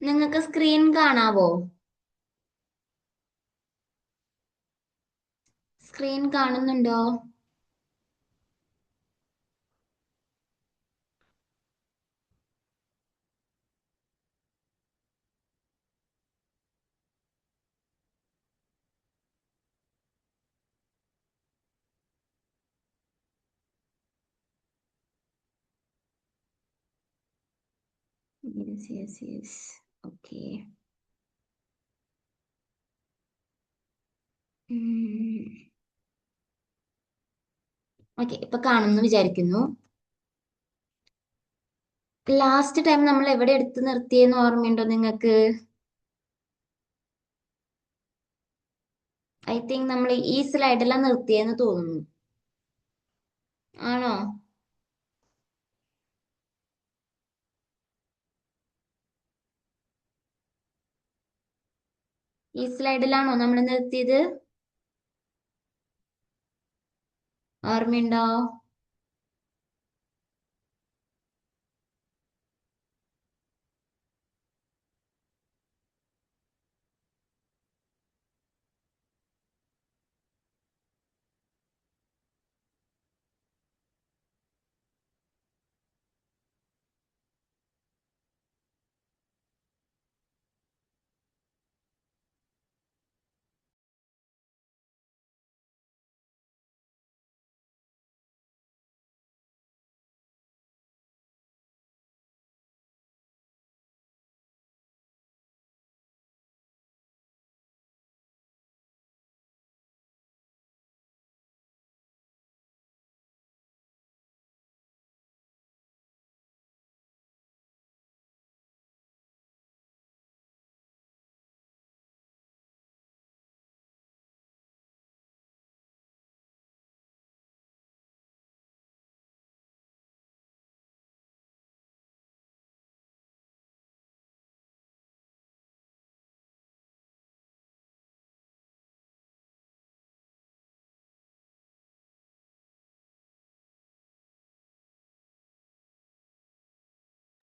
നിങ്ങൾക്ക് screen കാണാവോ? Screen കാണുന്നുണ്ടോ? Yes yes yes. Okay. Okay, ഇപ്പൊ കാണുന്നു വിചാരിക്കുന്നു. ലാസ്റ്റ് ടൈം നമ്മൾ എവിടെ എടുത്ത് നിർത്തിയെന്ന് ഓർമ്മയുണ്ടോ നിങ്ങൾക്ക്? ഐ തിങ്ക് നമ്മൾ ഈ സ്ലൈഡിലാണ് നിർത്തിയെന്ന് തോന്നുന്നു. ആണോ? ഈ സ്ലൈഡിലാണോ നമ്മൾ നിർത്തിയത്? ഓർമ്മയുണ്ടോ?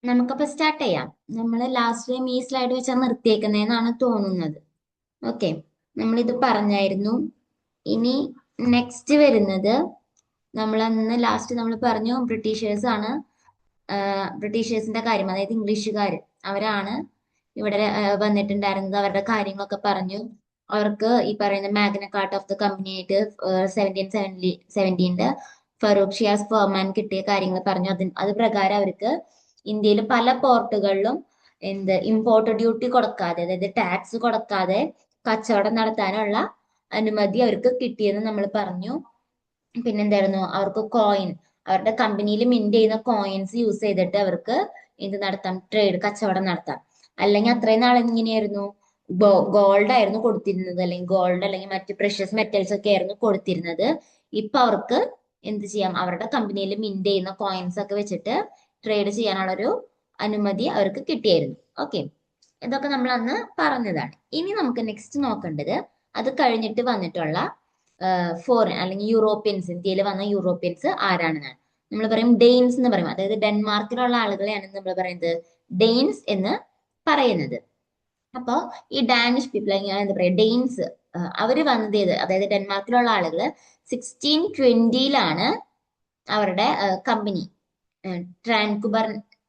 നമുക്കപ്പോ സ്റ്റാർട്ട് ചെയ്യാം. നമ്മൾ ലാസ്റ്റ് ടൈം ഈ സ്ലൈഡ് വെച്ചാണ് നിർത്തിയേക്കുന്നതെന്നാണ് തോന്നുന്നത്. ഓക്കെ, നമ്മളിത് പറഞ്ഞായിരുന്നു. ഇനി നെക്സ്റ്റ് വരുന്നത്, നമ്മൾ അന്ന് ലാസ്റ്റ് നമ്മൾ പറഞ്ഞു ബ്രിട്ടീഷേഴ്സ് ആണ്. ബ്രിട്ടീഷേഴ്സിന്റെ കാര്യം, അതായത് ഇംഗ്ലീഷുകാർ, അവരാണ് ഇവിടെ വന്നിട്ടുണ്ടായിരുന്നത്. അവരുടെ കാര്യങ്ങളൊക്കെ പറഞ്ഞു. അവർക്ക് ഈ പറയുന്ന Magna Carta of the company ആയിട്ട് 1717 ഫറൂഖ് ഷിയാസ് ഫർമാൻ കിട്ടിയ കാര്യങ്ങൾ പറഞ്ഞു. അത് പ്രകാരം അവർക്ക് ഇന്ത്യയിൽ പല പോർട്ടുകളിലും ഇമ്പോർട്ട് ഡ്യൂട്ടി കൊടുക്കാതെ, അതായത് ടാക്സ് കൊടുക്കാതെ കച്ചവടം നടത്താനുള്ള അനുമതി അവർക്ക് കിട്ടിയെന്ന് നമ്മൾ പറഞ്ഞു. പിന്നെന്തായിരുന്നു, അവർക്ക് കോയിൻ, അവരുടെ കമ്പനിയിൽ മിന്റ് ചെയ്യുന്ന കോയിൻസ് യൂസ് ചെയ്തിട്ട് അവർക്ക് ഇത് നടത്താം, ട്രേഡ്, കച്ചവടം നടത്താം. അല്ലെങ്കിൽ അത്രയും നാൾ എങ്ങനെയായിരുന്നു, ഗോൾഡ് ആയിരുന്നു കൊടുത്തിരുന്നത്, അല്ലെങ്കിൽ ഗോൾഡ് അല്ലെങ്കിൽ മറ്റ് പ്രഷ്യസ് മെറ്റൽസ് ഒക്കെ ആയിരുന്നു കൊടുത്തിരുന്നത്. ഇപ്പൊ അവർക്ക് എന്ത് ചെയ്യാം, അവരുടെ കമ്പനിയിൽ മിന്റ് ചെയ്യുന്ന കോയിൻസ് ഒക്കെ വെച്ചിട്ട് ട്രേഡ് ചെയ്യാനുള്ള ഒരു അനുമതി അവർക്ക് കിട്ടിയായിരുന്നു. ഓക്കെ, ഇതൊക്കെ നമ്മൾ അന്ന് പറഞ്ഞതാണ്. ഇനി നമുക്ക് നെക്സ്റ്റ് നോക്കേണ്ടത് അത് കഴിഞ്ഞിട്ട് വന്നിട്ടുള്ള ഫോറിൻ അല്ലെങ്കിൽ യൂറോപ്യൻസ്, ഇന്ത്യയിൽ വന്ന യൂറോപ്യൻസ് ആരാണെന്നാണ്. നമ്മൾ പറയും ഡെയിൻസ് എന്ന് പറയും, അതായത് ഡെൻമാർക്കിലുള്ള ആളുകളെയാണ് നമ്മൾ പറയുന്നത് ഡെയിൻസ് എന്ന് പറയുന്നത്. അപ്പോ ഈ ഡാനിഷ് പീപ്പിൾ, എന്താ പറയാ, ഡെയിൻസ്, അവര് വന്നത് അതായത് ഡെൻമാർക്കിലുള്ള ആളുകള് 1620-ലാണ് അവരുടെ കമ്പനി ട്രാൻകുബർ,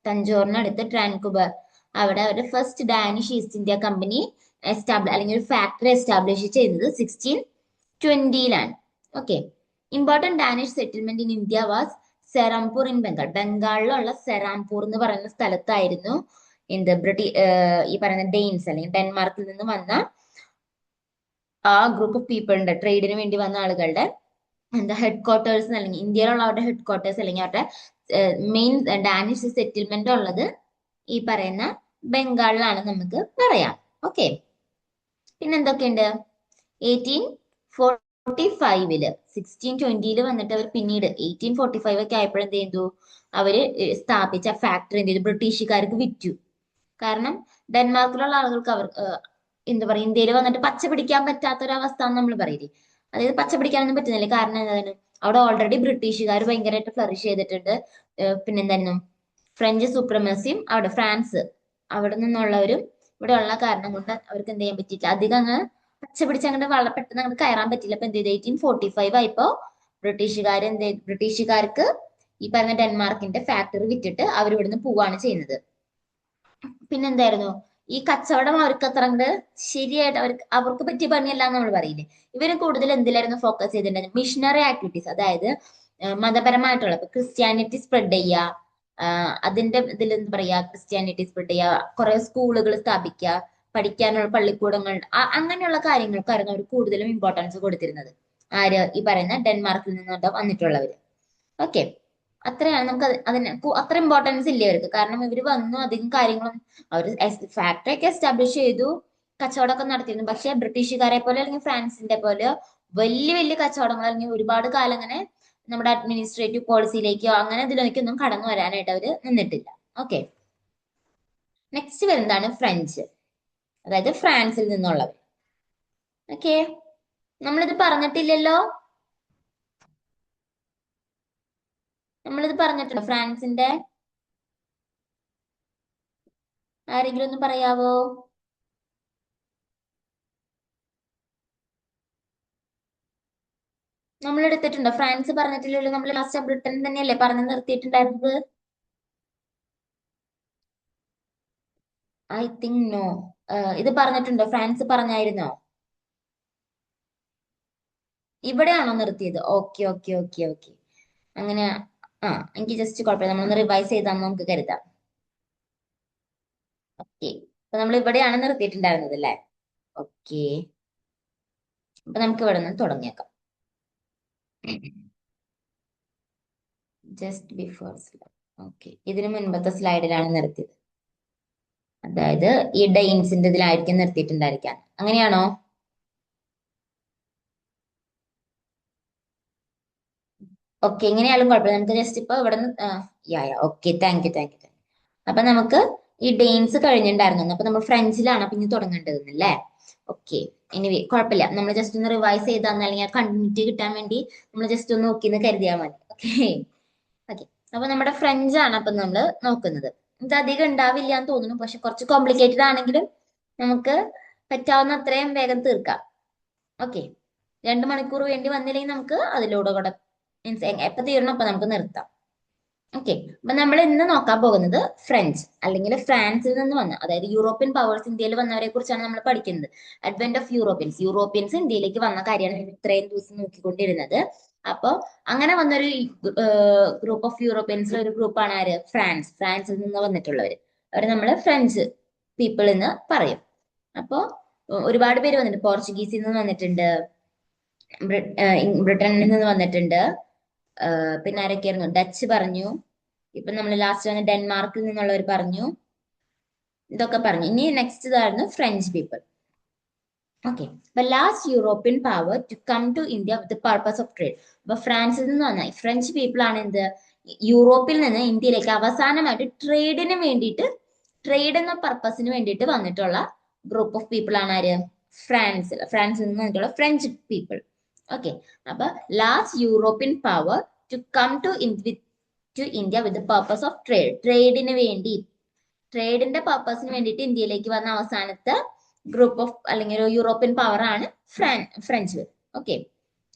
തഞ്ചോറിനടുത്ത് ട്രാൻകുബർ, അവിടെ അവരുടെ first Danish East India company അല്ലെങ്കിൽ ഒരു ഫാക്ടറി എസ്റ്റാബ്ലിഷ് ചെയ്യുന്നത് 1620-ലാണ്. Okay, important Danish settlement in India was Serampore in Bengal. ബംഗാളിലുള്ള സെറാംപൂർ എന്ന് പറയുന്ന സ്ഥലത്തായിരുന്നു ഈ പറയുന്ന ഡെയിൻസ് അല്ലെങ്കിൽ ഡെൻമാർക്കിൽ നിന്ന് വന്ന ആ ഗ്രൂപ്പ് ഓഫ് പീപ്പിളിന്റെ, ട്രേഡിന് വേണ്ടി വന്ന ആളുകളുടെ ഹെഡ് ക്വാർട്ടേഴ്സ്, അല്ലെങ്കിൽ ഇന്ത്യയിലുള്ള അവരുടെ ഹെഡ് ക്വാർട്ടേഴ്സ് അല്ലെങ്കിൽ അവരുടെ മെയിൻ ഡാനിഷ് സെറ്റിൽമെന്റ് ഉള്ളത് ഈ പറയുന്ന ബംഗാളിലാണ് നമുക്ക് പറയാം. ഓക്കെ, പിന്നെ എന്തൊക്കെയുണ്ട്, 1845 1620 വന്നിട്ട് അവർ പിന്നീട് 1845 ഒക്കെ ആയപ്പോഴെന്ത് ചെയ്തു, അവര് സ്ഥാപിച്ച ഫാക്ടറി എന്ത് ചെയ്തു, ബ്രിട്ടീഷുകാർക്ക് വിറ്റു. കാരണം ഡെൻമാർക്കിലുള്ള ആളുകൾക്ക് എന്താ പറയുക, ഇന്ത്യയിൽ വന്നിട്ട് പച്ച പിടിക്കാൻ പറ്റാത്തൊരവസ്ഥ എന്ന് നമ്മൾ പറയില്ലേ, അതായത് പച്ച പിടിക്കാനൊന്നും പറ്റുന്നില്ല. കാരണം എന്താണ്, അവിടെ ഓൾറെഡി ബ്രിട്ടീഷുകാർ ഭയങ്കരമായിട്ട് ഫ്ലറിഷ് ചെയ്തിട്ടുണ്ട്. പിന്നെന്തായിരുന്നു, ഫ്രഞ്ച് സുപ്രമസിയും അവിടെ, ഫ്രാൻസ് അവിടെ നിന്നുള്ളവരും ഇവിടെ ഉള്ള കാരണം കൊണ്ട് അവർക്ക് എന്ത് ചെയ്യാൻ പറ്റിയില്ല, അധികം അങ്ങ് പച്ച പിടിച്ച് അങ്ങോട്ട് പെട്ടെന്ന് അങ്ങോട്ട് കയറാൻ പറ്റില്ല. അപ്പൊ എന്ത് ചെയ്തു, 1845 ആയപ്പോ ബ്രിട്ടീഷുകാർക്ക് ഈ പറഞ്ഞ ഡെൻമാർക്കിന്റെ ഫാക്ടറി വിറ്റിട്ട് അവർ ഇവിടുന്ന് പോവാണ് ചെയ്യുന്നത്. പിന്നെന്തായിരുന്നു, ഈ കച്ചവടം അവർക്ക് അത്ര അങ്ങോട്ട് ശരിയായിട്ട് അവർക്ക് പറ്റിയ പണിയല്ല എന്ന് നമ്മൾ പറയില്ലേ. ഇവര് കൂടുതൽ എന്തിലായിരുന്നു ഫോക്കസ് ചെയ്തിട്ടുണ്ടായിരുന്നത്, മിഷണറി ആക്ടിവിറ്റീസ്, അതായത് മതപരമായിട്ടുള്ള ഇപ്പൊ ക്രിസ്ത്യാനിറ്റി സ്പ്രെഡ് ചെയ്യുക, അതിന്റെ ഇതിൽ എന്താ പറയാ, ക്രിസ്ത്യാനിറ്റി സ്പ്രെഡ് ചെയ്യുക, കുറെ സ്കൂളുകൾ സ്ഥാപിക്കുക, പഠിക്കാനുള്ള പള്ളിക്കൂടങ്ങൾ, അങ്ങനെയുള്ള കാര്യങ്ങൾക്കായിരുന്നു അവർ കൂടുതലും ഇമ്പോർട്ടൻസ് കൊടുത്തിരുന്നത്. ആര്, ഈ പറയുന്ന ഡെൻമാർക്കിൽ നിന്നൊക്കെ വന്നിട്ടുള്ളവര്. ഓക്കെ, അത്രയാണ് നമുക്ക് അതിന് അത്ര ഇമ്പോർട്ടൻസ് ഇല്ല അവർക്ക്. കാരണം ഇവര് വന്നു അധികം കാര്യങ്ങളും അവർ ഫാക്ടറി ഒക്കെ എസ്റ്റാബ്ലിഷ് ചെയ്തു, കച്ചവടമൊക്കെ നടത്തിയിരുന്നു. പക്ഷെ ബ്രിട്ടീഷുകാരെ പോലെ അല്ലെങ്കിൽ ഫ്രാൻസിന്റെ പോലെ വലിയ വലിയ കച്ചവടങ്ങൾ അല്ലെങ്കിൽ ഒരുപാട് കാലം അങ്ങനെ നമ്മുടെ അഡ്മിനിസ്ട്രേറ്റീവ് പോളിസിയിലേക്കോ അങ്ങനെ ഇതിലേക്കൊന്നും കടന്നു വരാനായിട്ട് അവര് നിന്നിട്ടില്ല. ഓക്കെ, നെക്സ്റ്റ് വരുന്നതാണ് ഫ്രഞ്ച്, അതായത് ഫ്രാൻസിൽ നിന്നുള്ളവർ. ഓക്കെ, നമ്മളിത് പറഞ്ഞിട്ടില്ലല്ലോ, നമ്മളിത് പറഞ്ഞിട്ടുണ്ടോ ഫ്രാൻസിന്റെ? ആരെങ്കിലും ഒന്ന് പറയാവോ? നമ്മൾ എടുത്തിട്ടുണ്ടോ? ഫ്രാൻസ് പറഞ്ഞിട്ടില്ലല്ലോ, നമ്മൾ ലാസ്റ്റ് ബ്രിട്ടൻ തന്നെയല്ലേ പറഞ്ഞു നിർത്തിയിട്ടുണ്ടായിരുന്നത്? I think no. ഇത് പറഞ്ഞിട്ടുണ്ടോ, ഫ്രാൻസ് പറഞ്ഞായിരുന്നോ? ഇവിടെയാണോ നിർത്തിയത്? ഓക്കെ ഓക്കെ ഓക്കെ ഓക്കെ, അങ്ങനെ. ആ, എനിക്ക് ജസ്റ്റ് കുഴപ്പമില്ല, നമ്മളൊന്ന് റിവൈസ് ചെയ്താന്ന് നമുക്ക് കരുതാം. ഓക്കെ, അപ്പൊ നമ്മൾ ഇവിടെയാണ് നിർത്തിയിട്ടുണ്ടായിരുന്നത് അല്ലേ? ഓക്കെ, അപ്പൊ നമുക്ക് ഇവിടെ നിന്ന് തുടങ്ങിയേക്കാം. Just before slide. ഓക്കെ, ഇതിനു മുൻപത്തെ സ്ലൈഡിലാണ് നിർത്തിയത്, അതായത് ഈ ഡെയിൻസിന്റെ ഇതിലായിരിക്കും നിർത്തിയിട്ടുണ്ടായിരിക്കാൻ, അങ്ങനെയാണോ? ഓക്കെ, എങ്ങനെയാലും കുഴപ്പമില്ല, നമുക്ക് ജസ്റ്റ് ഇപ്പൊ ഇവിടെ നിന്ന് yeah yeah okay, thank you thank you. അപ്പൊ നമുക്ക് ഈ ഡെയിൻസ് കഴിഞ്ഞിട്ടുണ്ടായിരുന്നു, അപ്പൊ നമ്മൾ ഫ്രഞ്ചിലാണ് അപ്പൊ ഇനി തുടങ്ങേണ്ടതെന്നല്ലേ? ഓക്കെ, ഇനി കുഴപ്പമില്ല, നമ്മൾ ജസ്റ്റ് ഒന്ന് റിവൈസ് ചെയ്ത് തന്നെ, അല്ലെങ്കിൽ കണ്ടിന്യൂറ്റി കിട്ടാൻ വേണ്ടി നമ്മൾ ജസ്റ്റ് ഒന്ന് നോക്കിന്ന് കരുതിയാൽ മതി. ഓക്കെ ഓക്കെ, അപ്പൊ നമ്മുടെ ഫ്രഞ്ച് ആണ് അപ്പൊ നമ്മൾ നോക്കുന്നത്. ഇത് അധികം ഉണ്ടാവില്ല എന്ന് തോന്നുന്നു, പക്ഷെ കുറച്ച് കോംപ്ലിക്കേറ്റഡ് ആണെങ്കിലും നമുക്ക് പറ്റാവുന്ന അത്രയും വേഗം തീർക്കാം. ഓക്കെ, 2 മണിക്കൂർ വേണ്ടി വന്നില്ലെങ്കിൽ നമുക്ക് അതിലൂടെ കൂടെ മീൻസ് എപ്പോ തീരണം അപ്പൊ നമുക്ക് നിർത്താം. ഓക്കെ, അപ്പൊ നമ്മൾ ഇന്ന് നോക്കാൻ പോകുന്നത് ഫ്രഞ്ച് അല്ലെങ്കിൽ ഫ്രാൻസിൽ നിന്ന് വന്ന, അതായത് യൂറോപ്യൻ പവേഴ്സ് ഇന്ത്യയിൽ വന്നവരെ കുറിച്ചാണ് നമ്മൾ പഠിക്കുന്നത്. അഡ്വെന്റ് ഓഫ് യൂറോപ്യൻസ് ഇന്ത്യയിലേക്ക് വന്ന കാര്യമാണ് ഇത്രയും ദിവസം നോക്കിക്കൊണ്ടിരുന്നത്. അപ്പോ അങ്ങനെ വന്നൊരു ഗ്രൂപ്പ് ഓഫ് യൂറോപ്യൻസിലെ ഒരു ഗ്രൂപ്പാണ് ആര്, ഫ്രാൻസിൽ നിന്ന് വന്നിട്ടുള്ളവര്. അവര് നമ്മള് ഫ്രഞ്ച് പീപ്പിൾ എന്ന് പറയും. അപ്പോ ഒരുപാട് പേര് വന്നിട്ടുണ്ട്, പോർച്ചുഗീസിൽ നിന്ന് വന്നിട്ടുണ്ട്, ബ്രിട്ടനിൽ നിന്ന് വന്നിട്ടുണ്ട്, പിന്നെ ആരൊക്കെയായിരുന്നു, ഡച്ച് പറഞ്ഞു, ഇപ്പൊ നമ്മൾ ലാസ്റ്റ് വന്ന ഡെൻമാർക്കിൽ നിന്നുള്ളവർ പറഞ്ഞു, ഇതൊക്കെ പറഞ്ഞു. ഇനി നെക്സ്റ്റ് ഇതായിരുന്നു ഫ്രഞ്ച് പീപ്പിൾ. ഓക്കെ, അപ്പൊ last European power to come to India with purpose of trade. അപ്പൊ ഫ്രാൻസിൽ നിന്ന് വന്ന ഫ്രഞ്ച് പീപ്പിൾ ആണ് എന്ത്, യൂറോപ്പിൽ നിന്ന് ഇന്ത്യയിലേക്ക് അവസാനമായിട്ട് ട്രേഡിന് വേണ്ടിയിട്ട്, ട്രേഡ് എന്ന പർപ്പസിന് വേണ്ടിയിട്ട് വന്നിട്ടുള്ള ഗ്രൂപ്പ് ഓഫ് പീപ്പിൾ ആണ് ആര്, ഫ്രാൻസിൽ നിന്ന് വന്നിട്ടുള്ള ഫ്രഞ്ച് പീപ്പിൾ. ഓക്കെ, അപ്പൊ last European power to come to India with purpose of trade, ട്രേഡിന്റെ പർപ്പസിന് വേണ്ടിയിട്ട് ഇന്ത്യയിലേക്ക് വന്ന അവസാനത്തെ ഗ്രൂപ്പ് ഓഫ് അല്ലെങ്കിൽ ഒരു യൂറോപ്യൻ പവർ ആണ് French. Okay,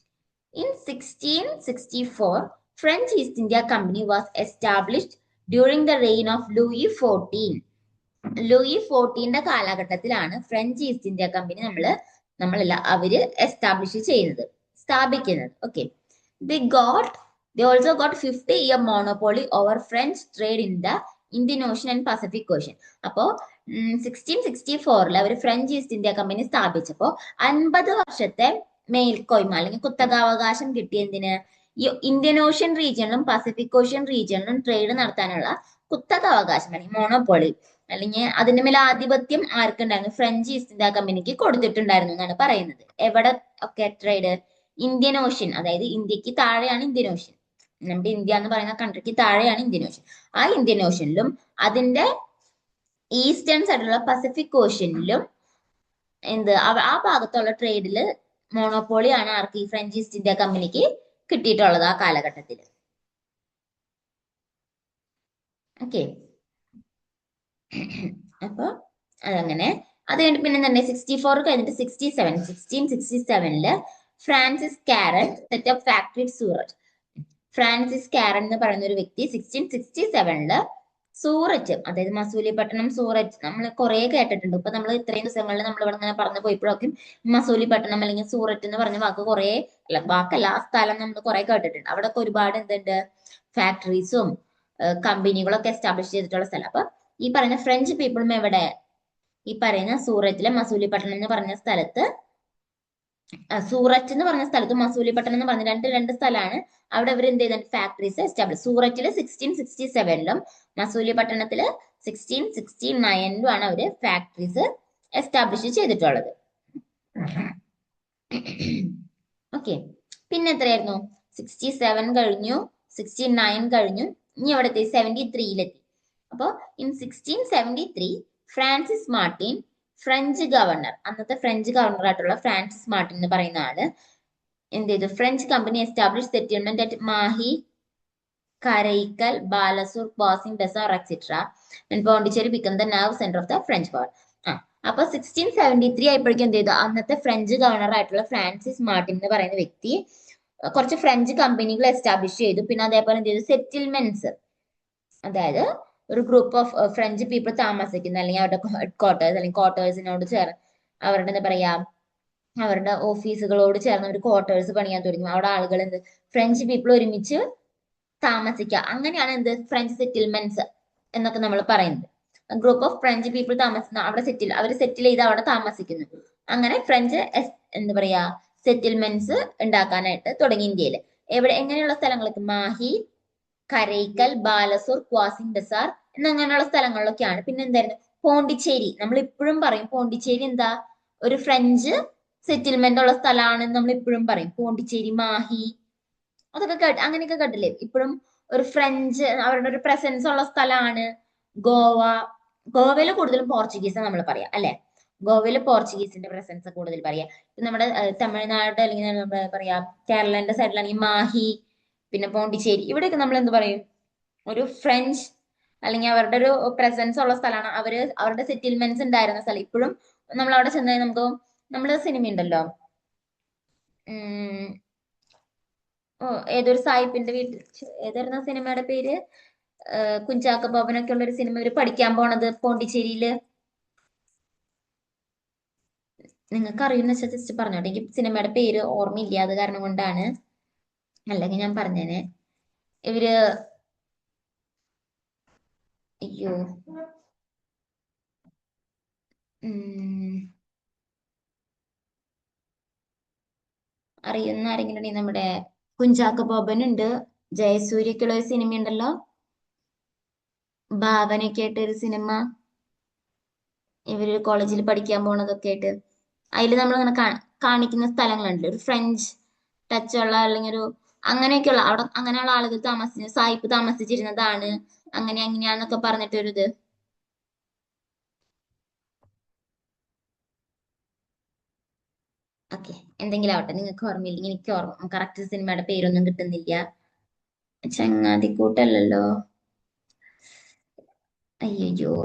in 1664 French East India company was established during the reign of Louis ഫോർട്ടീന്റെ കാലഘട്ടത്തിലാണ് ഫ്രഞ്ച് ഈസ്റ്റ് ഇന്ത്യ കമ്പനി നമ്മളല്ല അവര് എസ്റ്റാബ്ലിഷ് ചെയ്യുന്നത്, സ്ഥാപിക്കുന്നത്. Okay, they also got 50-year monopoly over French trade in the Indian Ocean and Pacific Ocean. അപ്പോ 1664 അവർ French East India company സ്ഥാപിച്ചപ്പോ 50 വർഷത്തെ മേൽക്കോയ്മ അല്ലെങ്കിൽ കുത്തകാവകാശം കിട്ടിയ എന്തിന്, ഈ ഇന്ത്യൻ ഓഷ്യൻ റീജിയനിലും പസഫിക് ഓഷ്യൻ റീജിയനിലും ട്രേഡ് നടത്താനുള്ള കുത്തകാവകാശം അല്ലെങ്കിൽ മോണോപോളി, അല്ലെങ്കിൽ അതിന്റെ മേലെ ആധിപത്യം ആർക്കുണ്ടായിരുന്നു, ഫ്രഞ്ച് ഈസ്റ്റ് ഇന്ത്യ കമ്പനിക്ക് കൊടുത്തിട്ടുണ്ടായിരുന്നു എന്നാണ് പറയുന്നത്. എവിടെ ഒക്കെ ട്രേഡ്, ഇന്ത്യൻ ഓഷ്യൻ, അതായത് ഇന്ത്യക്ക് താഴെയാണ് ഇന്ത്യൻ ഓഷ്യൻ, നമ്മുടെ ഇന്ത്യ എന്ന് പറയുന്ന കൺട്രിക്ക് താഴെയാണ് ഇന്ത്യൻ ഓഷ്യൻ. ആ ഇന്ത്യൻ ഓഷ്യനിലും അതിന്റെ ഈസ്റ്റേൺ സൈഡിലുള്ള പസഫിക് ഓഷ്യനിലും ആ ഭാഗത്തുള്ള ട്രേഡില് മോണോപോളിയാണ് ആർക്ക്, ഈ ഫ്രഞ്ച് ഈസ്റ്റ് ഇന്ത്യ കമ്പനിക്ക് കിട്ടിയിട്ടുള്ളത് ആ കാലഘട്ടത്തിൽ. ഓക്കെ, അപ്പൊ അതങ്ങനെ. അത് കഴിഞ്ഞിട്ട് പിന്നെ തന്നെ 64 കഴിഞ്ഞിട്ട് 1667 Francis Caron set up factory Surat. Francis Caron എന്ന് പറയുന്ന ഒരു വ്യക്തി 1667 സൂററ്റ്, അതായത് മസൂലിപട്ടണം, സൂററ്റ് നമ്മൾ കുറെ കേട്ടിട്ടുണ്ട്. ഇപ്പൊ നമ്മൾ ഇത്രയും ദിവസങ്ങളിൽ നമ്മൾ ഇവിടെ ഇങ്ങനെ പറഞ്ഞു പോയപ്പോഴൊക്കെ മസൂലിപട്ടണം അല്ലെങ്കിൽ സൂററ്റ് എന്ന് പറഞ്ഞ വാക്ക് കുറെ, അല്ല വാക്കല്ല, ആ സ്ഥലം നമ്മൾ കുറെ കേട്ടിട്ടുണ്ട്. അവിടെ ഒക്കെ ഒരുപാട് എന്തുണ്ട്, ഫാക്ടറീസും കമ്പനികളൊക്കെ എസ്റ്റാബ്ലിഷ് ചെയ്തിട്ടുള്ള സ്ഥലം. അപ്പൊ ഈ പറയുന്ന ഫ്രഞ്ച് പീപ്പിളും എവിടെ, ഈ പറയുന്ന സൂററ്റിലെ മസൂലിപട്ടണം എന്ന് പറഞ്ഞ സ്ഥലത്ത്, സൂററ്റ് എന്ന് പറഞ്ഞ സ്ഥലത്ത് മസൂലിപട്ടണം എന്ന് പറഞ്ഞ രണ്ട് സ്ഥലമാണ്. അവിടെ അവർ എന്ത് ചെയ്തിട്ടുണ്ട്, ഫാക്ടറീസ് എസ്റ്റാബ്ലിഷ്. സൂററ്റില് 1667 മസൂലിപട്ടണത്തില് 1669 ആണ് അവര് ഫാക്ടറീസ് എസ്റ്റാബ്ലിഷ് ചെയ്തിട്ടുള്ളത്. ഓക്കെ, പിന്നെ എത്രയായിരുന്നു, 67 കഴിഞ്ഞു, 69 കഴിഞ്ഞു, ഇനി എവിടെ എത്തി, 73 അപ്പൊ in 1673 Francis Martin, French governor, അന്നത്തെ ഫ്രഞ്ച് ഗവർണർ ആയിട്ടുള്ള ഫ്രാൻസിസ് മാർട്ടിൻ എന്ന് പറയുന്ന ആള് എന്ത് ചെയ്തു, French company establish settlement at Mahe, Karaikal, Balasore, Kasim Bazar etcetera, Pondicherry become the nerve centre of the French power. അപ്പൊ 1673 ആയപ്പോഴേക്കും എന്ത് ചെയ്തു, അന്നത്തെ ഫ്രഞ്ച് ഗവർണർ ആയിട്ടുള്ള ഫ്രാൻസിസ് മാർട്ടിൻ എന്ന് പറയുന്ന വ്യക്തി കുറച്ച് ഫ്രഞ്ച് കമ്പനികൾ എസ്റ്റാബ്ലിഷ് ചെയ്തു. പിന്നെ അതേപോലെ എന്ത് ചെയ്തു, സെറ്റിൽമെന്റ്സ്, അതായത് ഒരു ഗ്രൂപ്പ് ഓഫ് ഫ്രഞ്ച് പീപ്പിൾ താമസിക്കുന്ന, അല്ലെങ്കിൽ അവരുടെ ഹെഡ് ക്വാർട്ടേഴ്സ് അല്ലെങ്കിൽ ക്വാർട്ടേഴ്സിനോട് ചേർന്ന് അവരുടെ എന്താ പറയാ, അവരുടെ ഓഫീസുകളോട് ചേർന്ന് ഒരു ക്വാർട്ടേഴ്സ് പണിയാൻ തുടങ്ങി. അവിടെ ആളുകൾ എന്ത്, ഫ്രഞ്ച് പീപ്പിൾ ഒരുമിച്ച് താമസിക്കുക, അങ്ങനെയാണ് എന്ത്, ഫ്രഞ്ച് സെറ്റിൽമെന്റ്സ് എന്നൊക്കെ നമ്മൾ പറയുന്നത്. ഗ്രൂപ്പ് ഓഫ് ഫ്രഞ്ച് പീപ്പിൾ താമസിക്കുന്ന, അവിടെ അവർ സെറ്റിൽ ചെയ്ത് അവിടെ താമസിക്കുന്നു. അങ്ങനെ ഫ്രഞ്ച് എന്താ പറയാ, സെറ്റിൽമെന്റ്സ് ഉണ്ടാക്കാനായിട്ട് തുടങ്ങി ഇന്ത്യയിൽ. എങ്ങനെയുള്ള സ്ഥലങ്ങൾക്ക്, മാഹി, കരൈക്കൽ, ബാലസൂർ, ക്വാസിംഗ് ബസാർ എന്നങ്ങനെയുള്ള സ്ഥലങ്ങളിലൊക്കെയാണ്. പിന്നെ എന്തായിരുന്നു, പോണ്ടിച്ചേരി, നമ്മൾ ഇപ്പോഴും പറയും പോണ്ടിച്ചേരി എന്താ, ഒരു ഫ്രഞ്ച് സെറ്റിൽമെന്റ് ഉള്ള സ്ഥലമാണെന്ന് നമ്മൾ ഇപ്പോഴും പറയും. പോണ്ടിച്ചേരി, മാഹി, അതൊക്കെ അങ്ങനെയൊക്കെ കേട്ടില്ലേ ഇപ്പോഴും, ഒരു ഫ്രഞ്ച് അവരുടെ ഒരു പ്രസൻസ് ഉള്ള സ്ഥലമാണ്. ഗോവ, ഗോവയിൽ കൂടുതലും പോർച്ചുഗീസ് നമ്മൾ പറയാം അല്ലെ, ഗോവയിൽ പോർച്ചുഗീസിന്റെ പ്രസൻസ് കൂടുതൽ പറയാം. നമ്മുടെ തമിഴ്നാട് അല്ലെങ്കിൽ എന്താ പറയാ, കേരളന്റെ സൈഡിലാണെങ്കിൽ മാഹി, പിന്നെ പോണ്ടിച്ചേരി, ഇവിടെയൊക്കെ നമ്മൾ എന്ത് പറയും, ഒരു ഫ്രഞ്ച് അല്ലെങ്കിൽ അവരുടെ ഒരു പ്രസൻസ് ഉള്ള സ്ഥലമാണ്. അവരുടെ സെറ്റിൽമെന്റ്സ് ഉണ്ടായിരുന്ന സ്ഥലം. ഇപ്പോഴും നമ്മൾ അവിടെ ചെന്നാൽ നമുക്ക്, നമ്മുടെ സിനിമ ഉണ്ടല്ലോ, ഓ ഏതൊരു സായിപ്പിന്റെ വീട്ടിൽ, ഏതായിരുന്നു സിനിമയുടെ പേര്, കുഞ്ചാക്ക ബോബനൊക്കെ ഉള്ള ഒരു സിനിമ, ഇവര് പഠിക്കാൻ പോണത് പോണ്ടിച്ചേരിയില്, നിങ്ങൾക്ക് അറിയുന്ന വെച്ചാൽ ജസ്റ്റ് പറഞ്ഞോട്ടെ, എനിക്ക് സിനിമയുടെ പേര് ഓർമ്മയില്ല, അത് കാരണം കൊണ്ടാണ്, അല്ലെങ്കിൽ ഞാൻ പറഞ്ഞേനെ. ഇവര്, അയ്യോ, അറിയുന്ന ആരെങ്കിലും ഉണ്ടെങ്കിൽ, നമ്മുടെ കുഞ്ചാക്ക ബോബൻ ഉണ്ട്, ജയസൂര്യക്കുള്ള ഒരു സിനിമ ഉണ്ടല്ലോ, ഭാവനയൊക്കെ ആയിട്ട് ഒരു സിനിമ, ഇവര് കോളേജിൽ പഠിക്കാൻ പോണതൊക്കെ ആയിട്ട്, അതിൽ നമ്മൾ ഇങ്ങനെ കാണിക്കുന്ന സ്ഥലങ്ങളുണ്ടല്ലോ, ഒരു ഫ്രഞ്ച് ടച്ച് ഉള്ള, അല്ലെങ്കിൽ ഒരു അങ്ങനെയൊക്കെയുള്ള, അവിടെ അങ്ങനെയുള്ള ആളുകൾ സായിപ്പ് താമസിച്ചിരുന്നതാണ്, അങ്ങനെയാന്നൊക്കെ പറഞ്ഞിട്ടൊരു ഇത്. ഓക്കെ, എന്തെങ്കിലും ആവട്ടെ, നിങ്ങൾക്ക് ഓർമ്മയില്ലെങ്കിൽ എനിക്ക് ഓർമ്മ, കറക്റ്റ് സിനിമയുടെ പേരൊന്നും കിട്ടുന്നില്ല. ചങ്ങാതിക്കൂട്ടല്ലല്ലോ, അയ്യോ,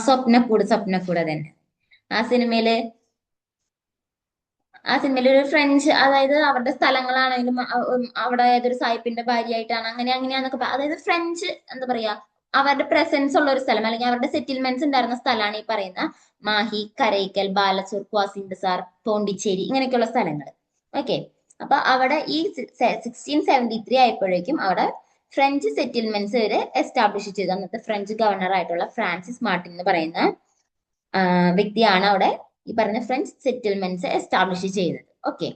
സ്വപ്നക്കൂട് തന്നെ. ആ സിനിമയില് ഒരു ഫ്രഞ്ച്, അതായത് അവരുടെ സ്ഥലങ്ങളാണെങ്കിലും അവിടെ ഏതൊരു സായിപ്പിന്റെ ഭാര്യയായിട്ടാണ്, അങ്ങനെയാന്നൊക്കെ അതായത് ഫ്രഞ്ച് എന്താ പറയാ, അവരുടെ പ്രസൻസ് ഉള്ള ഒരു സ്ഥലം, അല്ലെങ്കിൽ അവരുടെ സെറ്റിൽമെന്റ്സ് ഉണ്ടായിരുന്ന സ്ഥലമാണ് ഈ പറയുന്ന മാഹി, കരൈക്കൽ, ബാലസൂർ, ക്വാസിംഗ് ബസാർ, പോണ്ടിച്ചേരി, ഇങ്ങനെയൊക്കെയുള്ള സ്ഥലങ്ങൾ. ഓക്കെ, അപ്പൊ അവിടെ ഈ 1673 ആയപ്പോഴേക്കും അവിടെ ഫ്രഞ്ച് സെറ്റിൽമെന്റ്സ് വരെ എസ്റ്റാബ്ലിഷ് ചെയ്തു. അന്നത്തെ ഫ്രഞ്ച് ഗവർണർ ആയിട്ടുള്ള ഫ്രാൻസിസ് മാർട്ടിൻ എന്ന് പറയുന്ന വ്യക്തിയാണ് അവിടെ ഈ പറഞ്ഞ ഫ്രഞ്ച് സെറ്റിൽമെന്റ്സ് എസ്റ്റാബ്ലിഷ് ചെയ്യുന്നത്. ഓക്കെ,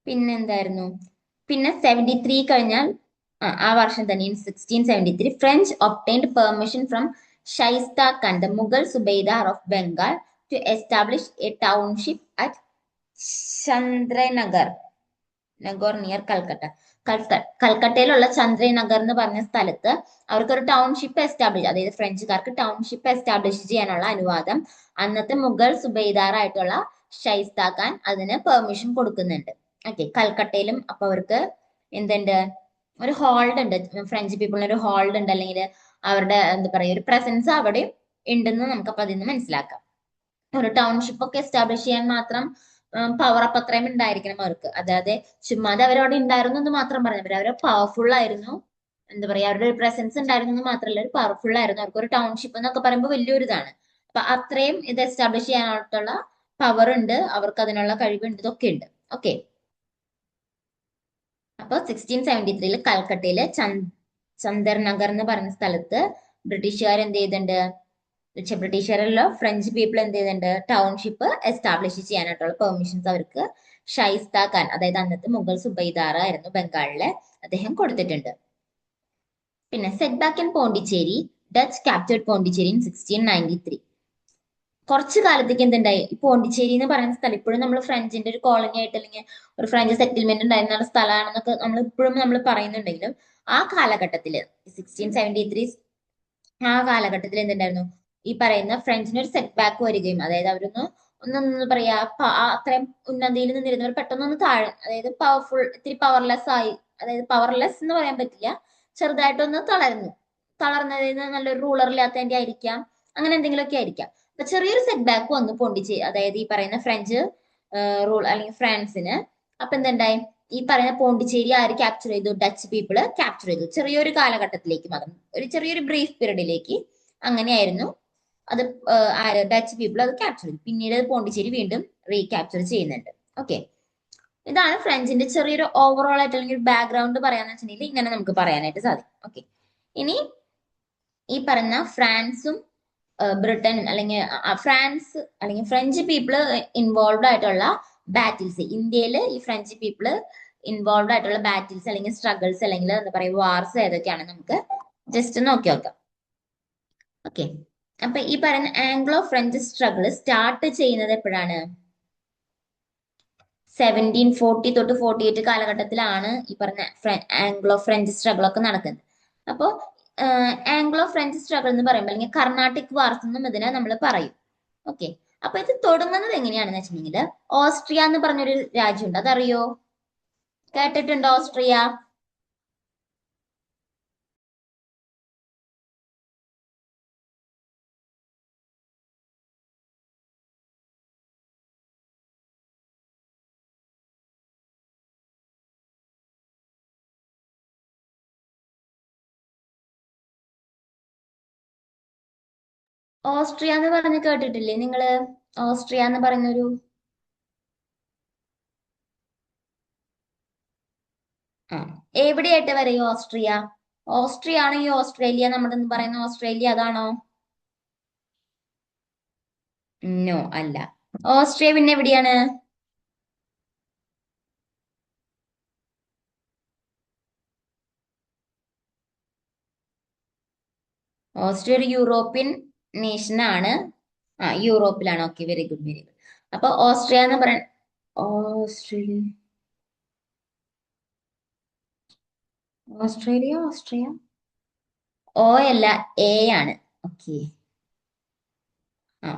പിന്നെ എന്തായിരുന്നു, പിന്നെ 73 കഴിഞ്ഞാൽ ആ വർഷം തന്നെ, in 1673 French obtained permission from Shaista Khan, the Mughal subahdar of Bengal, to establish a township at Chandernagore near Calcutta. കൽക്കട്ടയിലുള്ള ചന്ദ്രനഗർ എന്ന് പറഞ്ഞ സ്ഥലത്ത് അവർക്കൊരു ടൗൺഷിപ്പ് എസ്റ്റാബ്ലിഷ്, അതായത് ഫ്രഞ്ചുകാർക്ക് ടൗൺഷിപ്പ് എസ്റ്റാബ്ലിഷ് ചെയ്യാനുള്ള അനുവാദം അന്നത്തെ മുഗൾ സുബൈദാർ ആയിട്ടുള്ള ഷൈസ്ത ഖാൻ അതിന് പെർമിഷൻ കൊടുക്കുന്നുണ്ട്. ഓക്കെ, കൽക്കട്ടയിലും അപ്പൊ അവർക്ക് എന്തുണ്ട്, ഒരു ഹോൾഡ് ഉണ്ട്, ഫ്രഞ്ച് പീപ്പിളിന് ഒരു ഹോൾഡ് ഉണ്ട്, അല്ലെങ്കിൽ അവരുടെ എന്താ പറയുക ഒരു പ്രസൻസ് അവിടെ ഉണ്ടെന്ന് നമുക്ക് അപ്പൊ അതിൽ നിന്ന് മനസ്സിലാക്കാം. ഒരു ടൗൺഷിപ്പ് ഒക്കെ എസ്റ്റാബ്ലിഷ് ചെയ്യാൻ മാത്രം പവർ അപ്പ് അത്രയും ഉണ്ടായിരിക്കണം അവർക്ക്. അതായത് ചുമ്മാതെ അവരവിടെ ഉണ്ടായിരുന്നു എന്ന് മാത്രം പറഞ്ഞാൽ അവർ പവർഫുൾ ആയിരുന്നു, എന്താ പറയാ അവരുടെ ഒരു പ്രസൻസ് ഉണ്ടായിരുന്നു എന്ന് മാത്രമല്ല ഒരു പവർഫുൾ ആയിരുന്നു. അവർക്ക് ഒരു ടൗൺഷിപ്പ് എന്നൊക്കെ പറയുമ്പോൾ വലിയൊരു ഇതാണ്. അപ്പൊ അത്രയും ഇത് എസ്റ്റാബ്ലിഷ് ചെയ്യാനായിട്ടുള്ള പവർ ഉണ്ട്, അവർക്ക് അതിനുള്ള കഴിവുണ്ട്, ഇതൊക്കെ ഉണ്ട്. ഓക്കെ. അപ്പൊ 1673 കൽക്കട്ടയിലെ ചന്ദർ നഗർ എന്ന് പറയുന്ന സ്ഥലത്ത് ബ്രിട്ടീഷുകാർ എന്ത് ചെയ്തിട്ടുണ്ട്, ബ്രിട്ടീഷുകാരല്ലോ ഫ്രഞ്ച് പീപ്പിൾ എന്ത് ചെയ്തിട്ടുണ്ട്, ടൗൺഷിപ്പ് എസ്റ്റാബ്ലിഷ് ചെയ്യാനായിട്ടുള്ള പെർമിഷൻസ് അവർക്ക് ഷൈസ്ത ഖാൻ, അതായത് അന്നത്തെ മുഗൾ സുബൈദാർ ആയിരുന്നു ബംഗാളിലെ, അദ്ദേഹം കൊടുത്തിട്ടുണ്ട്. പിന്നെ set back in Pondicherry, Dutch captured Pondicherry in 1693. കുറച്ചു കാലത്തേക്ക് എന്തുണ്ടായി, ഈ പോണ്ടിച്ചേരി എന്ന് പറയുന്ന സ്ഥലം ഇപ്പോഴും നമ്മൾ ഫ്രഞ്ചിന്റെ ഒരു കോളനി ആയിട്ട് അല്ലെങ്കിൽ ഒരു ഫ്രഞ്ച് സെറ്റിൽമെന്റ് ഉണ്ടായിരുന്ന സ്ഥലമാണെന്നൊക്കെ നമ്മൾ ഇപ്പോഴും നമ്മൾ പറയുന്നുണ്ടെങ്കിലും ആ കാലഘട്ടത്തില് 1673 ആ കാലഘട്ടത്തിൽ എന്തുണ്ടായിരുന്നു, ഈ പറയുന്ന ഫ്രഞ്ചിന് ഒരു സെറ്റ് ബാക്ക് വരികയും, അതായത് അവരൊന്ന് ഒന്നെന്ന് പറയാ അത്രയും ഉന്നതിയിൽ നിന്നിരുന്നവർ പെട്ടെന്നൊന്ന് താഴെ, അതായത് പവർഫുൾ ഇത്തിരി പവർലെസ് ആയി, അതായത് പവർലെസ് എന്ന് പറയാൻ പറ്റില്ല, ചെറുതായിട്ടൊന്ന് തളർന്നതിന് നല്ലൊരു റൂളർ ഇല്ലാത്തതിന്റെ ആയിരിക്കാം, അങ്ങനെ എന്തെങ്കിലുമൊക്കെ ആയിരിക്കാം. അപ്പൊ ചെറിയൊരു സെറ്റ് ബാക്ക് വന്നു പോണ്ടിച്ചേരി, അതായത് ഈ പറയുന്ന ഫ്രഞ്ച് റൂൾ അല്ലെങ്കിൽ ഫ്രാൻസിന്. അപ്പൊ എന്തുണ്ടായി, ഈ പറയുന്ന പോണ്ടിച്ചേരി ആര് ക്യാപ്ചർ ചെയ്തു, ഡച്ച് പീപ്പിള് ക്യാപ്ചർ ചെയ്തു, ചെറിയൊരു കാലഘട്ടത്തിലേക്ക് മാത്രം, ഒരു ചെറിയൊരു ബ്രീഫ് പീരീഡിലേക്ക്. അങ്ങനെയായിരുന്നു അത്, ഡച്ച് പീപ്പിൾ അത് ക്യാപ്ചർ ചെയ്തു. പിന്നീട് പോണ്ടിച്ചേരി വീണ്ടും റീക്യാപ്ചർ ചെയ്യുന്നുണ്ട്. ഓക്കെ. ഇതാണ് ഫ്രഞ്ചിന്റെ ചെറിയൊരു ഓവറോൾ ആയിട്ട് അല്ലെങ്കിൽ ബാക്ക്ഗ്രൗണ്ട് പറയാന്ന് വെച്ചിട്ടുണ്ടെങ്കിൽ ഇങ്ങനെ നമുക്ക് പറയാനായിട്ട് സാധിക്കും. ഓക്കെ. ഇനി ഈ പറഞ്ഞ ഫ്രാൻസും ബ്രിട്ടനും അല്ലെങ്കിൽ ഫ്രാൻസ് അല്ലെങ്കിൽ ഫ്രഞ്ച് പീപ്പിള് ഇൻവോൾവ് ആയിട്ടുള്ള ബാറ്റിൽസ്, ഇന്ത്യയിൽ ഈ ഫ്രഞ്ച് പീപ്പിള് ഇൻവോൾവ് ആയിട്ടുള്ള ബാറ്റിൽസ് അല്ലെങ്കിൽ സ്ട്രഗിൾസ് അല്ലെങ്കിൽ എന്താ പറയുക വാർസ് ഏതൊക്കെയാണ് നമുക്ക് ജസ്റ്റ് നോക്കി നോക്കാം. ഓക്കെ. അപ്പൊ ഈ പറയുന്ന ആംഗ്ലോ ഫ്രഞ്ച് സ്ട്രഗിൾ സ്റ്റാർട്ട് ചെയ്യുന്നത് എപ്പോഴാണ്, 1740 തൊട്ട് 48 കാലഘട്ടത്തിലാണ് ഈ പറഞ്ഞ ആംഗ്ലോ ഫ്രഞ്ച് സ്ട്രഗിൾ ഒക്കെ നടക്കുന്നത്. അപ്പോ ആംഗ്ലോ ഫ്രഞ്ച് സ്ട്രഗിൾ എന്ന് പറയുമ്പോൾ അല്ലെങ്കിൽ കർണാട്ടിക് വാർസ് എന്നും ഇതിനെ നമ്മൾ പറയും. ഓക്കെ. അപ്പൊ ഇത് തുടങ്ങുന്നത് എങ്ങനെയാണെന്ന് വെച്ചിട്ടുണ്ടെങ്കിൽ ഓസ്ട്രിയ എന്ന് പറഞ്ഞൊരു രാജ്യമുണ്ട്, അതറിയോ, കേട്ടിട്ടുണ്ടോ ഓസ്ട്രിയ? ഓസ്ട്രിയ എന്ന് പറഞ്ഞ് കേട്ടിട്ടില്ലേ നിങ്ങള്? ഓസ്ട്രിയ എന്ന് പറയുന്നൊരു ആ എവിടെയായിട്ട് വരെയും ഓസ്ട്രിയ? ഓസ്ട്രിയ ആണോ ഈ ഓസ്ട്രേലിയ നമ്മുടെ പറയുന്ന ഓസ്ട്രേലിയ അതാണോ? നോ, അല്ല. ഓസ്ട്രിയ പിന്നെ എവിടെയാണ്? ഓസ്ട്രിയ ഒരു യൂറോപ്യൻ നേഷൻ ആണ്. ആ യൂറോപ്പിലാണ്. Okay, very good, very good. അപ്പൊ ഓസ്ട്രിയ എന്ന് പറയാൻ, ഓസ്ട്രേലിയ ഓസ്ട്രേലിയ ഓസ്ട്രിയ ഓ അല്ല, എ ആണ്. ഓക്കെ.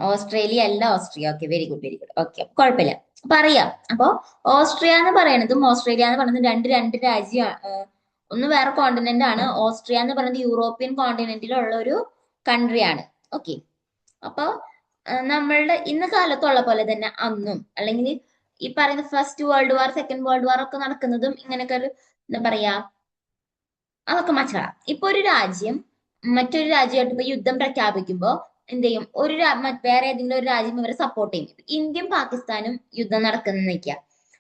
ഓസ്ട്രേലിയ അല്ല, Austria. Okay, very good, very good. Okay, കുഴപ്പമില്ല. അപ്പൊ അറിയാം. അപ്പൊ ഓസ്ട്രിയ എന്ന് പറയുന്നതും ഓസ്ട്രേലിയ എന്ന് പറയുന്നത് രണ്ട് രണ്ട് രാജ്യമാണ്. ഒന്ന് വേറെ കോണ്ടിനെന്റ് ആണ്. ഓസ്ട്രിയ എന്ന് പറയുന്നത് യൂറോപ്യൻ കോണ്ടിനെന്റിലുള്ള ഒരു കൺട്രിയാണ്. ഓക്കെ. അപ്പൊ നമ്മളുടെ ഇന്ന് കാലത്തുള്ള പോലെ തന്നെ അന്നും അല്ലെങ്കിൽ ഈ പറയുന്ന first world war second world war ഒക്കെ നടക്കുന്നതും ഇങ്ങനെയൊക്കെ ഒരു എന്താ പറയാ, അതൊക്കെ മച്ചള. ഇപ്പൊ ഒരു രാജ്യം മറ്റൊരു രാജ്യമായിട്ട് ഇപ്പൊ യുദ്ധം പ്രഖ്യാപിക്കുമ്പോ എന്ത് ചെയ്യും, വേറെ ഏതെങ്കിലും ഒരു രാജ്യം ഇവരെ സപ്പോർട്ട് ചെയ്യും. ഇന്ത്യയും പാകിസ്ഥാനും യുദ്ധം നടക്കുന്ന നിൽക്കുക.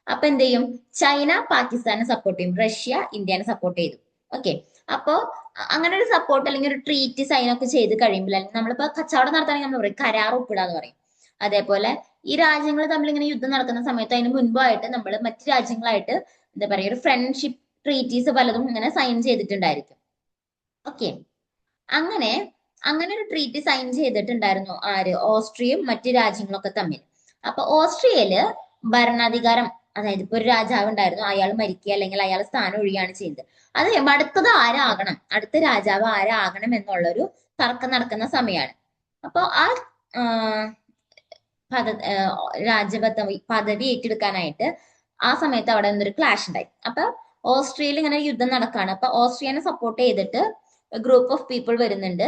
അപ്പൊ എന്ത് ചെയ്യും, ചൈന പാകിസ്ഥാനെ സപ്പോർട്ട് ചെയ്യും, റഷ്യ ഇന്ത്യനെ സപ്പോർട്ട് ചെയ്തു. ഓക്കെ. അപ്പോ അങ്ങനെ ഒരു സപ്പോർട്ട് അല്ലെങ്കിൽ ഒരു ട്രീറ്റ് സൈൻ ഒക്കെ ചെയ്ത് കഴിയുമ്പോൾ, അല്ലെങ്കിൽ നമ്മളിപ്പോ കച്ചവടം നടത്തണമെങ്കിൽ നമ്മൾ പറയും കരാർ ഒപ്പിടാന്ന് പറയും. അതേപോലെ ഈ രാജ്യങ്ങൾ തമ്മിൽ ഇങ്ങനെ യുദ്ധം നടക്കുന്ന സമയത്ത് അതിന് മുൻപായിട്ട് നമ്മൾ മറ്റു രാജ്യങ്ങളായിട്ട് എന്താ പറയുക ഒരു ഫ്രണ്ട്ഷിപ്പ് ട്രീറ്റീസ് പലതും ഇങ്ങനെ സൈൻ ചെയ്തിട്ടുണ്ടായിരിക്കും. ഓക്കെ. അങ്ങനെ അങ്ങനെ ഒരു ട്രീറ്റ് സൈൻ ചെയ്തിട്ടുണ്ടായിരുന്നു ആര്, ഓസ്ട്രിയയും മറ്റു രാജ്യങ്ങളൊക്കെ തമ്മിൽ. അപ്പൊ ഓസ്ട്രിയയില് ഭരണാധികാരം, അതായത് ഇപ്പൊ ഒരു രാജാവ് ഉണ്ടായിരുന്നു, അയാൾ മരിക്കുക അല്ലെങ്കിൽ അയാൾ സ്ഥാനം ഒഴിയാണ് ചെയ്തത്. അത് കഴിയുമ്പോൾ അടുത്തത് ആരാകണം, അടുത്ത രാജാവ് ആരാകണം എന്നുള്ളൊരു തർക്കം നടക്കുന്ന സമയമാണ്. അപ്പൊ ആ പദ രാജപദവി പദവി ഏറ്റെടുക്കാനായിട്ട് ആ സമയത്ത് അവിടെ നിന്നൊരു ക്ലാഷ് ഉണ്ടായി. അപ്പൊ ഓസ്ട്രിയയിൽ ഇങ്ങനെ യുദ്ധം നടക്കാണ്. അപ്പൊ ഓസ്ട്രിയനെ സപ്പോർട്ട് ചെയ്തിട്ട് ഗ്രൂപ്പ് ഓഫ് പീപ്പിൾ വരുന്നുണ്ട്.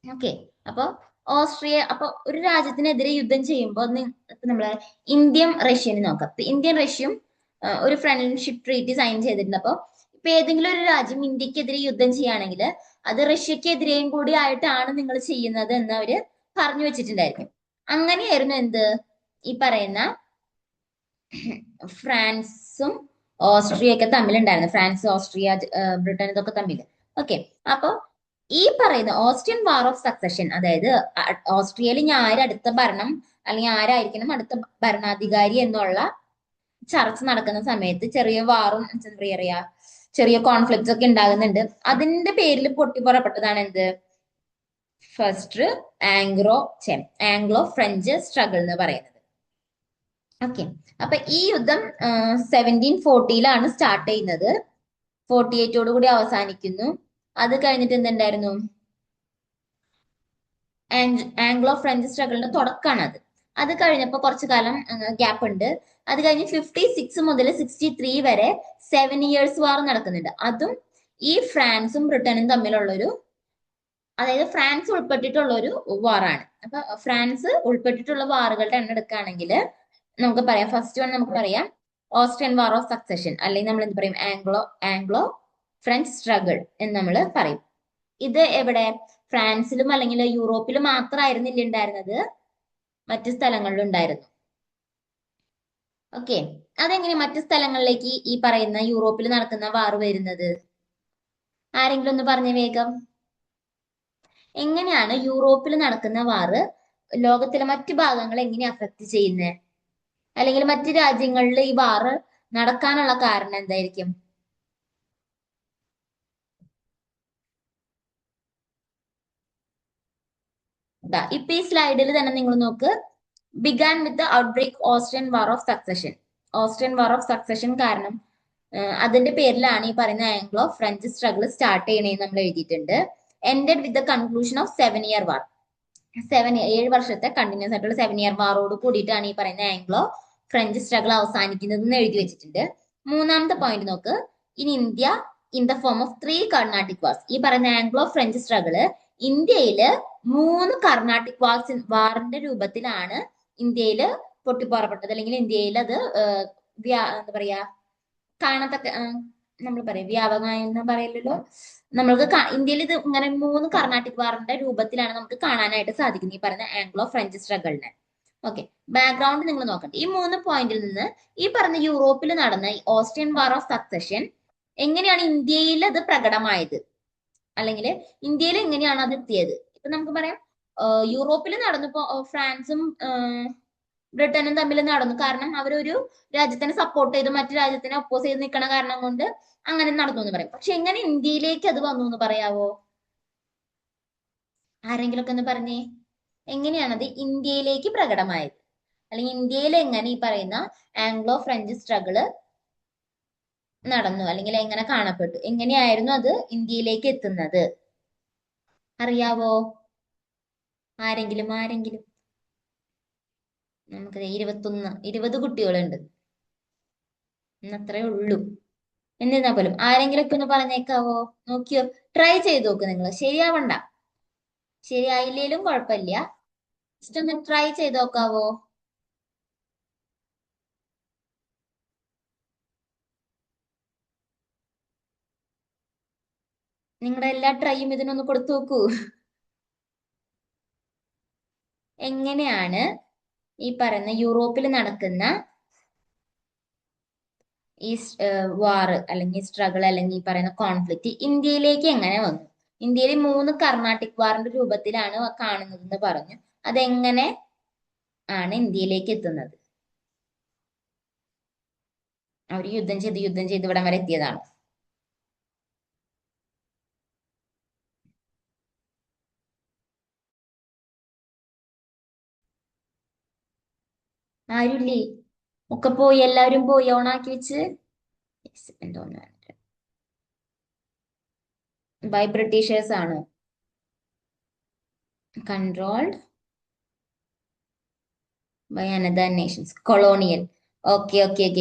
ഓക്കെ. അപ്പൊ ഒരു രാജ്യത്തിനെതിരെ യുദ്ധം ചെയ്യുമ്പോൾ നമ്മള് ഇന്ത്യയും റഷ്യനും നോക്കാം. ഇന്ത്യയും റഷ്യയും ഒരു ഫ്രണ്ട്ഷിപ്പ് ട്രീറ്റി സൈൻ ചെയ്തിട്ടുണ്ട്. അപ്പൊ ഇപ്പൊ ഏതെങ്കിലും ഒരു രാജ്യം ഇന്ത്യക്കെതിരെ യുദ്ധം ചെയ്യുകയാണെങ്കിൽ അത് റഷ്യക്കെതിരെയും കൂടി ആയിട്ടാണ് നിങ്ങൾ ചെയ്യുന്നത് എന്ന് അവര് പറഞ്ഞു വെച്ചിട്ടുണ്ടായിരിക്കും. അങ്ങനെയായിരുന്നു എന്ത് ഈ പറയുന്ന ഫ്രാൻസും ഓസ്ട്രിയയൊക്കെ തമ്മിലുണ്ടായിരുന്നു. ഫ്രാൻസ്, ഓസ്ട്രിയ, ബ്രിട്ടൻ ഇതൊക്കെ തമ്മിൽ. ഓക്കെ. അപ്പൊ ഈ പറയുന്ന ഓസ്ട്രിയൻ വാർ ഓഫ് സക്സഷൻ, അതായത് ഓസ്ട്രിയയിൽ ഇനി അടുത്ത ഭരണം അല്ലെങ്കിൽ ആരായിരിക്കണം അടുത്ത ഭരണാധികാരി എന്നുള്ള ചർച്ച നടക്കുന്ന സമയത്ത് ചെറിയ വാറും എന്താ പറയാ ചെറിയ കോൺഫ്ലിക്ട്സ് ഒക്കെ ഉണ്ടാകുന്നുണ്ട്. അതിന്റെ പേരിൽ പൊട്ടിപ്പുറപ്പെട്ടതാണ് എന്ത് ഫസ്റ്റ് ആംഗ്ലോ ഫ്രഞ്ച് സ്ട്രഗിൾ എന്ന് പറയുന്നത്. ഓക്കെ. അപ്പൊ ഈ യുദ്ധം 1740 സ്റ്റാർട്ട് ചെയ്യുന്നത്. 48 കൂടി അവസാനിക്കുന്നു. അത് കഴിഞ്ഞിട്ട് എന്തുണ്ടായിരുന്നു? ആംഗ്ലോ ഫ്രഞ്ച് സ്ട്രഗിളിന്റെ തുടക്കമാണ് അത്. അത് കഴിഞ്ഞപ്പോ കുറച്ചു കാലം ഗ്യാപ്പ് ഉണ്ട്. അത് കഴിഞ്ഞ് 56 മുതൽ 63 വരെ 7 ഇയേഴ്സ് വാർ നടക്കുന്നുണ്ട്. അതും ഈ ഫ്രാൻസും ബ്രിട്ടനും തമ്മിലുള്ളൊരു, അതായത് ഫ്രാൻസ് ഉൾപ്പെട്ടിട്ടുള്ള ഒരു വാറാണ്. അപ്പൊ ഫ്രാൻസ് ഉൾപ്പെട്ടിട്ടുള്ള വാറുകളുടെ എണ്ണം എടുക്കുകയാണെങ്കിൽ നമുക്ക് പറയാം, ഫസ്റ്റ് വൺ നമുക്ക് പറയാം ഓസ്ട്രിയൻ വാർ ഓഫ് സക്സഷൻ, അല്ലെങ്കിൽ നമ്മൾ എന്ത് പറയും ആംഗ്ലോ ഫ്രഞ്ച് സ്ട്രഗിൾ എന്ന് നമ്മൾ പറയും. ഇത് എവിടെ? ഫ്രാൻസിലും അല്ലെങ്കിൽ യൂറോപ്പിലും മാത്രമായിരുന്നില്ല ഉണ്ടായിരുന്നത്, മറ്റു സ്ഥലങ്ങളിലും ഉണ്ടായിരുന്നു. ഓക്കെ. അതെങ്ങനെ മറ്റു സ്ഥലങ്ങളിലേക്ക് ഈ പറയുന്ന യൂറോപ്പിൽ നടക്കുന്ന വാർ വരുന്നത്? ആരെങ്കിലും ഒന്ന് പറഞ്ഞ വേഗം. എങ്ങനെയാണ് യൂറോപ്പിൽ നടക്കുന്ന വാറ് ലോകത്തിലെ മറ്റു ഭാഗങ്ങളെ എങ്ങനെ അഫക്ട് ചെയ്യുന്നത്? അല്ലെങ്കിൽ മറ്റു രാജ്യങ്ങളിൽ ഈ വാറ് നടക്കാനുള്ള കാരണം എന്തായിരിക്കും? ഇപ്പൊ ഈ സ്ലൈഡിൽ തന്നെ നിങ്ങൾ നോക്ക്. Began with outbreak Austrian war of succession. Austrian war of succession കാരണം അതിന്റെ പേരിലാണ് ഈ പറയുന്ന ആംഗ്ലോ ഫ്രഞ്ച് സ്ട്രഗിൾ സ്റ്റാർട്ട് ചെയ്യണേന്ന് നമ്മൾ എഴുതിയിട്ടുണ്ട്. Ended with the conclusion of 7-year വാർ. 7 വർഷത്തെ കണ്ടിന്യൂസ് ആയിട്ടുള്ള 7-year വാറോട് കൂടിയിട്ടാണ് ഈ പറയുന്ന ആംഗ്ലോ ഫ്രഞ്ച് സ്ട്രഗിൾ അവസാനിക്കുന്നത് എന്ന് എഴുതി വെച്ചിട്ടുണ്ട്. മൂന്നാമത്തെ പോയിന്റ് നോക്ക്. In India in the form of 3 Carnatic wars. ഈ പറയുന്ന ആംഗ്ലോ ഫ്രഞ്ച് സ്ട്രഗിള് ഇന്ത്യയില് 3 കർണാട്ടിക് വാറിന്റെ രൂപത്തിലാണ് ഇന്ത്യയില് പൊട്ടിപ്പുറപ്പെട്ടത്. അല്ലെങ്കിൽ ഇന്ത്യയിൽ അത് എന്താ പറയാ കാണത്തക്ക, നമ്മൾ പറയാം വ്യാപകമായി എന്ന് പറയലല്ലോ. നമ്മൾക്ക് ഇന്ത്യയിൽ ഇത് ഇങ്ങനെ 3 കർണാട്ടിക് വാറിന്റെ രൂപത്തിലാണ് നമുക്ക് കാണാനായിട്ട് സാധിക്കുന്നത് ഈ പറയുന്ന ആംഗ്ലോ ഫ്രഞ്ച് സ്ട്രഗിളിനെ. ഓക്കെ. ബാക്ക്ഗ്രൗണ്ട് നിങ്ങൾ നോക്കട്ടെ. ഈ 3 പോയിന്റിൽ നിന്ന് ഈ പറഞ്ഞ യൂറോപ്പിൽ നടന്ന ഈ ഓസ്ട്രിയൻ വാർ ഓഫ് സക്സഷൻ എങ്ങനെയാണ് ഇന്ത്യയിൽ അത് പ്രകടമായത്, അല്ലെങ്കിൽ ഇന്ത്യയിൽ എങ്ങനെയാണ് അത് എത്തിയത്? ഇപ്പൊ നമുക്ക് പറയാം യൂറോപ്പിൽ നടന്നപ്പോ ഫ്രാൻസും ബ്രിട്ടനും തമ്മിൽ നടന്നു. കാരണം അവരൊരു രാജ്യത്തിനെ സപ്പോർട്ട് ചെയ്ത് മറ്റു രാജ്യത്തിനെ ഒപ്പോസ് ചെയ്ത് നിൽക്കണ കാരണം കൊണ്ട് അങ്ങനെ നടന്നു എന്ന് പറയും. പക്ഷെ എങ്ങനെ ഇന്ത്യയിലേക്ക് അത് വന്നു എന്ന് പറയാവോ? ആരെങ്കിലും ഒക്കെ ഒന്ന് പറഞ്ഞേ. എങ്ങനെയാണത് ഇന്ത്യയിലേക്ക് പ്രകടമായത്, അല്ലെങ്കിൽ ഇന്ത്യയിൽ എങ്ങനെ ഈ പറയുന്ന ആംഗ്ലോ ഫ്രഞ്ച് സ്ട്രഗിള് നടന്നു, അല്ലെങ്കിൽ എങ്ങനെ കാണപ്പെട്ടു, എങ്ങനെയായിരുന്നു അത് ഇന്ത്യയിലേക്ക് എത്തുന്നത്? അറിയാവോ? ആരെങ്കിലും? നമുക്ക് 20 കുട്ടികളുണ്ട്, അത്രേ ഉള്ളൂ. എന്നിരുന്നാ പോലും ആരെങ്കിലും ഒക്കെ ഒന്ന് പറഞ്ഞേക്കാവോ? നോക്കിയോ, ട്രൈ ചെയ്ത് നോക്ക് നിങ്ങൾ. ശരിയാവണ്ട, ശരിയായില്ലേലും കുഴപ്പമില്ല, ജസ്റ്റ് ഒന്ന് ട്രൈ ചെയ്ത് നോക്കാവോ? നിങ്ങളുടെ എല്ലാ ട്രൈയും ഇതിനൊന്ന് കൊടുത്തു നോക്കൂ. എങ്ങനെയാണ് ഈ പറയുന്ന യൂറോപ്പിൽ നടക്കുന്ന ഈ വാർ അല്ലെങ്കിൽ സ്ട്രഗിൾ അല്ലെങ്കിൽ ഈ പറയുന്ന കോൺഫ്ലിക്റ്റ് ഇന്ത്യയിലേക്ക് എങ്ങനെ വന്നു? ഇന്ത്യയിൽ 3 കർണാട്ടിക് വാറിന്റെ രൂപത്തിലാണ് കാണുന്നതെന്ന് പറഞ്ഞു. അതെങ്ങനെ ആണ് ഇന്ത്യയിലേക്ക് എത്തുന്നത്? അവർ യുദ്ധം ചെയ്ത് ഇവിടം വരെ എത്തിയതാണ്. ആരുല്ലേ? ഒക്കെ പോയി, എല്ലാവരും പോയി, ഓണാക്കി വെച്ച്. എന്തോന്ന് ബൈ ബ്രിട്ടീഷേഴ്സ് ആണ്. Controlled by another nations, colonial. Okay.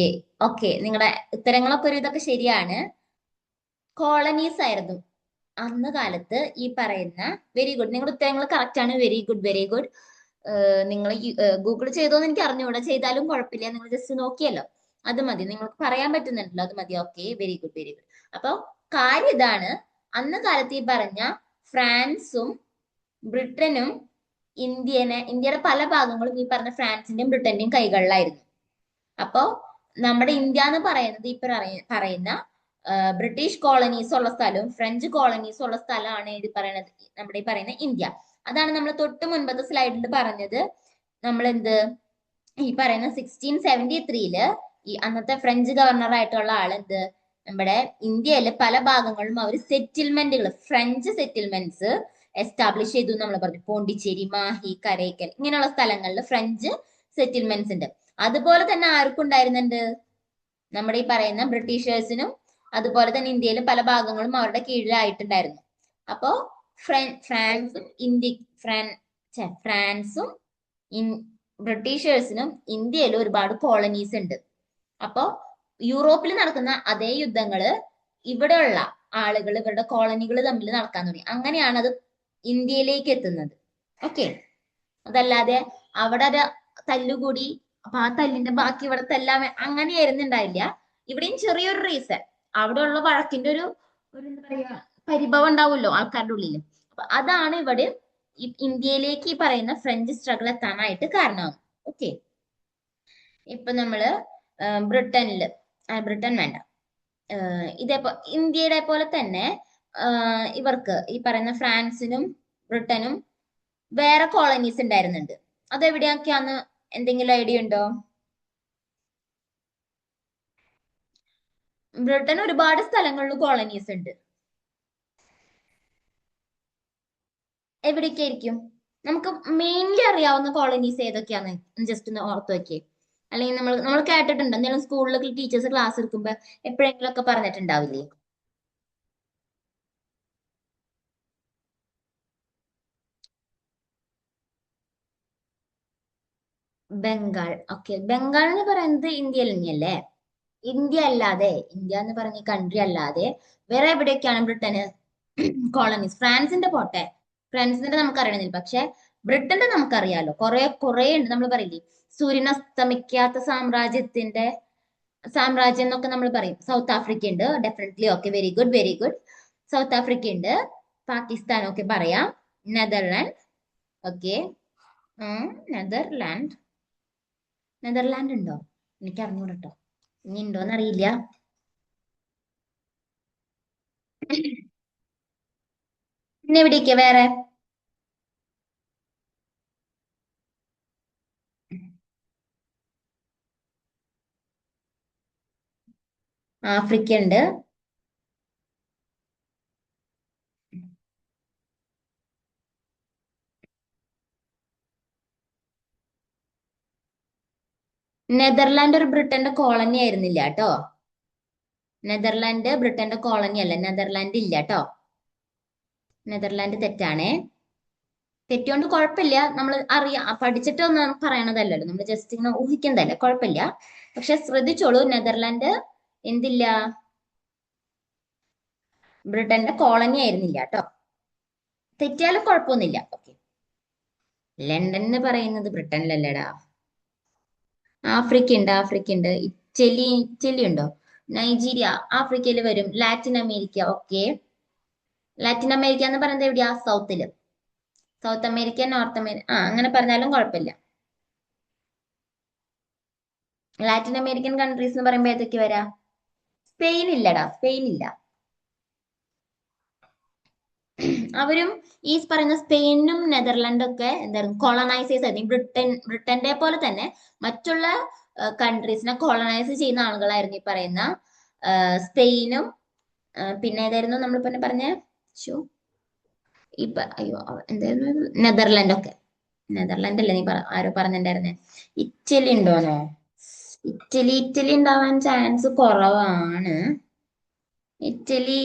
Okay, നിങ്ങളുടെ ഉത്തരങ്ങളൊക്കെ ഒരു ഇതൊക്കെ ശരിയാണ്. കോളനീസ് ആയിരുന്നു അന്ന് കാലത്ത് ഈ പറയുന്ന. വെരി ഗുഡ്, നിങ്ങളുടെ ഉത്തരങ്ങൾ കറക്റ്റ് ആണ്. Very good, very good. നിങ്ങൾ ഗൂഗിൾ ചെയ്തോന്ന് എനിക്ക് അറിഞ്ഞുകൂടാ, ചെയ്താലും കുഴപ്പമില്ല. നിങ്ങൾ ജസ്റ്റ് നോക്കിയല്ലോ, അത് മതി. നിങ്ങൾക്ക് പറയാൻ പറ്റുന്നുണ്ടല്ലോ, അത് മതി. Okay, very good, very good. അപ്പൊ കാര്യം ഇതാണ്, അന്ന് കാലത്ത് ഈ പറഞ്ഞ ഫ്രാൻസും ബ്രിട്ടനും ഇന്ത്യയുടെ പല ഭാഗങ്ങളും ഈ പറഞ്ഞ ഫ്രാൻസിന്റെയും ബ്രിട്ടന്റെയും കൈകളിലായിരുന്നു. അപ്പോ നമ്മുടെ ഇന്ത്യ എന്ന് പറയുന്നത് ഇപ്പൊ പറയുന്ന ബ്രിട്ടീഷ് കോളനീസ് ഉള്ള സ്ഥലവും ഫ്രഞ്ച് കോളനീസ് ഉള്ള സ്ഥലമാണ് ഇത് പറയുന്നത്, നമ്മുടെ ഈ പറയുന്ന ഇന്ത്യ. അതാണ് നമ്മൾ തൊട്ട് മുൻപത്തെ സ്ലൈഡിൽ പറഞ്ഞത്. നമ്മൾ എന്ത് ഈ പറയുന്ന 1673 ഈ അന്നത്തെ ഫ്രഞ്ച് ഗവർണർ ആയിട്ടുള്ള ആൾ എന്ത് നമ്മുടെ ഇന്ത്യയിലെ പല ഭാഗങ്ങളിലും അവർ സെറ്റിൽമെന്റുകൾ, ഫ്രഞ്ച് സെറ്റിൽമെന്റ്സ് എസ്റ്റാബ്ലിഷ് ചെയ്തു നമ്മൾ പറഞ്ഞു. പോണ്ടിച്ചേരി, മാഹി, കരൈക്കൽ ഇങ്ങനെയുള്ള സ്ഥലങ്ങളിൽ ഫ്രഞ്ച് സെറ്റിൽമെന്റ്സ് ഉണ്ട്. അതുപോലെ തന്നെ ആർക്കും ഉണ്ടായിരുന്നുണ്ട്, നമ്മുടെ ഈ പറയുന്ന ബ്രിട്ടീഷേഴ്സിനും അതുപോലെ തന്നെ ഇന്ത്യയിലെ പല ഭാഗങ്ങളും അവരുടെ കീഴിലായിട്ടുണ്ടായിരുന്നു. അപ്പോ ഫ്രാൻസും ഫ്രാൻസും ബ്രിട്ടീഷേഴ്സിനും ഇന്ത്യയിൽ ഒരുപാട് കോളനീസ് ഉണ്ട്. അപ്പോ യൂറോപ്പിൽ നടക്കുന്ന അതേ യുദ്ധങ്ങള് ഇവിടെയുള്ള ആളുകൾ, ഇവരുടെ കോളനികൾ തമ്മിൽ നടക്കാൻ തുടങ്ങി. അങ്ങനെയാണ് അത് ഇന്ത്യയിലേക്ക് എത്തുന്നത്. ഓക്കെ, അതല്ലാതെ അവിടെ ഒരു തല്ലുകൂടി അപ്പൊ ആ തല്ലിന്റെ ബാക്കി ഇവിടെ തല്ലാൻ അങ്ങനെയായിരുന്നു ഉണ്ടായില്ല. ഇവിടെയും ചെറിയൊരു റീസൺ, അവിടെ ഉള്ള വഴക്കിന്റെ ഒരു എന്താ പറയാ പരിഭവം ഉണ്ടാവുമല്ലോ ആൾക്കാരുടെ ഉള്ളിൽ. അപ്പൊ അതാണ് ഇവിടെ ഇന്ത്യയിലേക്ക് ഈ പറയുന്ന ഫ്രഞ്ച് സ്ട്രഗിൾ എത്താനായിട്ട് കാരണമാകും. ഓക്കെ, ഇപ്പൊ നമ്മള് ബ്രിട്ടനില് ബ്രിട്ടൻ വേണ്ട, ഇന്ത്യയുടെ പോലെ തന്നെ ഇവർക്ക് ഈ പറയുന്ന ഫ്രാൻസിനും ബ്രിട്ടനും വേറെ കോളനീസ് ഉണ്ടായിരുന്നുണ്ട്. അതെവിടെയൊക്കെയാന്ന് എന്തെങ്കിലും ഐഡിയ ഉണ്ടോ? ബ്രിട്ടൻ ഒരുപാട് സ്ഥലങ്ങളിൽ കോളനീസ് ഉണ്ട്. എവിടേക്കായിരിക്കും? നമുക്ക് മെയിൻലി അറിയാവുന്ന കോളനീസ് ഏതൊക്കെയാന്ന് ജസ്റ്റ് ഒന്ന് ഓർത്ത് വെക്കേ. അല്ലെങ്കിൽ നമ്മൾ കേട്ടിട്ടുണ്ട്, എന്തെങ്കിലും സ്കൂളിലൊക്കെ ടീച്ചേഴ്സ് ക്ലാസ് എടുക്കുമ്പോ എപ്പോഴെങ്കിലും ഒക്കെ പറഞ്ഞിട്ടുണ്ടാവില്ലേ? ബംഗാൾ. ഓക്കെ, ബംഗാൾ എന്ന് പറയുന്നത് ഇന്ത്യയിൽ തന്നെയല്ലേ? ഇന്ത്യ എന്ന് പറഞ്ഞ കൺട്രി അല്ലാതെ വേറെ എവിടെയൊക്കെയാണ് ബ്രിട്ടന് കോളനീസ്? ഫ്രാൻസിന്റെ പോട്ടെ, ഫ്രാൻസിന്റെ നമുക്ക് അറിയണമെന്നില്ല, പക്ഷെ ബ്രിട്ടന്റെ നമുക്കറിയാലോ. കുറെ ഉണ്ട്. നമ്മൾ പറയില്ലേ, സൂര്യൻ അസ്തമിക്കാത്ത സാമ്രാജ്യം എന്നൊക്കെ നമ്മൾ പറയും. സൗത്ത് ആഫ്രിക്ക ഉണ്ട് definitely. Okay, very good, very good. South Africa ഉണ്ട്, പാകിസ്ഥാൻ ഒക്കെ പറയാം, നെതർലാൻഡ്. Okay, Netherland. നെതർലാൻഡ് ഉണ്ടോ? എനിക്ക് അറിഞ്ഞൂടട്ടോ, ഇനി ഉണ്ടോന്ന് അറിയില്ല. പിന്നെ എവിടേക്കാ വേറെ? ആഫ്രിക്ക ഉണ്ട്. നെതർലാൻഡ് ഒരു ബ്രിട്ടന്റെ കോളനി ആയിരുന്നില്ല കേട്ടോ. നെതർലാൻഡ് ബ്രിട്ടന്റെ കോളനി അല്ല. നെതർലാൻഡ് ഇല്ല കേട്ടോ. നെതർലാൻഡ് തെറ്റാണേ. തെറ്റുകൊണ്ട് കുഴപ്പമില്ല, നമ്മൾ പഠിച്ചിട്ടൊന്നും പറയണതല്ലല്ലോ, നമ്മൾ ജസ്റ്റ് ഇങ്ങനെ ഊഹിക്കുന്നതല്ലേ, കുഴപ്പമില്ല. പക്ഷെ ശ്രദ്ധിച്ചോളൂ, നെതർലാൻഡ് എന്തില്ല, ബ്രിട്ടന്റെ കോളനി ആയിരുന്നില്ല കേട്ടോ. തെറ്റിയാലും കുഴപ്പമൊന്നുമില്ല. ഓക്കെ, ലണ്ടൻ എന്ന് പറയുന്നത് ബ്രിട്ടനിലല്ലേടാ. ആഫ്രിക്ക ഉണ്ട്, ആഫ്രിക്ക ഉണ്ട്. ഇറ്റലി ഉണ്ടോ? നൈജീരിയ ആഫ്രിക്കയിൽ വരും. Latin America. Okay, Latin America എന്ന് പറയുന്നത് എവിടെയാ? സൗത്തില്. സൗത്ത് അമേരിക്ക, നോർത്ത് അമേരിക്ക, അങ്ങനെ പറഞ്ഞാലും കുഴപ്പമില്ല. ലാറ്റിൻ അമേരിക്കൻ കൺട്രീസ് എന്ന് പറയുമ്പോൾ ഏതൊക്കെ വരാ? സ്പെയിൻ ഇല്ലടാ, സ്പെയിൻ ഇല്ല. അവരും ഈ പറയുന്ന സ്പെയിനും നെതർലാൻഡും ഒക്കെ എന്തായിരുന്നു, കോളനൈസേഴ്സ് ആയിരുന്നു. ബ്രിട്ടന്റെ പോലെ തന്നെ മറ്റുള്ള കൺട്രീസിനെ കോളനൈസ് ചെയ്യുന്ന ആളുകളായിരുന്നു ഈ പറയുന്ന സ്പെയിനും പിന്നെ ഏതായിരുന്നു നമ്മൾ പിന്നെ പറഞ്ഞ അയ്യോ എന്തായിരുന്നു, നെതർലാൻഡ് ഒക്കെ. നെതർലാൻഡ് അല്ലേ നീ ആരോ പറഞ്ഞിട്ടുണ്ടായിരുന്നേ? ഇറ്റലി ഉണ്ടോന്നോ? ഇറ്റലി ഉണ്ടാവാൻ ചാൻസ് കുറവാണ്. ഇറ്റലി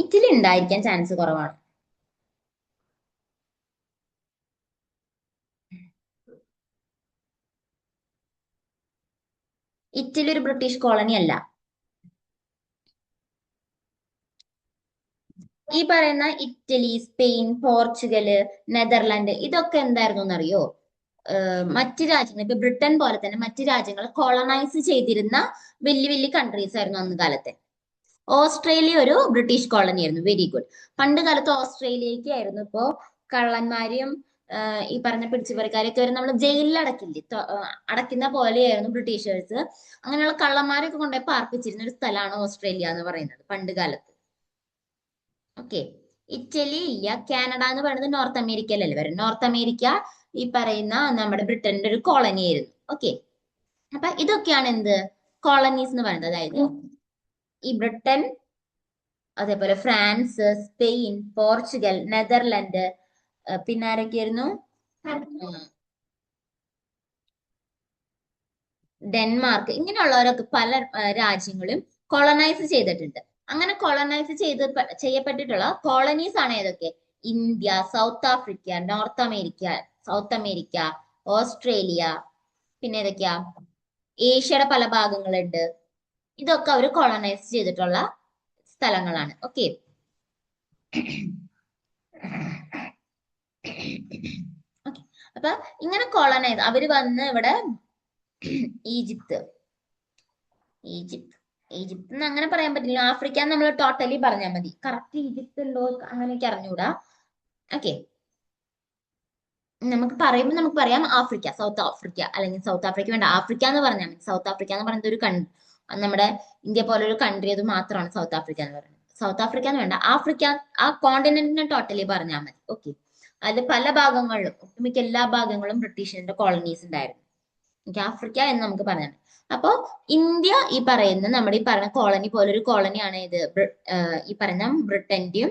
ഇറ്റലി ഉണ്ടായിരിക്കാൻ ചാൻസ് കുറവാണ്. ഇറ്റലി ഒരു ബ്രിട്ടീഷ് കോളനി അല്ല. ഈ പറയുന്ന ഇറ്റലി, സ്പെയിൻ, പോർച്ചുഗല്, നെതർലാൻഡ് ഇതൊക്കെ എന്തായിരുന്നു എന്നറിയോ? മറ്റ് രാജ്യങ്ങൾ, ഇപ്പൊ ബ്രിട്ടൻ പോലെ തന്നെ മറ്റ് രാജ്യങ്ങൾ കോളനൈസ് ചെയ്തിരുന്ന വലിയ വലിയ കൺട്രീസ് ആയിരുന്നു അന്ന് കാലത്തെ. ഓസ്ട്രേലിയ ഒരു ബ്രിട്ടീഷ് കോളനി ആയിരുന്നു. Very good. പണ്ട് കാലത്ത് ഓസ്ട്രേലിയക്ക് ആയിരുന്നു ഇപ്പോ കള്ളന്മാരെയും ഈ പറഞ്ഞ പിടിച്ചുപറിക്കാരെയൊക്കെ വരെ നമ്മൾ ജയിലിൽ അടക്കില്ലേ, അടയ്ക്കുന്ന പോലെയായിരുന്നു ബ്രിട്ടീഷേഴ്സ്. അങ്ങനെയുള്ള കള്ളന്മാരൊക്കെ കൊണ്ടുപോയി പാർപ്പിച്ചിരുന്ന ഒരു സ്ഥലമാണ് ഓസ്ട്രേലിയ എന്ന് പറയുന്നത് പണ്ട് കാലത്ത്. ഓക്കെ. ഇറ്റലി ഇല്ല. കാനഡ എന്ന് പറയുന്നത് നോർത്ത് അമേരിക്കയിലല്ലേ വരും. നോർത്ത് അമേരിക്ക ഈ പറയുന്ന നമ്മുടെ ബ്രിട്ടന്റെ ഒരു കോളനി ആയിരുന്നു. ഓക്കെ. അപ്പൊ ഇതൊക്കെയാണ് എന്ത് കോളനീസ് എന്ന് പറയുന്നത്. അതായത് ഈ ബ്രിട്ടൻ, അതേപോലെ ഫ്രാൻസ്, സ്പെയിൻ, പോർച്ചുഗൽ, നെതർലൻഡ്, പിന്നെ ആരൊക്കെയായിരുന്നു? ഡെൻമാർക്ക്, ഇങ്ങനെയുള്ളവരൊക്കെ പല രാജ്യങ്ങളും കോളനൈസ് ചെയ്തിട്ടുണ്ട്. അങ്ങനെ കോളനൈസ് ചെയ്യപ്പെട്ടിട്ടുള്ള കോളനീസ് ആണ് ഏതൊക്കെ? India, south Africa, north America, south America, Australia, പിന്നെ ഏതൊക്കെയാ? ഏഷ്യയുടെ പല ഭാഗങ്ങളുണ്ട്. ഇതൊക്കെ അവർ കോളനൈസ് ചെയ്തിട്ടുള്ള സ്ഥലങ്ങളാണ്. ഓക്കെ. ഓക്കെ. അപ്പൊ ഇങ്ങനെ കോളനൈസ് അവര് വന്ന് ഇവിടെ ഈജിപ്ത് ഈജിപ്ത് ഈജിപ്ത് എന്ന് അങ്ങനെ പറയാൻ പറ്റില്ല. ആഫ്രിക്ക നമ്മൾ ടോട്ടലി പറഞ്ഞാൽ മതി. കറക്റ്റ് ഈജിപ്ത് ഉണ്ടോ അങ്ങനെയൊക്കെ അറിഞ്ഞൂടാ. ഓക്കെ. നമുക്ക് പറയുമ്പോൾ നമുക്ക് പറയാം ആഫ്രിക്ക, സൗത്ത് ആഫ്രിക്ക, അല്ലെങ്കിൽ സൗത്ത് ആഫ്രിക്ക വേണ്ട, ആഫ്രിക്ക എന്ന് പറഞ്ഞാൽ മതി. സൗത്ത് ആഫ്രിക്ക എന്ന് പറയുന്നത് ഒരു നമ്മുടെ ഇന്ത്യ പോലെ ഒരു കൺട്രി അത് മാത്രമാണ് സൗത്ത് ആഫ്രിക്ക എന്ന് പറയുന്നത്. സൗത്ത് ആഫ്രിക്ക എന്ന് വേണ്ട, ആഫ്രിക്ക ആ കോണ്ടിനെന്റിനെ ടോട്ടലി പറഞ്ഞാൽ മതി. ഓക്കെ. അതിൽ പല ഭാഗങ്ങളിലും, ഒട്ടുമിക്ക എല്ലാ ഭാഗങ്ങളും ബ്രിട്ടീഷിന്റെ കോളനീസ് ഉണ്ടായിരുന്നു. ആഫ്രിക്ക എന്ന് നമുക്ക് പറഞ്ഞാൽ. അപ്പോ ഇന്ത്യ ഈ പറയുന്ന നമ്മുടെ ഈ പറയുന്ന കോളനി പോലൊരു കോളനിയാണ് ഇത്. ഈ പറയുന്ന ബ്രിട്ടന്റെയും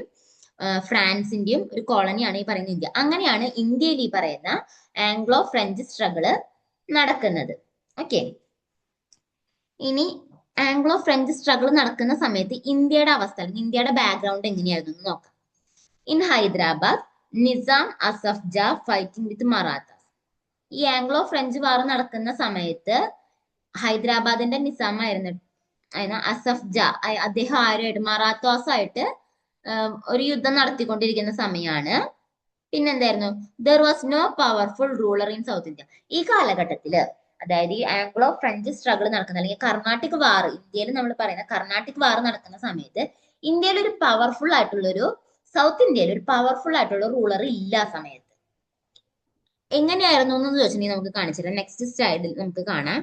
ഫ്രാൻസിന്റെയും ഒരു കോളനിയാണ് ഈ പറയുന്ന ഇന്ത്യ. അങ്ങനെയാണ് ഇന്ത്യയിൽ ഈ പറയുന്ന ആംഗ്ലോ ഫ്രഞ്ച് സ്ട്രഗിള് നടക്കുന്നത്. ഓക്കെ. ഇനി ആംഗ്ലോ ഫ്രഞ്ച് സ്ട്രഗിൾ നടക്കുന്ന സമയത്ത് ഇന്ത്യയുടെ അവസ്ഥ, ഇന്ത്യയുടെ ബാക്ക്ഗ്രൗണ്ട് എങ്ങനെയായിരുന്നു എന്ന് നോക്കാം. In Hyderabad, Nizam Asaf Jah fighting with Maratha. ഈ ആംഗ്ലോ ഫ്രഞ്ച് വാർ നടക്കുന്ന സമയത്ത് ഹൈദരാബാദിന്റെ നിസാമായിരുന്നു അസഫ് ജാ. അദ്ദേഹം ആരുമായിട്ട്? മറാത്തോസായിട്ട് ഒരു യുദ്ധം നടത്തിക്കൊണ്ടിരിക്കുന്ന സമയമാണ്. പിന്നെന്തായിരുന്നു? There was no powerful ruler in South India. ഈ കാലഘട്ടത്തില്, അതായത് ഈ ആംഗ്ലോ ഫ്രഞ്ച് സ്ട്രഗിൾ നടക്കുന്ന, അല്ലെങ്കിൽ കർണാട്ടിക് വാർ, ഇന്ത്യയിൽ നമ്മൾ പറയുന്ന കർണാട്ടിക് വാർ നടക്കുന്ന സമയത്ത് ഇന്ത്യയിൽ ഒരു പവർഫുൾ ആയിട്ടുള്ള സൗത്ത് ഇന്ത്യയിൽ ഒരു പവർഫുൾ ആയിട്ടുള്ള റൂളർ ഇല്ല ആ സമയത്ത്. എങ്ങനെയായിരുന്നു എന്ന് ചോദിച്ചിട്ടുണ്ടെങ്കിൽ നമുക്ക് കാണിച്ചുതരാം. നെക്സ്റ്റ് സ്ലൈഡിൽ നമുക്ക് കാണാം.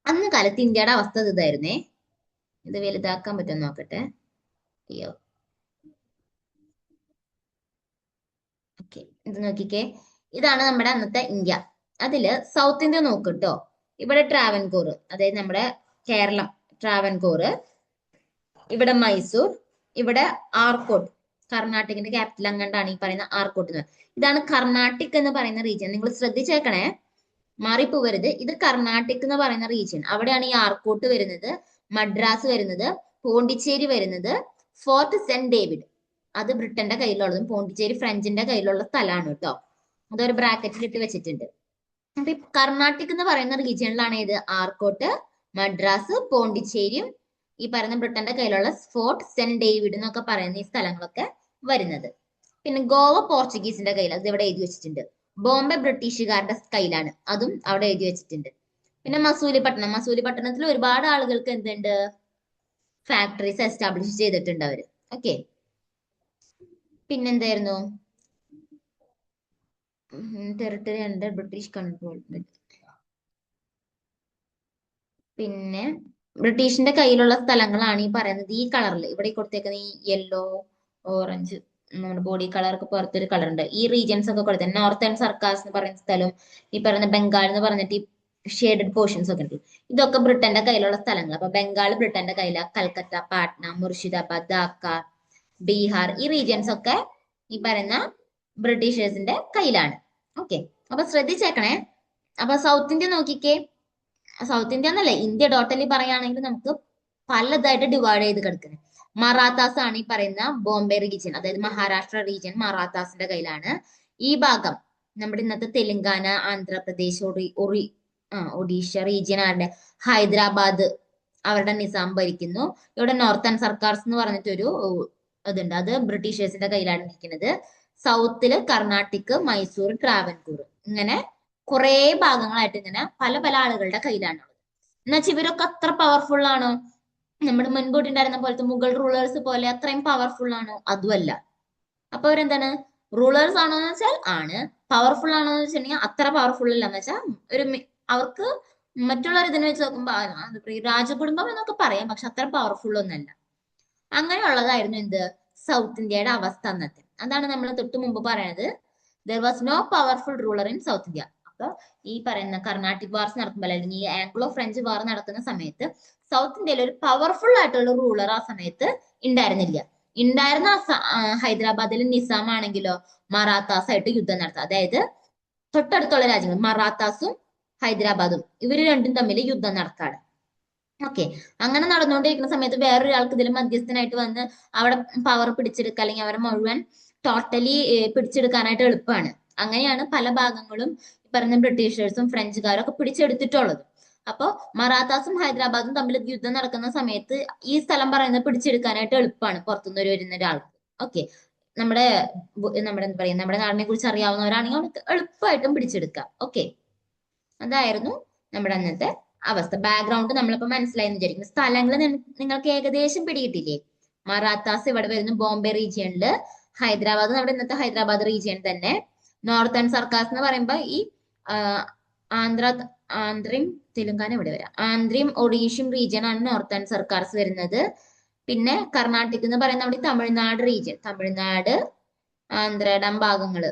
അന്ന് കാലത്ത് ഇന്ത്യയുടെ അവസ്ഥ ഇതായിരുന്നേ. ഇത് വലുതാക്കാൻ പറ്റുമോ നോക്കട്ടെ. അയ്യോ. ഓക്കെ. ഇത് നോക്കിക്കേ. ഇതാണ് നമ്മുടെ അന്നത്തെ ഇന്ത്യ. അതില് സൗത്ത് ഇന്ത്യ നോക്കിട്ടോ. ഇവിടെ ട്രാവൻകൂർ, അതായത് നമ്മുടെ കേരളം, ട്രാവൻകൂർ, ഇവിടെ മൈസൂർ, ഇവിടെ ആർക്കോട്ട്, കർണാടകത്തിന്റെ ക്യാപിറ്റൽ അങ്ങണ്ടാണ് ഈ പറയുന്ന ആർക്കോട്ട് എന്ന്. ഇതാണ് കർണാട്ടിക് എന്ന് പറയുന്ന റീജിയൻ. നിങ്ങൾ ശ്രദ്ധിച്ചേക്കണേ, മാറിപ്പോവരുത്. ഇത് കർണാട്ടിക് എന്ന് പറയുന്ന റീജിയൻ. അവിടെയാണ് ഈ ആർക്കോട്ട് വരുന്നത്, മദ്രാസ് വരുന്നത്, പോണ്ടിച്ചേരി വരുന്നത്, ഫോർട്ട് സെന്റ് ഡേവിഡ് അത് ബ്രിട്ടന്റെ കയ്യിലുള്ളതും പോണ്ടിച്ചേരി ഫ്രഞ്ചിന്റെ കയ്യിലുള്ള സ്ഥലമാണ് കേട്ടോ. അതൊരു ബ്രാക്കറ്റിൽ ഇട്ട് വെച്ചിട്ടുണ്ട്. അപ്പൊ ഈ കർണാട്ടിക് എന്ന് പറയുന്ന റീജിയനിലാണ് ഇത് ആർക്കോട്ട്, മദ്രാസ്, പോണ്ടിച്ചേരിയും ഈ പറയുന്ന ബ്രിട്ടന്റെ കയ്യിലുള്ള ഫോർട്ട് സെന്റ് ഡേവിഡ് എന്നൊക്കെ പറയുന്ന ഈ സ്ഥലങ്ങളൊക്കെ വരുന്നത്. പിന്നെ ഗോവ പോർച്ചുഗീസിന്റെ കയ്യിൽ, അത് ഇവിടെ എഴുതി വെച്ചിട്ടുണ്ട്. ബോംബെ ബ്രിട്ടീഷുകാരുടെ കയ്യിലാണ്, അതും അവിടെ എഴുതി വെച്ചിട്ടുണ്ട്. പിന്നെ മസൂലിപട്ടണം, മസൂലിപട്ടണത്തിൽ ഒരുപാട് ആളുകൾക്ക് എന്തുണ്ട്? ഫാക്ടറീസ് എസ്റ്റാബ്ലിഷ് ചെയ്തിട്ടുണ്ട് അവര്. ഓക്കെ. പിന്നെന്തായിരുന്നു? Territory under British control. പിന്നെ ബ്രിട്ടീഷിന്റെ കയ്യിലുള്ള സ്ഥലങ്ങളാണ് ഈ പറയുന്നത്. ഈ കളറിൽ ഇവിടെ കൊടുത്തേക്കുന്ന ഈ യെല്ലോ, ഓറഞ്ച്, നമ്മുടെ ബോഡി കളർക്ക് പുറത്തൊരു കളർ ഉണ്ട്. ഈ റീജിയൻസ് ഒക്കെ കൊടുത്തത് നോർത്തേൺ സർക്കാസ് എന്ന് പറയുന്ന സ്ഥലവും ഈ പറയുന്ന ബംഗാൾ എന്ന് പറഞ്ഞിട്ട് ഈ ഷെയ്ഡഡ് പോർഷൻസ് ഒക്കെ ഉണ്ട്. ഇതൊക്കെ ബ്രിട്ടന്റെ കയ്യിലുള്ള സ്ഥലങ്ങൾ. അപ്പൊ ബംഗാൾ ബ്രിട്ടന്റെ കയ്യിലാണ്. കൽക്കത്ത, പാട്ന, മുർഷിദാബാദ്, ധാക്ക, ബീഹാർ, ഈ റീജിയൻസ് ഒക്കെ ഈ പറയുന്ന ബ്രിട്ടീഷേഴ്സിന്റെ കയ്യിലാണ്. ഓക്കെ. അപ്പൊ ശ്രദ്ധിച്ചേക്കണേ. അപ്പൊ സൗത്ത് ഇന്ത്യ നോക്കിക്കേ. സൗത്ത് ഇന്ത്യ എന്നല്ല, ഇന്ത്യ ടോട്ടലി പറയുകയാണെങ്കിൽ നമുക്ക് പലതായിട്ട് ഡിവൈഡ് ചെയ്ത് കിടക്കുന്നത്. മറാത്താസ് ആണ് ഈ പറയുന്ന ബോംബെ റീജിയൻ, അതായത് മഹാരാഷ്ട്ര റീജിയൻ മറാത്താസിന്റെ കയ്യിലാണ്. ഈ ഭാഗം നമ്മുടെ ഇന്നത്തെ തെലുങ്കാന, ആന്ധ്രാപ്രദേശ്, ഒഡീഷ റീജിയൻ ആരുടെ? ഹൈദരാബാദ് അവരുടെ നിസാം ഭരിക്കുന്നു. ഇവിടെ നോർത്തേൺ സർക്കാർസ് എന്ന് പറഞ്ഞിട്ടൊരു ഇതുണ്ട്, അത് ബ്രിട്ടീഷേഴ്സിന്റെ കയ്യിലാണ് ഇരിക്കുന്നത്. സൗത്തില് കർണാട്ടിക്, മൈസൂർ, ട്രാവൻകൂർ, ഇങ്ങനെ കുറെ ഭാഗങ്ങളായിട്ട് ഇങ്ങനെ പല പല ആളുകളുടെ കയ്യിലാണ്. എന്നുവെച്ചാൽ ഇവരൊക്കെ അത്ര പവർഫുൾ ആണോ? നമ്മുടെ മുൻകൂട്ടി ഉണ്ടായിരുന്ന പോലത്തെ മുഗൾ റൂളേഴ്സ് പോലെ അത്രയും പവർഫുൾ ആണോ? അതുമല്ല. അപ്പൊ അവരെന്താണ്, റൂളേഴ്സ് ആണോ എന്ന് വെച്ചാൽ ആണ്, പവർഫുൾ ആണോ എന്ന് വെച്ചിട്ടുണ്ടെങ്കിൽ അത്ര പവർഫുൾ അല്ല. എന്ന് വെച്ചാൽ ഒരു അവർക്ക് മറ്റുള്ളവർ ഇതിനെ വെച്ച് നോക്കുമ്പോ രാജകുടുംബം എന്നൊക്കെ പറയാം, പക്ഷെ അത്ര പവർഫുൾ ഒന്നല്ല. അങ്ങനെയുള്ളതായിരുന്നു എന്ത്, സൗത്ത് ഇന്ത്യയുടെ അവസ്ഥ അന്നത്തെ. അതാണ് നമ്മൾ തൊട്ട് മുമ്പ് പറയുന്നത്, there was no powerful ruler in South India. അപ്പൊ ഈ പറയുന്ന കർണാട്ടിക് വാർസ് നടക്കുമ്പോൾ, അല്ലെങ്കിൽ ഈ ആംഗ്ലോ ഫ്രഞ്ച് വാർ നടക്കുന്ന സമയത്ത് സൗത്ത് ഇന്ത്യയിൽ ഒരു പവർഫുൾ ആയിട്ടുള്ള റൂളർ ആ സമയത്ത് ഉണ്ടായിരുന്നില്ല. ഉണ്ടായിരുന്ന ഹൈദരാബാദിൽ നിസാം ആണെങ്കിലോ മറാത്താസ് ആയിട്ട് യുദ്ധം നടത്തുക. അതായത് തൊട്ടടുത്തുള്ള രാജ്യങ്ങൾ മറാത്താസും ഹൈദരാബാദും ഇവര് രണ്ടും തമ്മിൽ യുദ്ധം നടക്കാണ്. ഓക്കെ, അങ്ങനെ നടന്നുകൊണ്ടിരിക്കുന്ന സമയത്ത് വേറൊരാൾക്ക് ഇതിൽ മധ്യസ്ഥനായിട്ട് വന്ന് അവിടെ പവർ പിടിച്ചെടുക്കുക, അല്ലെങ്കിൽ അവരെ മുഴുവൻ ടോട്ടലി പിടിച്ചെടുക്കാനായിട്ട് എളുപ്പമാണ്. അങ്ങനെയാണ് പല ഭാഗങ്ങളും പറഞ്ഞ ബ്രിട്ടീഷേഴ്സും ഫ്രഞ്ചുകാരും ഒക്കെ പിടിച്ചെടുത്തിട്ടുള്ളത്. അപ്പോൾ മറാത്താസും ഹൈദരാബാദും തമ്മിൽ യുദ്ധം നടക്കുന്ന സമയത്ത് ഈ സ്ഥലം പറയുന്നത് പിടിച്ചെടുക്കാനായിട്ട് എളുപ്പമാണ് പുറത്തുനിന്ന് വരുന്ന ഒരാൾക്ക്. ഓക്കെ, നമ്മുടെ നമ്മുടെ എന്താ പറയുക, നമ്മുടെ നാടിനെ കുറിച്ച് അറിയാവുന്നവരാണെങ്കിൽ അവർക്ക് എളുപ്പമായിട്ടും പിടിച്ചെടുക്കാം. ഓക്കെ, അതായിരുന്നു നമ്മുടെ അന്നത്തെ അവസ്ഥ. ബാക്ക്ഗ്രൗണ്ട് നമ്മളിപ്പോ മനസ്സിലായി എന്ന് വിചാരിക്കുന്നു. സ്ഥലങ്ങൾ നിങ്ങൾക്ക് ഏകദേശം പിടികിട്ടില്ലേ? മറാത്താസ് ഇവിടെ വരുന്നു ബോംബെ റീജിയനില്, ഹൈദരാബാദ് നമ്മുടെ ഇന്നത്തെ ഹൈദരാബാദ് റീജിയൻ തന്നെ. നോർത്തേൺ സർക്കാർസ് എന്ന് പറയുമ്പോൾ ഈ ആന്ധ്രയും തെലുങ്കാന ഇവിടെ വരാം, ആന്ധ്രയും ഒഡീഷയും റീജിയൻ ആണ് നോർത്തേൺ സർക്കാർസ് വരുന്നത്. പിന്നെ കർണാട്ടിക് എന്ന് പറയുന്ന നമ്മുടെ തമിഴ്നാട് റീജിയൻ, തമിഴ്നാട് ആന്ധ്രയുടെ ഭാഗങ്ങള്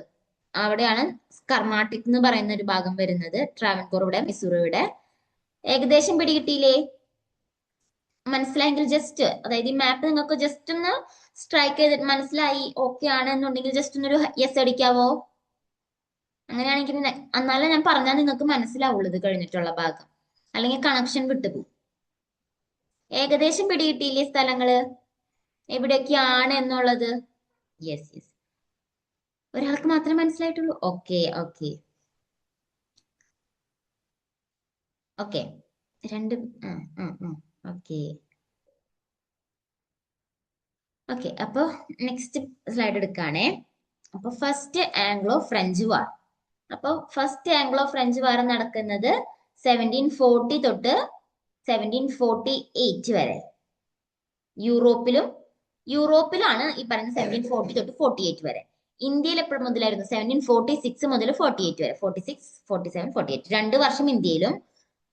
അവിടെയാണ് കർണാട്ടിക് എന്ന് പറയുന്ന ഒരു ഭാഗം വരുന്നത്. ട്രാവൻകൂർ ഇവിടെ, മിസൂർ ഇവിടെ. ഏകദേശം പിടികിട്ടിയില്ലേ? മനസ്സിലായെങ്കിൽ ജസ്റ്റ്, അതായത് ഈ മാപ്പ് നിങ്ങൾക്ക് ജസ്റ്റ് ഒന്ന് സ്ട്രൈക്ക് ചെയ്തിട്ട് മനസ്സിലായി ഓക്കെ ആണ് എന്നുണ്ടെങ്കിൽ ജസ്റ്റ് ഒന്നൊരു യെസ് അടിക്കാവോ? അങ്ങനെയാണെങ്കിൽ എന്നാലേ ഞാൻ പറഞ്ഞാൽ നിങ്ങൾക്ക് മനസ്സിലാവുള്ളൂ ഇത് കഴിഞ്ഞിട്ടുള്ള ഭാഗം, അല്ലെങ്കിൽ കണക്ഷൻ വിട്ടുപോകും. ഏകദേശം പിടികിട്ടിയില്ലേ സ്ഥലങ്ങള് എവിടെയൊക്കെയാണ് എന്നുള്ളത്? യെസ് യെസ്, ഒരാൾക്ക് മാത്രമേ മനസ്സിലായിട്ടുള്ളൂ. ഓക്കെ ഓക്കെ ഓക്കെ, രണ്ട് ഓക്കെ ഓക്കെ. അപ്പൊ നെക്സ്റ്റ് സ്ലൈഡ് എടുക്കുകയാണേ. അപ്പൊ ഫസ്റ്റ് ആംഗ്ലോ ഫ്രഞ്ച് വാർ. അപ്പൊ ഫസ്റ്റ് ആംഗ്ലോ ഫ്രഞ്ച് വാർ നടക്കുന്നത് 1740 തൊട്ട് 1748 വരെ. യൂറോപ്പിലാണ് ഈ പറയുന്ന 1740 തൊട്ട് 48 വരെ. ഇന്ത്യയിൽ എപ്പോഴും മുതലായിരുന്നു? 1746 മുതൽ 48 വരെ. 46, 47, 48, 2 വർഷം ഇന്ത്യയിലും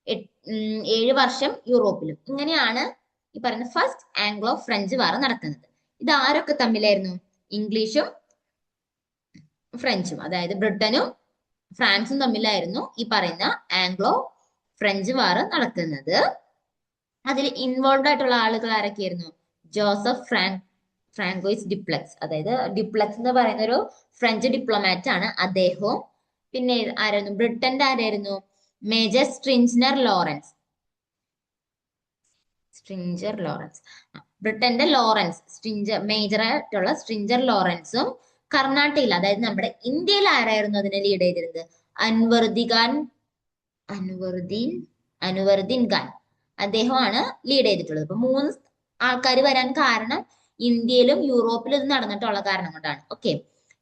7 വർഷം യൂറോപ്പിലും. ഇങ്ങനെയാണ് ഈ പറയുന്ന ഫസ്റ്റ് ആംഗ്ലോ ഫ്രഞ്ച് വാർ നടക്കുന്നത്. ഇത് ആരൊക്കെ തമ്മിലായിരുന്നു? ഇംഗ്ലീഷും ഫ്രഞ്ചും, അതായത് ബ്രിട്ടനും ഫ്രാൻസും തമ്മിലായിരുന്നു ഈ പറയുന്ന ആംഗ്ലോ ഫ്രഞ്ച് വാർ നടക്കുന്നത്. അതിൽ ഇൻവോൾവ് ആയിട്ടുള്ള ആളുകൾ ആരൊക്കെയായിരുന്നു? ജോസഫ് ഫ്രാങ്കോയിസ് ഡിപ്ലക്സ്, അതായത് ഡിപ്ലക്സ് എന്ന് പറയുന്ന ഒരു ഫ്രഞ്ച് ഡിപ്ലോമാറ്റ് ആണ് അദ്ദേഹവും. പിന്നെ ആരായിരുന്നു? ബ്രിട്ടന്റെ ആരായിരുന്നു? Major Stringer Lawrence. ബ്രിട്ടന്റെ മേജർ ആയിട്ടുള്ള സ്ട്രിഞ്ചർ ലോറൻസും. കർണാടകയിൽ, അതായത് നമ്മുടെ ഇന്ത്യയിൽ ആരായിരുന്നു അതിനെ ലീഡ് ചെയ്തിരുന്നത്? അനുവർദീൻ ഖാൻ അദ്ദേഹമാണ് ലീഡ് ചെയ്തിട്ടുള്ളത്. അപ്പൊ 3 ആൾക്കാർ വരാൻ കാരണം ഇന്ത്യയിലും യൂറോപ്പിലും ഇത് നടന്നിട്ടുള്ള കാരണം കൊണ്ടാണ്. ഓക്കെ,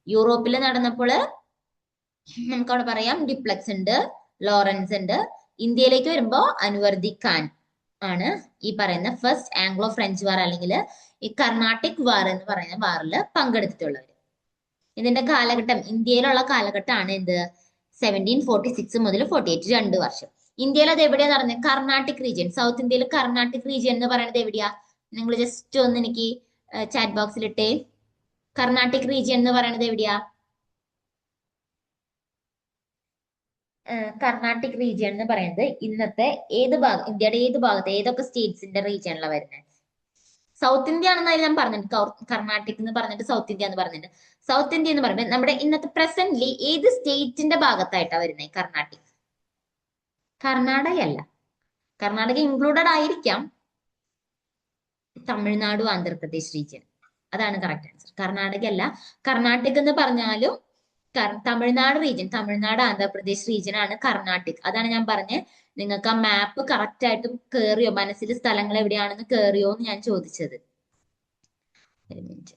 യൂറോപ്പിൽ നടന്നപ്പോൾ നമുക്ക് അവിടെ പറയാം ഡിപ്ലക്സ് ഉണ്ട്, ലോറൻസ് ഉണ്ട്. ഇന്ത്യയിലേക്ക് വരുമ്പോ അനുവർദി ഖാൻ ആണ് ഈ പറയുന്ന ഫസ്റ്റ് ആംഗ്ലോ ഫ്രഞ്ച് വാർ, അല്ലെങ്കിൽ ഈ കർണാട്ടിക് വാർ എന്ന് പറയുന്ന വാറിൽ പങ്കെടുത്തിട്ടുള്ളവർ. ഇതിന്റെ കാലഘട്ടം, ഇന്ത്യയിലുള്ള കാലഘട്ടമാണ് എന്ത്? 1746 മുതൽ 48, 2 വർഷം. ഇന്ത്യയിൽ അത് എവിടെയാ നടന്നത്? കർണാട്ടിക് റീജിയൻ. സൗത്ത് ഇന്ത്യയിൽ കർണാട്ടിക് റീജിയൻ എന്ന് പറയുന്നത് എവിടെയാ? നിങ്ങൾ ജസ്റ്റ് ഒന്ന് എനിക്ക് ചാറ്റ് ബോക്സിൽ ഇട്ടേ. കർണാട്ടിക് റീജിയൻ എന്ന് പറയുന്നത് എവിടെയാ? കർണാട്ടിക് റീജിയൻ എന്ന് പറയുന്നത് ഇന്നത്തെ ഏത് ഭാഗം, ഇന്ത്യയുടെ ഏത് ഭാഗത്ത്, ഏതൊക്കെ സ്റ്റേറ്റ്സിന്റെ റീജിയനിലാണ് വരുന്നത്? സൗത്ത് ഇന്ത്യ ആണെന്ന് ഞാൻ പറഞ്ഞിട്ടുണ്ട്. കർണാട്ടിക് എന്ന് പറഞ്ഞിട്ട് സൗത്ത് ഇന്ത്യ എന്ന് പറഞ്ഞിട്ടുണ്ട്. സൗത്ത് ഇന്ത്യ എന്ന് പറയുമ്പോൾ നമ്മുടെ ഇന്നത്തെ പ്രസന്റ്ലി ഏത് സ്റ്റേറ്റിന്റെ ഭാഗത്തായിട്ടാണ് വരുന്നത് കർണാട്ടിക്? കർണാടക അല്ല. കർണാടക ഇൻക്ലൂഡഡ് ആയിരിക്കാം, തമിഴ്നാട്, ആന്ധ്രാപ്രദേശ് റീജിയൻ. അതാണ് കറക്റ്റ് ആൻസർ. കർണാടക അല്ല. കർണാടക എന്ന് പറഞ്ഞാലും തമിഴ്നാട് റീജിയൻ, തമിഴ്നാട് ആന്ധ്രാപ്രദേശ് റീജിയൻ ആണ് കർണാട്ടിക്. അതാണ് ഞാൻ പറഞ്ഞത്, നിങ്ങൾക്ക് ആ മാപ്പ് കറക്റ്റ് ആയിട്ട് കേറിയോ, മനസ്സിൽ സ്ഥലങ്ങൾ എവിടെയാണെന്ന് കേറിയോ എന്ന് ഞാൻ ചോദിച്ചത്. ഒരു മിനിറ്റ്.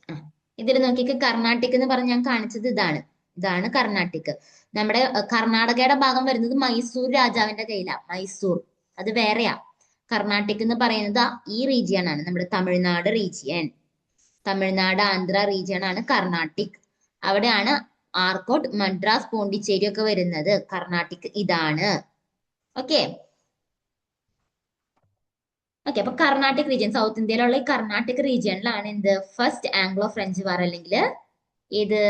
ഇതിൽ നോക്കിക്ക്, കർണാട്ടിക് എന്ന് പറഞ്ഞ് ഞാൻ കാണിച്ചത് ഇതാണ്. ഇതാണ് കർണാട്ടിക്. നമ്മുടെ കർണാടകയുടെ ഭാഗം വരുന്നത് മൈസൂർ രാജാവിന്റെ കയ്യിലാണ്. മൈസൂർ അത് വേറെയാ. കർണാട്ടിക് എന്ന് പറയുന്നത് ഈ റീജിയൻ ആണ്, നമ്മുടെ തമിഴ്നാട് റീജിയൻ. തമിഴ്നാട് ആന്ധ്ര റീജിയൻ ആണ് കർണാട്ടിക്. അവിടെയാണ് ആർക്കോട്ട്, മദ്രാസ്, പോണ്ടിച്ചേരി ഒക്കെ വരുന്നത്. കർണാട്ടിക് ഇതാണ്. Okay okay. അപ്പൊ കർണാട്ടിക് റീജിയൻ, സൗത്ത് ഇന്ത്യയിലുള്ള ഈ കർണാട്ടിക് റീജിയനിലാണ് എന്ത്, ഫസ്റ്റ് ആംഗ്ലോ ഫ്രഞ്ച് വാർ, അല്ലെങ്കിൽ ഇത്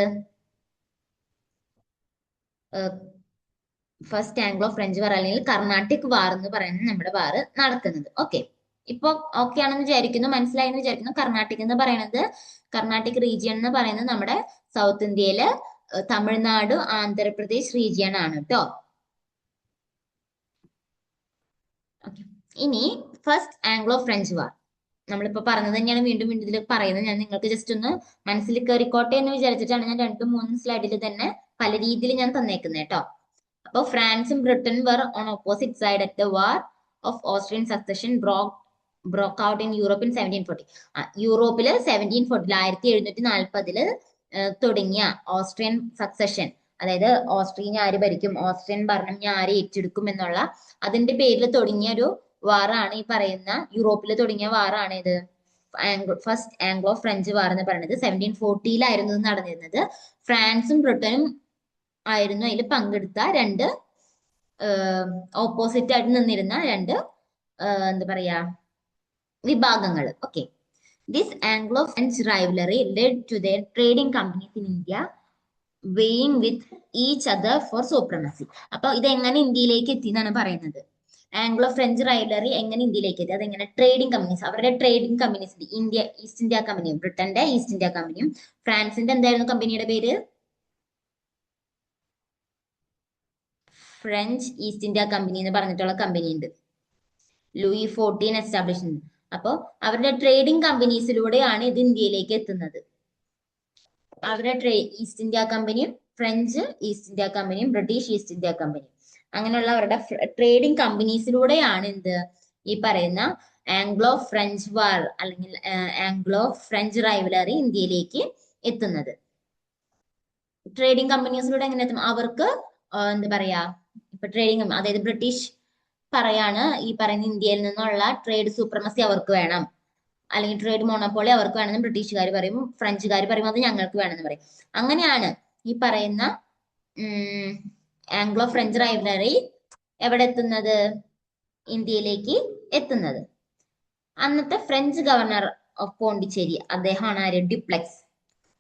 ഫസ്റ്റ് ആംഗ്ലോ ഫ്രഞ്ച് വാർ അല്ലെങ്കിൽ കർണാട്ടിക് വാർ എന്ന് പറയുന്നത് നമ്മുടെ വാർ നടക്കുന്നത്. ഓക്കെ, ഇപ്പൊ ഓക്കെ ആണെന്ന് വിചാരിക്കുന്നു, മനസ്സിലായെന്ന് വിചാരിക്കുന്നു. കർണാട്ടിക് എന്ന് പറയുന്നത്, കർണാട്ടിക് റീജിയൻ എന്ന് പറയുന്നത് നമ്മുടെ സൗത്ത് ഇന്ത്യയില് തമിഴ്നാട്, ആന്ധ്രാപ്രദേശ് റീജിയൻ ആണ് കേട്ടോ. ഇനി ഫസ്റ്റ് ആംഗ്ലോ ഫ്രഞ്ച് വാർ നമ്മളിപ്പോ പറഞ്ഞത് തന്നെയാണ് വീണ്ടും വീണ്ടും ഇതിൽ പറയുന്നത്. ഞാൻ നിങ്ങൾക്ക് ജസ്റ്റ് ഒന്ന് മനസ്സിൽ കയറിക്കോട്ടെ എന്ന് വിചാരിച്ചിട്ടാണ് ഞാൻ 2-3 സ്ലൈഡിൽ തന്നെ പല രീതിയിൽ ഞാൻ തന്നേക്കുന്നത് കേട്ടോ. അപ്പൊ ഫ്രാൻസും Britain were on opposite side at the war of Austrian succession broke out in Europe in 1740. യൂറോപ്പില് 1740, 1740 തുടങ്ങിയ ഓസ്ട്രിയൻ സക്സഷൻ, അതായത് ഓസ്ട്രിയ ആര് ഭരിക്കും, ഓസ്ട്രിയൻ ഭരണം ഞാൻ ആര് ഏറ്റെടുക്കും എന്നുള്ള അതിന്റെ പേരിൽ തുടങ്ങിയ ഒരു വാറാണ് ഈ പറയുന്ന, യൂറോപ്പിൽ തുടങ്ങിയ വാറാണ് ഇത് ഫസ്റ്റ് ആംഗ്ലോ ഫ്രഞ്ച് വാർ എന്ന് പറയുന്നത്. 1740 നടന്നിരുന്നത്. ഫ്രാൻസും ബ്രിട്ടനും ആയിരുന്നു അതിൽ പങ്കെടുത്ത രണ്ട് ഓപ്പോസിറ്റ് ആയിട്ട് നിന്നിരുന്ന രണ്ട് എന്താ പറയാ വിഭാഗങ്ങൾ. Okay, this Anglo French rivalry led to their trading companies in India vying with each other for supremacy. അപ്പൊ ഇത് എങ്ങനെ ഇന്ത്യയിലേക്ക് എത്തി എന്നാണ് പറയുന്നത്. ആംഗ്ലോ ഫ്രഞ്ച് റൈവലറി എങ്ങനെ ഇന്ത്യയിലേക്ക് എത്തി, അതെങ്ങനെ ട്രേഡിംഗ് കമ്പനീസ്, അവരുടെ trading companies, India east India കമ്പനിയും ബ്രിട്ടന്റെ ഈസ്റ്റ് ഇന്ത്യ കമ്പനിയും ഫ്രാൻസിന്റെ എന്തായിരുന്നു കമ്പനിയുടെ പേര്, ഫ്രഞ്ച് ഈസ്റ്റ് ഇന്ത്യ കമ്പനി എന്ന് പറഞ്ഞിട്ടുള്ള കമ്പനി ഉണ്ട്, ലൂയി 14 എസ്റ്റാബ്ലിഷ്. അപ്പോ അവരുടെ ട്രേഡിംഗ് കമ്പനീസിലൂടെയാണ് ഇത് ഇന്ത്യയിലേക്ക് എത്തുന്നത്. അവരുടെ ഈസ്റ്റ് ഇന്ത്യ കമ്പനിയും ഫ്രഞ്ച് ഈസ്റ്റ് ഇന്ത്യ കമ്പനിയും ബ്രിട്ടീഷ് ഈസ്റ്റ് ഇന്ത്യ കമ്പനിയും അങ്ങനെയുള്ള അവരുടെ ട്രേഡിംഗ് കമ്പനീസിലൂടെയാണ് എന്ത്, ഈ പറയുന്ന ആംഗ്ലോ ഫ്രഞ്ച് വാർ അല്ലെങ്കിൽ ആംഗ്ലോ ഫ്രഞ്ച് റൈവലറി ഇന്ത്യയിലേക്ക് എത്തുന്നത്. ട്രേഡിംഗ് കമ്പനീസിലൂടെ എങ്ങനെ എത്തും, അവർക്ക് എന്താ പറയാ, ഇപ്പൊ ട്രേഡിംഗ്, അതായത് ബ്രിട്ടീഷ് പറയാണ് ഈ പറയുന്ന ഇന്ത്യയിൽ നിന്നുള്ള ട്രേഡ് സൂപ്രമസി അവർക്ക് വേണം, അല്ലെങ്കിൽ ട്രേഡ് മോണോപോളി അവർക്ക് വേണമെന്ന് ബ്രിട്ടീഷുകാർ പറയും, ഫ്രഞ്ചുകാർ പറയും അത് ഞങ്ങൾക്ക് വേണമെന്ന് പറയും. അങ്ങനെയാണ് ഈ പറയുന്ന ആംഗ്ലോ ഫ്രഞ്ച് റൈവലറി എവിടെ എത്തുന്നത്, ഇന്ത്യയിലേക്ക് എത്തുന്നത്. അന്നത്തെ ഫ്രഞ്ച് ഗവർണർ ഓഫ് പോണ്ടിച്ചേരി, അദ്ദേഹമാണ് ആര്, ഡ്യുപ്ലെക്സ്.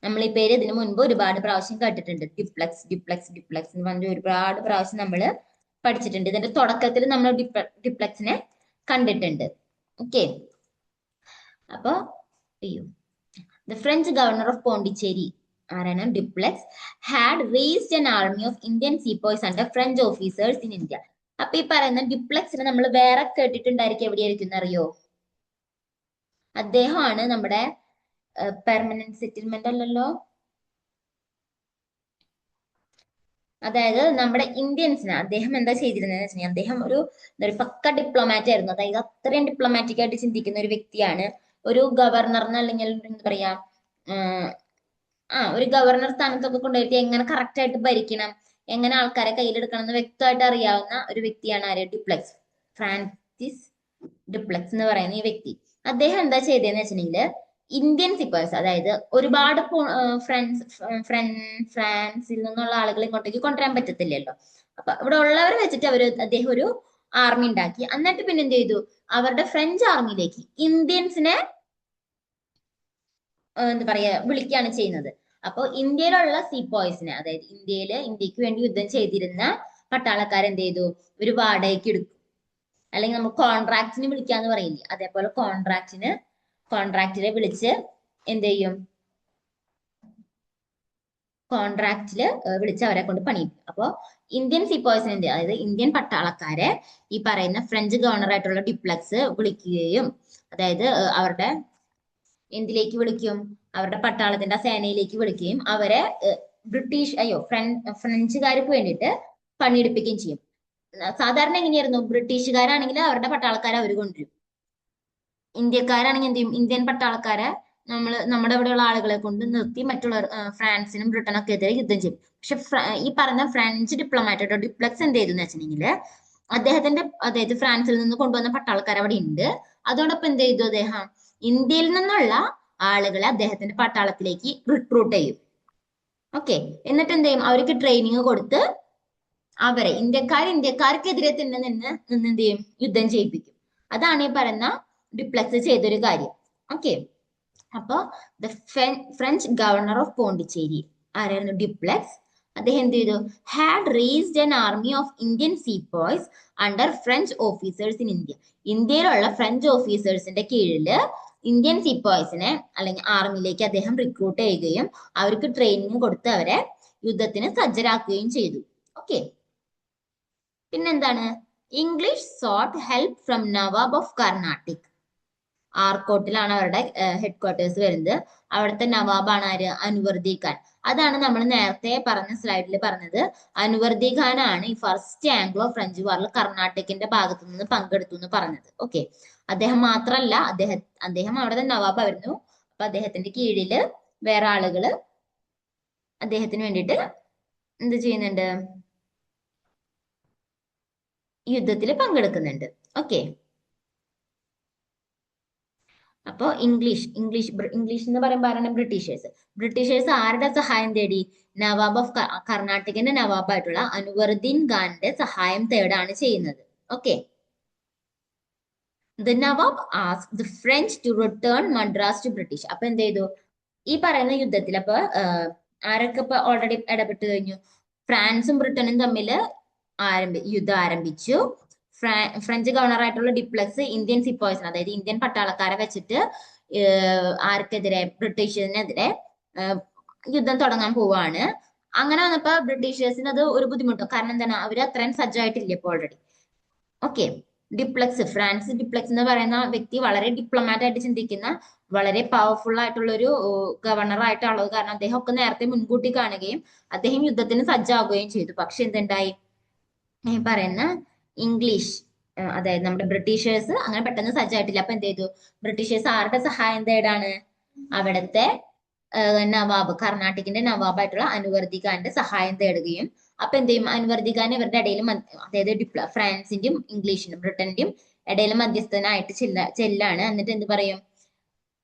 നമ്മൾ ഈ പേര് ഇതിനു മുൻപ് ഒരുപാട് പ്രാവശ്യം കേട്ടിട്ടുണ്ട്. ഡ്യുപ്ലെക്സ് ഡ്യുപ്ലെക്സ് ഡ്യുപ്ലെക്സ് എന്ന് പറഞ്ഞ ഒരുപാട് പ്രാവശ്യം നമ്മൾ പഠിച്ചിട്ടുണ്ട്. ഇതിന്റെ തുടക്കത്തിൽ നമ്മൾ ഡ്യുപ്ലെക്സിനെ കണ്ടിട്ടുണ്ട്. ഓക്കെ, അപ്പൊ അയ്യോ, the French governor of Pondicherry ആരാണ്, Dupleix had raised an army of Indian sepoys under French officers in India. അപ്പൊ ഈ പറയുന്ന ഡ്യുപ്ലെക്സിനെ നമ്മൾ വേറെ കേട്ടിട്ടുണ്ടായിരിക്കും, എവിടെയായിരിക്കും അറിയോ, അദ്ദേഹമാണ് നമ്മുടെ പെർമനന്റ് സെറ്റിൽമെന്റ് അല്ലല്ലോ, അതായത് നമ്മുടെ ഇന്ത്യൻസിന് അദ്ദേഹം എന്താ ചെയ്തിരുന്നതെന്ന് വെച്ചാൽ അദ്ദേഹം ഒരു പക്ക ഡിപ്ലോമാറ്റ് ആയിരുന്നു. അതായത് അത്രയും ഡിപ്ലോമാറ്റിക് ആയിട്ട് ചിന്തിക്കുന്ന ഒരു വ്യക്തിയാണ്. ഒരു ഗവർണറിന് അല്ലെങ്കിൽ എന്താ പറയാ ഒരു ഗവർണർ സ്ഥാനത്തൊക്കെ കൊണ്ടുപോയിട്ട് എങ്ങനെ കറക്റ്റ് ആയിട്ട് ഭരിക്കണം, എങ്ങനെ ആൾക്കാരെ കയ്യിലെടുക്കണം എന്ന് വ്യക്തമായിട്ട് അറിയാവുന്ന ഒരു വ്യക്തിയാണ് ആര്, ഡ്യുപ്ലെക്സ്, ഫ്രാൻസിസ് ഡ്യുപ്ലെക്സ് എന്ന് പറയുന്ന ഈ വ്യക്തി. അദ്ദേഹം എന്താ ചെയ്തതെന്ന് വെച്ചിട്ടുണ്ടെങ്കിൽ ഇന്ത്യൻ സിപ്പേഴ്സ്, അതായത് ഒരുപാട് ഫ്രാൻസിൽ നിന്നുള്ള ആളുകളെ ഇങ്ങോട്ടേക്ക് കൊണ്ടുവരാൻ പറ്റത്തില്ലല്ലോ. അപ്പൊ ഇവിടെ ഉള്ളവരെ വെച്ചിട്ട് അദ്ദേഹം ഒരു ആർമി ഉണ്ടാക്കി. എന്നിട്ട് പിന്നെ എന്ത് ചെയ്തു, അവരുടെ ഫ്രഞ്ച് ആർമിയിലേക്ക് ഇന്ത്യൻസിനെ എന്താ പറയാ വിളിക്കുകയാണ് ചെയ്യുന്നത്. അപ്പോൾ ഇന്ത്യയിലുള്ള സീപോയ്സിനെ, അതായത് ഇന്ത്യക്ക് വേണ്ടി യുദ്ധം ചെയ്തിരുന്ന പട്ടാളക്കാരെന്ത് ചെയ്തു, ഒരു വാടകയ്ക്ക് എടുക്കും, അല്ലെങ്കിൽ നമ്മൾ കോൺട്രാക്റ്റിന് വിളിക്കാന്ന് പറയില്ലേ, അതേപോലെ കോൺട്രാക്റ്റിനെ വിളിച്ച് എന്ത് ചെയ്യും, കോൺട്രാക്റ്റില് വിളിച്ച് അവരെ കൊണ്ട് പണിയിക്കും. അപ്പോൾ ഇന്ത്യൻ സീപോയ്സിന് അതായത് ഇന്ത്യൻ പട്ടാളക്കാരെ ഈ പറയുന്ന ഫ്രഞ്ച് ഗവർണറായിട്ടുള്ള ഡ്യുപ്ലെക്സ് വിളിക്കുകയും, അതായത് എന്തിലേക്ക് വിളിക്കും, അവരുടെ പട്ടാളത്തിന്റെ സേനയിലേക്ക് വിളിക്കുകയും അവരെ ഫ്രഞ്ചുകാർക്ക് വേണ്ടിയിട്ട് പണിയെടുപ്പിക്കുകയും ചെയ്യും. സാധാരണ എങ്ങനെയായിരുന്നു? ബ്രിട്ടീഷുകാരാണെങ്കിൽ അവരുടെ പട്ടാളക്കാരെ അവർ കൊണ്ടുവരും. ഇന്ത്യക്കാരാണെങ്കിൽ എന്ത് ചെയ്യും? ഇന്ത്യൻ പട്ടാളക്കാരെ നമ്മുടെ ഇവിടെയുള്ള ആളുകളെ കൊണ്ട് നിർത്തി മറ്റുള്ള ഫ്രാൻസിനും ബ്രിട്ടനൊക്കെ എതിരെ യുദ്ധം ചെയ്യും. പക്ഷെ ഈ പറഞ്ഞ ഫ്രഞ്ച് ഡിപ്ലോമാറ്റ് ഡ്യുപ്ലക്സ് എന്ത് ചെയ്തു എന്ന് വെച്ചിട്ടുണ്ടെങ്കിൽ അതായത് ഫ്രാൻസിൽ നിന്ന് കൊണ്ടുവന്ന പട്ടാളക്കാർ അവിടെ ഉണ്ട്. അതോടൊപ്പം എന്ത് ചെയ്തു അദ്ദേഹം? ഇന്ത്യയിൽ നിന്നുള്ള ആളുകളെ അദ്ദേഹത്തിന്റെ പട്ടാളത്തിലേക്ക് റിക്രൂട്ട് ചെയ്യും. ഓക്കെ, എന്നിട്ട് എന്ത് ചെയ്യും? അവർക്ക് ട്രെയിനിങ് കൊടുത്ത് അവരെ ഇന്ത്യക്കാർക്കെതിരെ തന്നെ നിന്ന് എന്ത് ചെയ്യും? യുദ്ധം ചെയ്യിപ്പിക്കും. അതാണ് ഈ പറയുന്ന ഡ്യുപ്ലക്സ് ചെയ്തൊരു കാര്യം. ഓക്കെ, അപ്പോ the French governor of Pondicherry ആരായിരുന്നു? ഡ്യുപ്ലക്സ്. അദ്ദേഹം എന്ത് ചെയ്തു? Had raised an army of Indian sepoys under French officers in India. ഇന്ത്യയിലുള്ള ഫ്രഞ്ച് ഓഫീസേഴ്സിന്റെ കീഴില് ഇന്ത്യൻ സീപോയ്സിനെ അല്ലെങ്കിൽ ആർമിയിലേക്ക് അദ്ദേഹം റിക്രൂട്ട് ചെയ്യുകയും അവർക്ക് ട്രെയിനിങ് കൊടുത്ത് അവരെ യുദ്ധത്തിന് സജ്ജരാക്കുകയും ചെയ്തു. ഓക്കെ, പിന്നെന്താണ്? English sought help from nawab of Carnatic. ആർക്കോട്ടിലാണ് അവരുടെ ഹെഡ് ക്വാർട്ടേഴ്സ് വരുന്നത്. അവിടുത്തെ നവാബാണ് ആര്? അനുവർദി ഖാൻ. അതാണ് നമ്മൾ നേരത്തെ പറഞ്ഞ സ്ലൈഡിൽ പറഞ്ഞത്. അനുവർദി ഖാൻ ആണ് ഈ ഫസ്റ്റ് ആംഗ്ലോ ഫ്രഞ്ച് വാറിൽ കർണാടകത്തിന്റെ ഭാഗത്തു നിന്ന് പങ്കെടുത്തു എന്ന് പറഞ്ഞത്. ഓക്കെ, അദ്ദേഹം മാത്രമല്ല, അദ്ദേഹം അവിടുത്തെ നവാബായിരുന്നു. അപ്പൊ അദ്ദേഹത്തിന്റെ കീഴില് വേറെ ആളുകള് അദ്ദേഹത്തിന് വേണ്ടിയിട്ട് എന്ത് ചെയ്യുന്നുണ്ട്? യുദ്ധത്തിൽ പങ്കെടുക്കുന്നുണ്ട്. ഓക്കെ, അപ്പോ ഇംഗ്ലീഷ് എന്ന് പറയുമ്പോൾ ആരാണ്? ബ്രിട്ടീഷേഴ്സ് ആരുടെ സഹായം തേടി? നവാബ് ഓഫ് കർണാടകന്റെ നവാബായിട്ടുള്ള അനുവർദീൻ ഖാന്റെ സഹായം തേടാണ് ചെയ്യുന്നത്. Okay, the nawab asked the French to return Madras to British. അപ്പൊ എന്ത് ചെയ്തു? ഈ പറയുന്ന യുദ്ധത്തിൽ അപ്പൊ ആരൊക്കെ ഇപ്പൊ ഓൾറെഡി ഇടപെട്ട് കഴിഞ്ഞു? ഫ്രാൻസും ബ്രിട്ടനും തമ്മിൽ യുദ്ധം ആരംഭിച്ചു. ഫ്രഞ്ച് ഗവർണർ ആയിട്ടുള്ള ഡിപ്ലക്സ് ഇന്ത്യൻ സിപ്പോയ്സിന്, അതായത് ഇന്ത്യൻ പട്ടാളക്കാരെ വെച്ചിട്ട് ആർക്കെതിരെ? ബ്രിട്ടീഷിനെതിരെ യുദ്ധം തുടങ്ങാൻ പോവാണ്. അങ്ങനെ വന്നപ്പോ ബ്രിട്ടീഷേഴ്സിന് അത് ഒരു ബുദ്ധിമുട്ടോ. കാരണം എന്താണ്? അവർ അത്രയും സജ്ജമായിട്ടില്ല ഇപ്പൊ ഓൾറെഡി. ഓക്കെ, ഫ്രാൻസ് ഡിപ്ലക്സ് എന്ന് പറയുന്ന വ്യക്തി വളരെ ഡിപ്ലോമാറ്റ് ആയിട്ട് ചിന്തിക്കുന്ന വളരെ പവർഫുൾ ആയിട്ടുള്ള ഒരു ഗവർണർ ആയിട്ടുള്ളത് കാരണം അദ്ദേഹം ഒക്കെ നേരത്തെ മുൻകൂട്ടി കാണുകയും അദ്ദേഹം യുദ്ധത്തിന് സജ്ജാവുകയും ചെയ്തു. പക്ഷെ എന്തുണ്ടായി? ഈ പറയുന്ന ഇംഗ്ലീഷ് അതായത് നമ്മുടെ ബ്രിട്ടീഷേഴ്സ് അങ്ങനെ പെട്ടെന്ന് സജ്ജമായിട്ടില്ല. അപ്പൊ എന്ത് ചെയ്തു? ബ്രിട്ടീഷേഴ്സ് ആരുടെ സഹായം തേടാണ്? അവിടുത്തെ നവാബ്, കർണാടകത്തിന്റെ നവാബായിട്ടുള്ള അനുവർദി ഖാന്റെ സഹായം തേടുകയും അപ്പൊ എന്ത് ചെയ്യും? അനുവർദി ഖാൻ ഇവരുടെ ഇടയിൽ അതായത് ഫ്രാൻസിന്റെയും ഇംഗ്ലീഷിന്റെയും ബ്രിട്ടന്റെയും ഇടയിൽ മധ്യസ്ഥനായിട്ട് ചെല്ലാണ്. എന്നിട്ട് എന്ത് പറയും?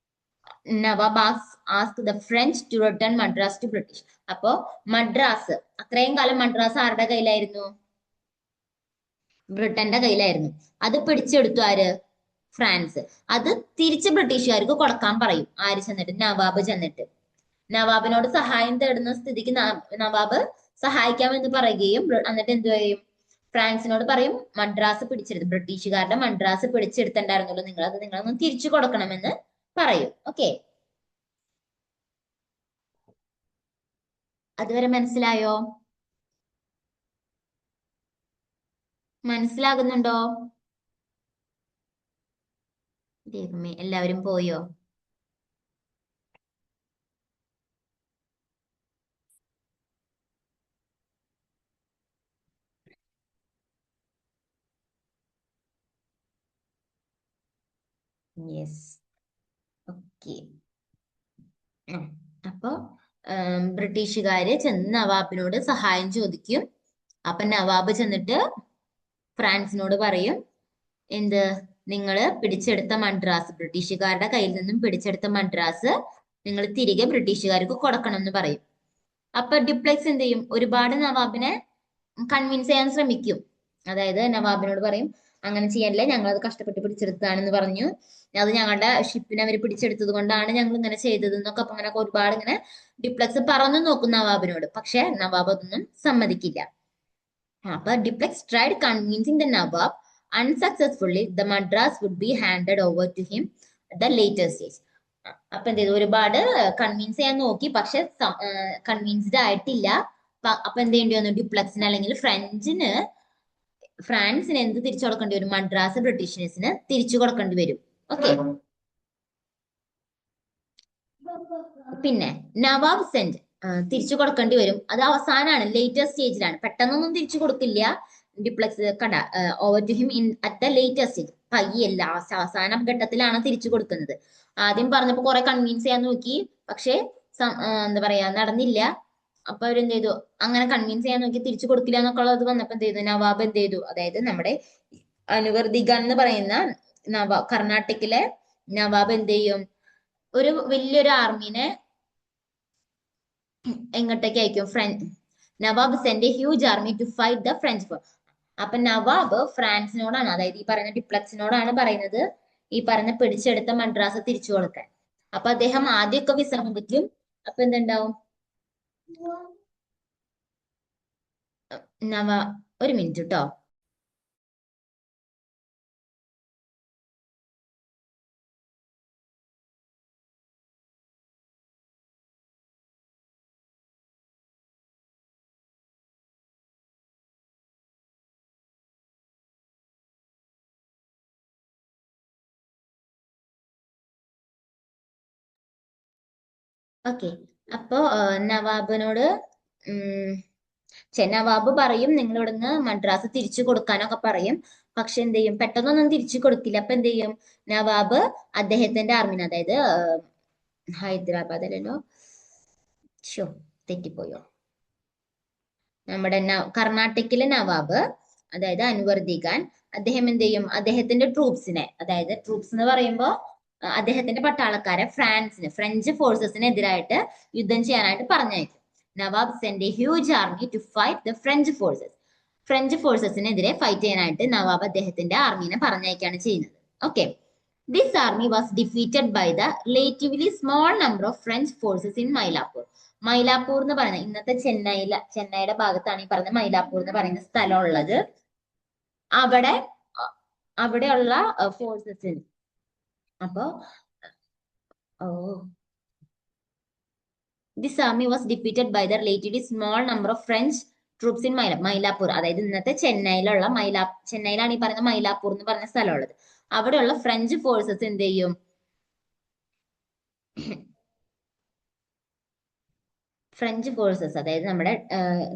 Nawab ask the French to return Madras to British. അപ്പോ മദ്രാസ്, അത്രയും കാലം മദ്രാസ് ആരുടെ കയ്യിലായിരുന്നു? ബ്രിട്ടന്റെ കയ്യിലായിരുന്നു. അത് പിടിച്ചെടുത്തു ആര്? ഫ്രാൻസ്. അത് തിരിച്ച് ബ്രിട്ടീഷുകാർക്ക് കൊടുക്കാൻ പറയും. ആര് ചെന്നിട്ട്? നവാബ് ചെന്നിട്ട്. നവാബിനോട് സഹായം തേടുന്ന സ്ഥിതിക്ക് നവാബ് സഹായിക്കാമെന്ന് പറയുകയും എന്നിട്ട് എന്ത് ചെയ്യും? ഫ്രാൻസിനോട് പറയും മദ്രാസ് പിടിച്ചെടുത്ത്, ബ്രിട്ടീഷുകാരുടെ മദ്രാസ് പിടിച്ചെടുത്തിട്ടുണ്ടായിരുന്നുള്ളൂ, നിങ്ങളൊന്ന് തിരിച്ചു കൊടുക്കണമെന്ന് പറയും. ഓക്കെ, അതുവരെ മനസ്സിലായോ? മനസ്സിലാകുന്നുണ്ടോ? ദൈവമേ, എല്ലാവരും പോയോ? Yes, okay. അപ്പൊ ബ്രിട്ടീഷുകാര് ചെന്ന് നവാബിനോട് സഹായം ചോദിക്കും. അപ്പൊ നവാബ് ചെന്നിട്ട് ഫ്രാൻസിനോട് പറയും എന്ത്? നിങ്ങള് പിടിച്ചെടുത്ത മദ്രാസ്, ബ്രിട്ടീഷുകാരുടെ കയ്യിൽ നിന്നും പിടിച്ചെടുത്ത മദ്രാസ് നിങ്ങൾ തിരികെ ബ്രിട്ടീഷുകാർക്ക് കൊടുക്കണം എന്ന് പറയും. അപ്പൊ ഡ്യുപ്ലക്സ് എന്ത് ചെയ്യും? ഒരുപാട് നവാബിനെ കൺവിൻസ് ചെയ്യാൻ ശ്രമിക്കും. അതായത് നവാബിനോട് പറയും അങ്ങനെ ചെയ്യാനില്ല, ഞങ്ങളത് കഷ്ടപ്പെട്ട് പിടിച്ചെടുത്തതാണെന്ന് പറഞ്ഞു, അത് ഞങ്ങളുടെ ഷിപ്പിനെ അവർ പിടിച്ചെടുത്തത് കൊണ്ടാണ് ഞങ്ങൾ ഇങ്ങനെ ചെയ്തത് എന്നൊക്കെ അപ്പൊ അങ്ങനെ ഒരുപാട് ഇങ്ങനെ ഡ്യുപ്ലക്സ് പറഞ്ഞു നോക്കും നവാബിനോട്. പക്ഷെ നവാബ് അതൊന്നും സമ്മതിക്കില്ല. അപ്പൊ Dupleix tried convincing the nawab. Unsuccessfully the Madras would be handed over to him the later stage. അപ്പൊ എന്ത് ചെയ്തു? ഒരുപാട് കൺവിൻസ് ചെയ്യാൻ നോക്കി, പക്ഷെ കൺവിൻസ്ഡ് ആയിട്ടില്ല. അപ്പൊ എന്ത് ചെയ്യേണ്ടി വന്നു? ഡ്യുപ്ലക്സിന് അല്ലെങ്കിൽ ഫ്രാൻസിന് എന്ത് തിരിച്ചു കൊടുക്കേണ്ടി വരും? മദ്രാസ് ബ്രിട്ടീഷേഴ്സിന് തിരിച്ചു കൊടുക്കേണ്ടി വരും. ഓക്കെ, പിന്നെ നവാബ് സെന്റ് തിരിച്ചു കൊടുക്കേണ്ടി വരും. അത് അവസാനമാണ്, ലേറ്റസ്റ്റ് സ്റ്റേജിലാണ്. പെട്ടെന്നൊന്നും തിരിച്ചു കൊടുക്കില്ല. ഡിപ്ലക്സ് കണ്ട, over to him in at the latest stage, പയ്യല്ല, അവസാന ഘട്ടത്തിലാണ് തിരിച്ചു കൊടുക്കുന്നത്. ആദ്യം പറഞ്ഞപ്പോ കുറെ കൺവിൻസ് ചെയ്യാൻ നോക്കി, പക്ഷെ എന്താ പറയാ, നടന്നില്ല. അപ്പൊ അവരെന്ത് ചെയ്തു, അങ്ങനെ കൺവിൻസ് ചെയ്യാൻ നോക്കി തിരിച്ചു കൊടുക്കില്ല എന്നൊക്കെ ഉള്ളത് വന്നപ്പോ എന്ത് ചെയ്തു, നവാബ് എന്ത് ചെയ്തു, അതായത് നമ്മുടെ അനുവർദിഖാൻ എന്ന് പറയുന്ന കർണാടകയിലെ നവാബ് എന്ത് ചെയ്യും, ഒരു വലിയൊരു ആർമീനെ എങ്ങോട്ടേക്ക് അയക്കും, nawab send a huge army to fight the French for. അപ്പൊ നവാബ് ഫ്രാൻസിനോടാണ്, അതായത് ഈ പറയുന്ന ഡിപ്ലക്സിനോടാണ് പറയുന്നത് ഈ പറഞ്ഞ പിടിച്ചെടുത്ത മദ്രാസ് തിരിച്ചു കൊടുക്കാൻ. അപ്പൊ അദ്ദേഹം ആദ്യമൊക്കെ വിസമ്മതിക്കും. അപ്പൊ എന്തുണ്ടാവും, നവ ഒരു മിനിറ്റ് കേട്ടോ. ഓക്കെ, അപ്പോ നവാബിനോട് നവാബ് പറയും നിങ്ങൾ ഇവിടുന്ന് മദ്രാസ് തിരിച്ചു കൊടുക്കാനൊക്കെ പറയും. പക്ഷെ എന്ത് ചെയ്യും, പെട്ടെന്നൊന്നും തിരിച്ചു കൊടുക്കില്ല. അപ്പൊ എന്ത് ചെയ്യും, നവാബ് അദ്ദേഹത്തിന്റെ ആർമിനെ, അതായത് ഹൈദരാബാദ് അല്ലല്ലോ, ഷോ തെറ്റിപ്പോയോ, നമ്മുടെ കർണാടകയിലെ നവാബ്, അതായത് അൻവർദി ഖാൻ, അദ്ദേഹം എന്ത് ചെയ്യും, അദ്ദേഹത്തിന്റെ ട്രൂപ്സിനെ, അതായത് ട്രൂപ്സ് എന്ന് പറയുമ്പോൾ അദ്ദേഹത്തിന്റെ പട്ടാളക്കാരെ ഫ്രഞ്ച് ഫോഴ്സസിനെതിരായിട്ട് യുദ്ധം ചെയ്യാനായിട്ട് പറഞ്ഞയക്കും. Nawab send a huge army to fight the French forces. French ഫോഴ്സസിനെതിരെ ഫൈറ്റ് ചെയ്യാനായിട്ട് നവാബ് അദ്ദേഹത്തിന്റെ ആർമീനെ പറഞ്ഞയക്കാണ് ചെയ്യുന്നത്. Okay, this army was defeated by the relatively small number of French forces in Mylapore. Mylapore എന്ന് പറയുന്നത് ഇന്നത്തെ ചെന്നൈയുടെ ഭാഗത്താണ് ഈ പറയുന്ന മൈലാപ്പൂർ എന്ന് പറയുന്ന സ്ഥലം ഉള്ളത്. അവിടെ അവിടെയുള്ള ഫോഴ്സസിന്, അപ്പോ oh this army was defeated by the relatively small number of French troops in Mylapore, അതായത് ഇന്നത്തെ ചെന്നൈയിലുള്ള ചെന്നൈയിലാണ് ഈ പറയുന്ന മൈലാപ്പൂർ എന്ന് പറഞ്ഞ സ്ഥലമുള്ളത്. അവിടെയുള്ള ഫ്രഞ്ച് ഫോഴ്സസ് എന്ത് ചെയ്യും, ഫ്രഞ്ച് ഫോഴ്സസ്, അതായത് നമ്മുടെ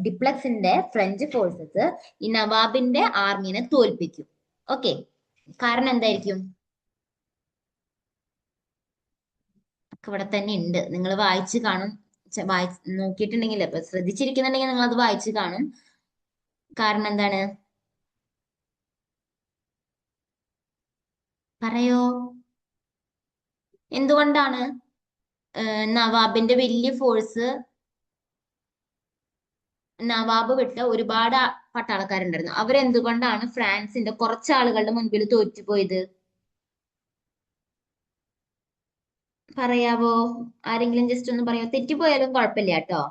ഡിപ്ലക്സിന്റെ ഫ്രഞ്ച് ഫോഴ്സസ് ഈ നവാബിന്റെ ആർമീനെ തോൽപ്പിക്കും. ഓക്കെ, കാരണം എന്തായിരിക്കും, ഇവിടെ തന്നെ ഉണ്ട്, നിങ്ങൾ വായിച്ചു കാണും. നോക്കിയിട്ടുണ്ടെങ്കിൽ, ഇപ്പൊ ശ്രദ്ധിച്ചിരിക്കുന്നുണ്ടെങ്കിൽ നിങ്ങൾ അത് വായിച്ചു കാണും. കാരണം എന്താണ്, പറയോ, എന്തുകൊണ്ടാണ് നവാബിന്റെ വലിയ ഫോഴ്സ്, നവാബ് വിട്ട ഒരുപാട് പട്ടാളക്കാരുണ്ടായിരുന്നു, അവരെന്തുകൊണ്ടാണ് ഫ്രാൻസിന്റെ കുറച്ച് ആളുകളുടെ മുൻപിൽ തോറ്റുപോയത്, പറയാവോ, ആരെങ്കിലും ജസ്റ്റ് ഒന്ന് പറയാോ, തെറ്റിപ്പോയാലും കുഴപ്പമില്ല കേട്ടോ.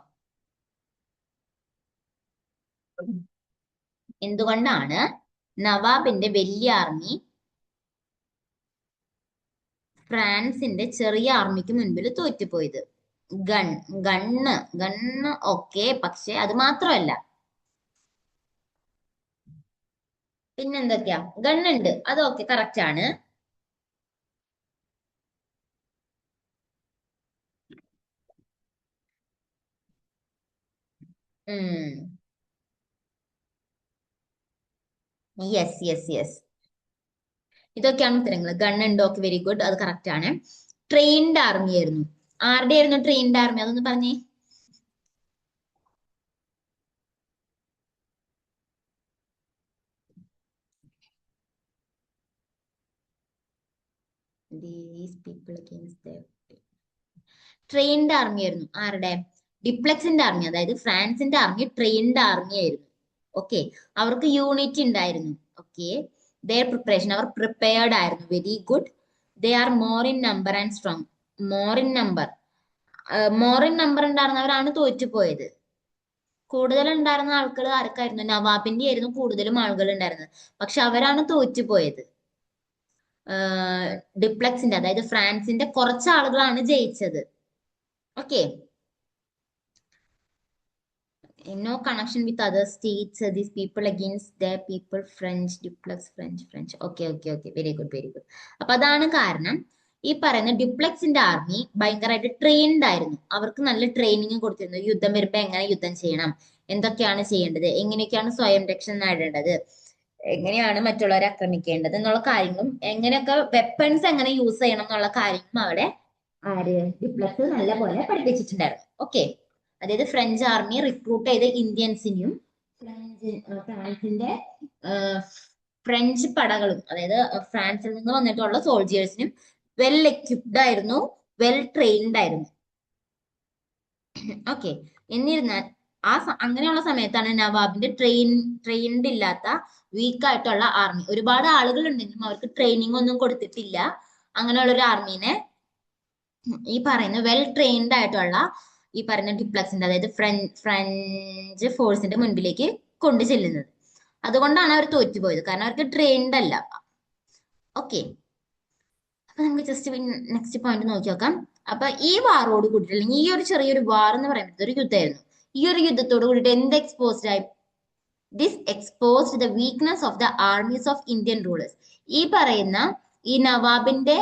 എന്തുകൊണ്ടാണ് നവാബിന്റെ വലിയ ആർമി ഫ്രാൻസിന്റെ ചെറിയ ആർമിക്ക് മുൻപിൽ തോറ്റുപോയത്? ഗൺ ഗണ്ണ് ഗണ്ണ് ഓക്കെ, പക്ഷെ അത് മാത്രമല്ല, പിന്നെന്തൊക്കെയാ, ഗണ്ണുണ്ട്, അതൊക്കെ കറക്റ്റ് ആണ്. യെസ് യെസ് യെസ്, ഇതൊക്കെയാണ് ഉത്തരങ്ങൾ. ഗണ്ണുണ്ട്, ഓക്കെ, വെരി ഗുഡ്, അത് കറക്റ്റ് ആണ്. ട്രെയിൻഡ് ആർമി ആയിരുന്നു. ആരുടെ ആയിരുന്നു ട്രെയിൻഡ് ആർമി, അതൊന്ന് പറഞ്ഞേ. These people against the trained army ആയിരുന്നു. ആരുടെ, ഡിപ്ലക്സിന്റെ ആർമി, അതായത് ഫ്രാൻസിന്റെ ആർമി ട്രെയിൻഡ് ആർമി ആയിരുന്നു. ഓക്കെ, അവർക്ക് യൂണിറ്റ് ഉണ്ടായിരുന്നു. ഓക്കെ, ദർ പ്രിപ്പറേഷൻ, അവർ പ്രിപ്പയർഡ് ആയിരുന്നു. Very good. They are more in number and strong. More in number, more in number ഉണ്ടായിരുന്നവരാണ് തോറ്റുപോയത്. കൂടുതൽ ഉണ്ടായിരുന്ന ആൾക്കാർ ആർക്കായിരുന്നു, നവാബിന്റെ ആയിരുന്നു കൂടുതലും ആളുകൾ ഉണ്ടായിരുന്നത്, പക്ഷെ അവരാണ് തോറ്റുപോയത്. ഡിപ്ലക്സിന്റെ, അതായത് ഫ്രാൻസിന്റെ കുറച്ച് ആളുകളാണ് ജയിച്ചത്. Okay, no connection with other states, these people against their people, French, duplex, French. Okay, okay, okay, very good, very good. അപ്പൊ അതാണ് കാരണം. ഈ പറയുന്ന ഡ്യൂപ്ലക്സിന്റെ ആർമി ഭയങ്കരമായിട്ട് ട്രെയിൻഡ് ആയിരുന്നു. അവർക്ക് നല്ല ട്രെയിനിങ് കൊടുത്തിരുന്നു. യുദ്ധം വരുമ്പോ എങ്ങനെ യുദ്ധം ചെയ്യണം, എന്തൊക്കെയാണ് ചെയ്യേണ്ടത്, എങ്ങനെയൊക്കെയാണ് സ്വയം രക്ഷ നേടേണ്ടത്, എങ്ങനെയാണ് മറ്റുള്ളവരെ ആക്രമിക്കേണ്ടത് എന്നുള്ള കാര്യങ്ങളും, എങ്ങനെയൊക്കെ വെപ്പൺസ് എങ്ങനെ യൂസ് ചെയ്യണം എന്നുള്ള കാര്യങ്ങളും അവിടെ ആര് ഡ്യൂപ്ലക്സ് നല്ലപോലെ പഠിപ്പിച്ചിട്ടുണ്ടായിരുന്നു. ഓക്കെ, അതായത് ഫ്രഞ്ച് ആർമി റിക്രൂട്ട് ചെയ്ത ഇന്ത്യൻസിനും ഫ്രാൻസിന്റെ ഫ്രഞ്ച് പടകളും, അതായത് ഫ്രാൻസിൽ നിന്ന് വന്നിട്ടുള്ള സോൾജിയേഴ്സിനും വെൽ എക്യുപ്ഡ് ആയിരുന്നു, വെൽ ട്രെയിൻഡ് ആയിരുന്നു. ഓക്കെ, എന്നിരുന്നാൽ അങ്ങനെയുള്ള സമയത്താണ് നവാബിന്റെ ട്രെയിൻഡ് ഇല്ലാത്ത വീക്ക് ആയിട്ടുള്ള ആർമി, ഒരുപാട് ആളുകൾ ഉണ്ടെങ്കിലും അവർക്ക് ട്രെയിനിങ് ഒന്നും കൊടുത്തിട്ടില്ല, അങ്ങനെയുള്ള ഒരു ആർമീനെ ഈ പറയുന്ന വെൽ ട്രെയിൻഡ് ആയിട്ടുള്ള ഈ പറയുന്ന ഡ്യൂപ്ലക്സിന്റെ, അതായത് ഫ്രഞ്ച് ഫോഴ്സിന്റെ മുൻപിലേക്ക് കൊണ്ടു ചെല്ലുന്നത്. അതുകൊണ്ടാണ് അവർ തോറ്റുപോയത്, കാരണം അവർക്ക് ട്രെയിൻഡ് അല്ല. ഓക്കെ, അപ്പൊ നമുക്ക് ജസ്റ്റ് നെക്സ്റ്റ് പോയിന്റ് നോക്കി നോക്കാം. അപ്പൊ ഈ വാറോട് കൂടിയിട്ട്, അല്ലെങ്കിൽ ഈ ഒരു ചെറിയൊരു വാർ എന്ന് പറയുന്നത് ഒരു യുദ്ധമായിരുന്നു. ഈ ഒരു യുദ്ധത്തോട് കൂടിയിട്ട് എന്ത് എക്സ്പോസ്ഡ് ആയി? This exposed the weakness of the armies of Indian rulers. ഈ പറയുന്ന ഈ നവാബിന്റെ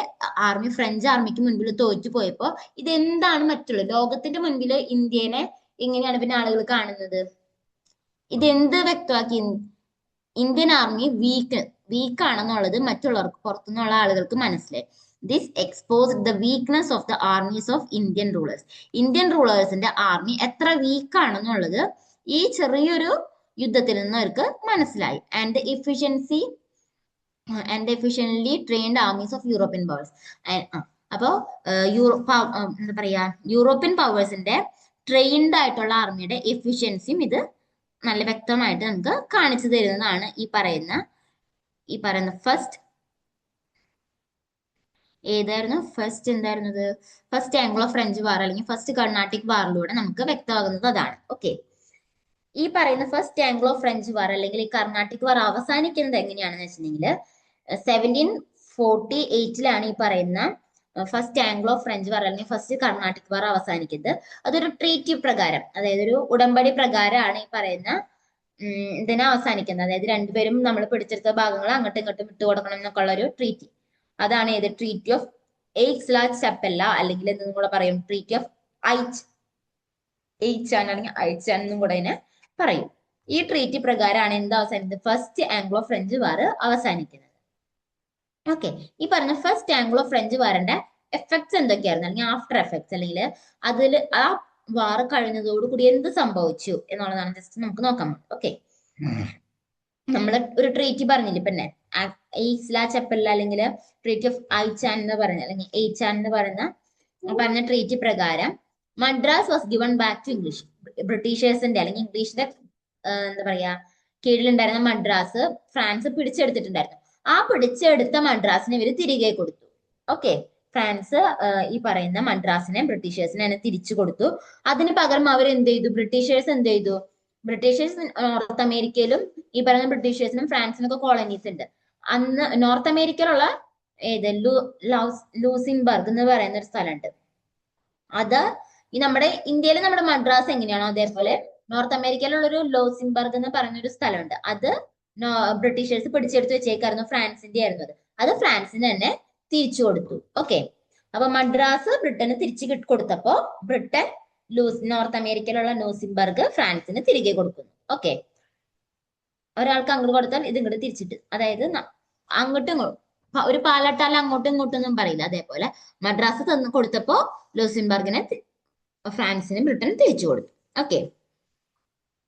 ആർമി ഫ്രഞ്ച് ആർമിക്ക് മുൻപിൽ തോറ്റുപോയപ്പോ ഇതെന്താണ് മറ്റുള്ള ലോകത്തിന്റെ മുൻപിൽ ഇന്ത്യനെ എങ്ങനെയാണ് പിന്നെ ആളുകൾ കാണുന്നത്? ഇതെന്ത് വ്യക്തമാക്കി? ഇന്ത്യൻ ആർമി വീക്ക് ആണെന്നുള്ളത് മറ്റുള്ളവർക്ക്, പുറത്തുനിന്നുള്ള ആളുകൾക്ക് മനസ്സിലായി. This exposed the weakness of the armies of Indian rulers. Indian റൂളേഴ്സിന്റെ ആർമി എത്ര വീക്ക് ആണെന്നുള്ളത് ഈ ചെറിയൊരു യുദ്ധത്തിൽ നിന്ന് അവർക്ക് മനസ്സിലായി. And efficiently trained armies of European powers. അപ്പോ എന്താ പറയാ, യൂറോപ്യൻ പവേഴ്സിന്റെ ട്രെയിൻഡ് ആയിട്ടുള്ള ആർമിയുടെ എഫിഷ്യൻസിയും ഇത് നല്ല വ്യക്തമായിട്ട് നമുക്ക് കാണിച്ചു തരുന്നതാണ് ഈ പറയുന്ന ഫസ്റ്റ് ഏതായിരുന്നു? First എന്തായിരുന്നത്? First Anglo French war അല്ലെങ്കിൽ ഫസ്റ്റ് കർണാട്ടിക് വാറിലൂടെ നമുക്ക് വ്യക്തമാകുന്നത് അതാണ്. ഓക്കെ, ഈ പറയുന്ന ഫസ്റ്റ് ആംഗ്ലോ ഫ്രഞ്ച് വാർ അല്ലെങ്കിൽ ഈ കർണാട്ടിക് വാർ അവസാനിക്കുന്നത് എങ്ങനെയാണെന്ന് വെച്ചിട്ടുണ്ടെങ്കിൽ 1748 ഈ പറയുന്ന ഫസ്റ്റ് ആംഗ്ലോ ഫ്രഞ്ച് വാർ അല്ലെങ്കിൽ ഫസ്റ്റ് കർണാട്ടിക് വാർ അവസാനിക്കുന്നത്. അതൊരു ട്രീറ്റി പ്രകാരം, അതായത് ഒരു ഉടമ്പടി പ്രകാരമാണ് ഈ പറയുന്ന ഇതിനെ അവസാനിക്കുന്നത്. അതായത് രണ്ടുപേരും നമ്മൾ പിടിച്ചെടുത്ത ഭാഗങ്ങൾ അങ്ങോട്ടും ഇങ്ങോട്ടും വിട്ടുകൊടുക്കണം എന്നൊക്കെ ഉള്ള ഒരു ട്രീറ്റി. അതാണ് ഏത്? ട്രീറ്റി ഓഫ് എയ്ക്സ് ലാ ചപ്പല്ല, അല്ലെങ്കിൽ എന്നും കൂടെ പറയും ട്രീറ്റി ഓഫ് എയ്ച്ചാൻ അല്ലെങ്കിൽ ഐച്ചാൻ എന്നും കൂടെ ഇതിനെ പറയും. ഈ ട്രീറ്റി പ്രകാരമാണ് എന്ത് അവസാനിക്കുന്നത്? ഫസ്റ്റ് ആംഗ്ലോ ഫ്രഞ്ച് വാർ അവസാനിക്കുന്നത്. ഓക്കെ, ഈ പറഞ്ഞ ഫസ്റ്റ് ആംഗ്ലോ ഫ്രഞ്ച് വാറിന്റെ എഫക്ട്സ് എന്തൊക്കെയായിരുന്നു, അല്ലെങ്കിൽ ആഫ്റ്റർ എഫക്ട്സ്, അല്ലെങ്കിൽ അതിൽ ആ വാർ കഴിഞ്ഞതോടുകൂടി എന്ത് സംഭവിച്ചു എന്നുള്ളതാണ് ജസ്റ്റ് നമുക്ക് നോക്കാം. ഓക്കെ, നമ്മൾ ഒരു ട്രീറ്റി പറഞ്ഞില്ലേ പിന്നെ, ഈസ്ലാ ചപ്പല്ല അല്ലെങ്കിൽ ട്രീറ്റി ഓഫ് ഐച്ചാൻ എന്ന് പറയുന്ന, അല്ലെങ്കിൽ എയ്ച്ചാൻ എന്ന് പറഞ്ഞ ട്രീറ്റി പ്രകാരം Madras was given back to English. ബ്രിട്ടീഷേഴ്സിന്റെ അല്ലെങ്കിൽ ഇംഗ്ലീഷിന്റെ എന്താ പറയാ കീഴിലുണ്ടായിരുന്ന മദ്രാസ് ഫ്രാൻസ് പിടിച്ചെടുത്തിട്ടുണ്ടായിരുന്നു. ആ പിടിച്ചെടുത്ത മദ്രാസിനെ ഇവര് തിരികെ കൊടുത്തു. ഓക്കെ, ഫ്രാൻസ് ഈ പറയുന്ന മദ്രാസിനെ ബ്രിട്ടീഷേഴ്സിനെ തന്നെ തിരിച്ചു കൊടുത്തു. അതിന് പകരം അവർ എന്ത് ചെയ്തു? ബ്രിട്ടീഷേഴ്സ് എന്ത് ചെയ്തു? ബ്രിട്ടീഷേഴ്സ് നോർത്ത് അമേരിക്കയിലും ഈ പറയുന്ന ബ്രിട്ടീഷേഴ്സിനും ഫ്രാൻസിനൊക്കെ കോളനീസ് ഉണ്ട്. അന്ന് നോർത്ത് അമേരിക്കയിലുള്ള ഏത് ലൂസിംബർഗ് എന്ന് പറയുന്ന ഒരു സ്ഥലമുണ്ട്. അത് ഈ നമ്മുടെ ഇന്ത്യയിൽ നമ്മുടെ മദ്രാസ് എങ്ങനെയാണോ അതേപോലെ നോർത്ത് അമേരിക്കയിലുള്ള ഒരു ലോസിംബർഗ് എന്ന് പറയുന്ന ഒരു സ്ഥലമുണ്ട്. അത് ബ്രിട്ടീഷേഴ്സ് പിടിച്ചെടുത്ത് വെച്ചേക്കായിരുന്നു, ഫ്രാൻസിന്റെ ആയിരുന്നു അത് ഫ്രാൻസിന് തന്നെ തിരിച്ചു കൊടുത്തു. ഓക്കെ, അപ്പൊ മദ്രാസ് ബ്രിട്ടന് തിരിച്ചു കൊടുത്തപ്പോ ബ്രിട്ടൻ നോർത്ത് അമേരിക്കയിലുള്ള ലൂസിംബർഗ് ഫ്രാൻസിന് തിരികെ കൊടുക്കുന്നു. ഓക്കെ, ഒരാൾക്ക് അങ്ങോട്ട് കൊടുത്താൽ ഇത് ഇങ്ങോട്ട് തിരിച്ചിട്ട്, അതായത് അങ്ങോട്ടും ഒരു പാലട്ടാൽ അങ്ങോട്ടും ഇങ്ങോട്ടും ഒന്നും പറയില്ല. അതേപോലെ മദ്രാസ് കൊടുത്തപ്പോ ലൂസിംബർഗിനെ ഫ്രാൻസിന് ബ്രിട്ടൻ തിരിച്ചു കൊടുത്തു. ഓക്കെ,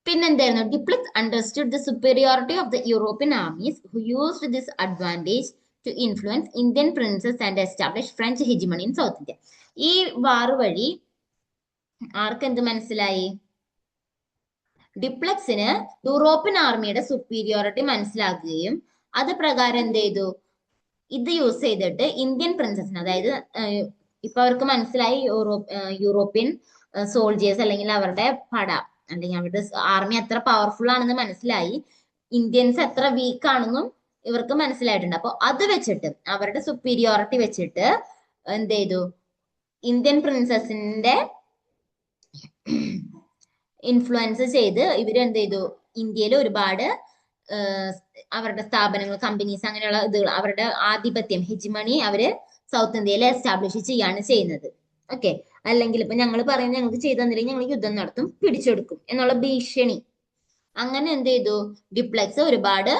പിന്നെന്തായിരുന്നു? Dupleix understood the superiority of the European armies who used this advantage to influence Indian princes and establish French hegemony in South India. ഈ വാർ വഴി ആർക്ക് എന്ത് മനസ്സിലായി? ഡ്യൂപ്ലക്സിന് യൂറോപ്യൻ ആർമിയുടെ സുപ്പീരിയോറിറ്റി മനസ്സിലാക്കുകയും അത് പ്രകാരം എന്ത് ചെയ്തു? ഇത് യൂസ് ചെയ്തിട്ട് ഇന്ത്യൻ പ്രിൻസസിന്, അതായത് ഇപ്പൊ അവർക്ക് മനസ്സിലായി യൂറോപ്യൻ സോൾജിയേഴ്സ് അല്ലെങ്കിൽ അവരുടെ അല്ലെങ്കിൽ അവരുടെ ആർമി എത്ര പവർഫുൾ ആണെന്ന് മനസ്സിലായി, ഇന്ത്യൻസ് എത്ര വീക്ക് ആണെന്നും ഇവർക്ക് മനസ്സിലായിട്ടുണ്ട്. അപ്പൊ അത് വെച്ചിട്ട് അവരുടെ സുപ്പീരിയോറിറ്റി വെച്ചിട്ട് എന്ത് ചെയ്തു? ഇന്ത്യൻ പ്രിൻസസിന്റെ ഇൻഫ്ലുവൻസ് ചെയ്ത് ഇവരെന്ത് ചെയ്തു? ഇന്ത്യയിൽ ഒരുപാട് അവരുടെ സ്ഥാപനങ്ങൾ, കമ്പനീസ്, അങ്ങനെയുള്ള ഇതുകൾ, അവരുടെ ആധിപത്യം, ഹെജിമണി അവര് സൗത്ത് ഇന്ത്യയിൽ എസ്റ്റാബ്ലിഷ് ചെയ്യാണ് ചെയ്യുന്നത്. ഓക്കെ. അല്ലെങ്കിൽ ഇപ്പൊ ഞങ്ങൾ പറയുന്നത് ഞങ്ങൾക്ക് ചെയ്തു തന്നില്ലെങ്കിൽ ഞങ്ങൾ യുദ്ധം നടത്തും, പിടിച്ചെടുക്കും എന്നുള്ള ഭീഷണി. അങ്ങനെ എന്ത് ചെയ്തു? ഡ്യൂപ്ലെക്സ് ഒരുപാട്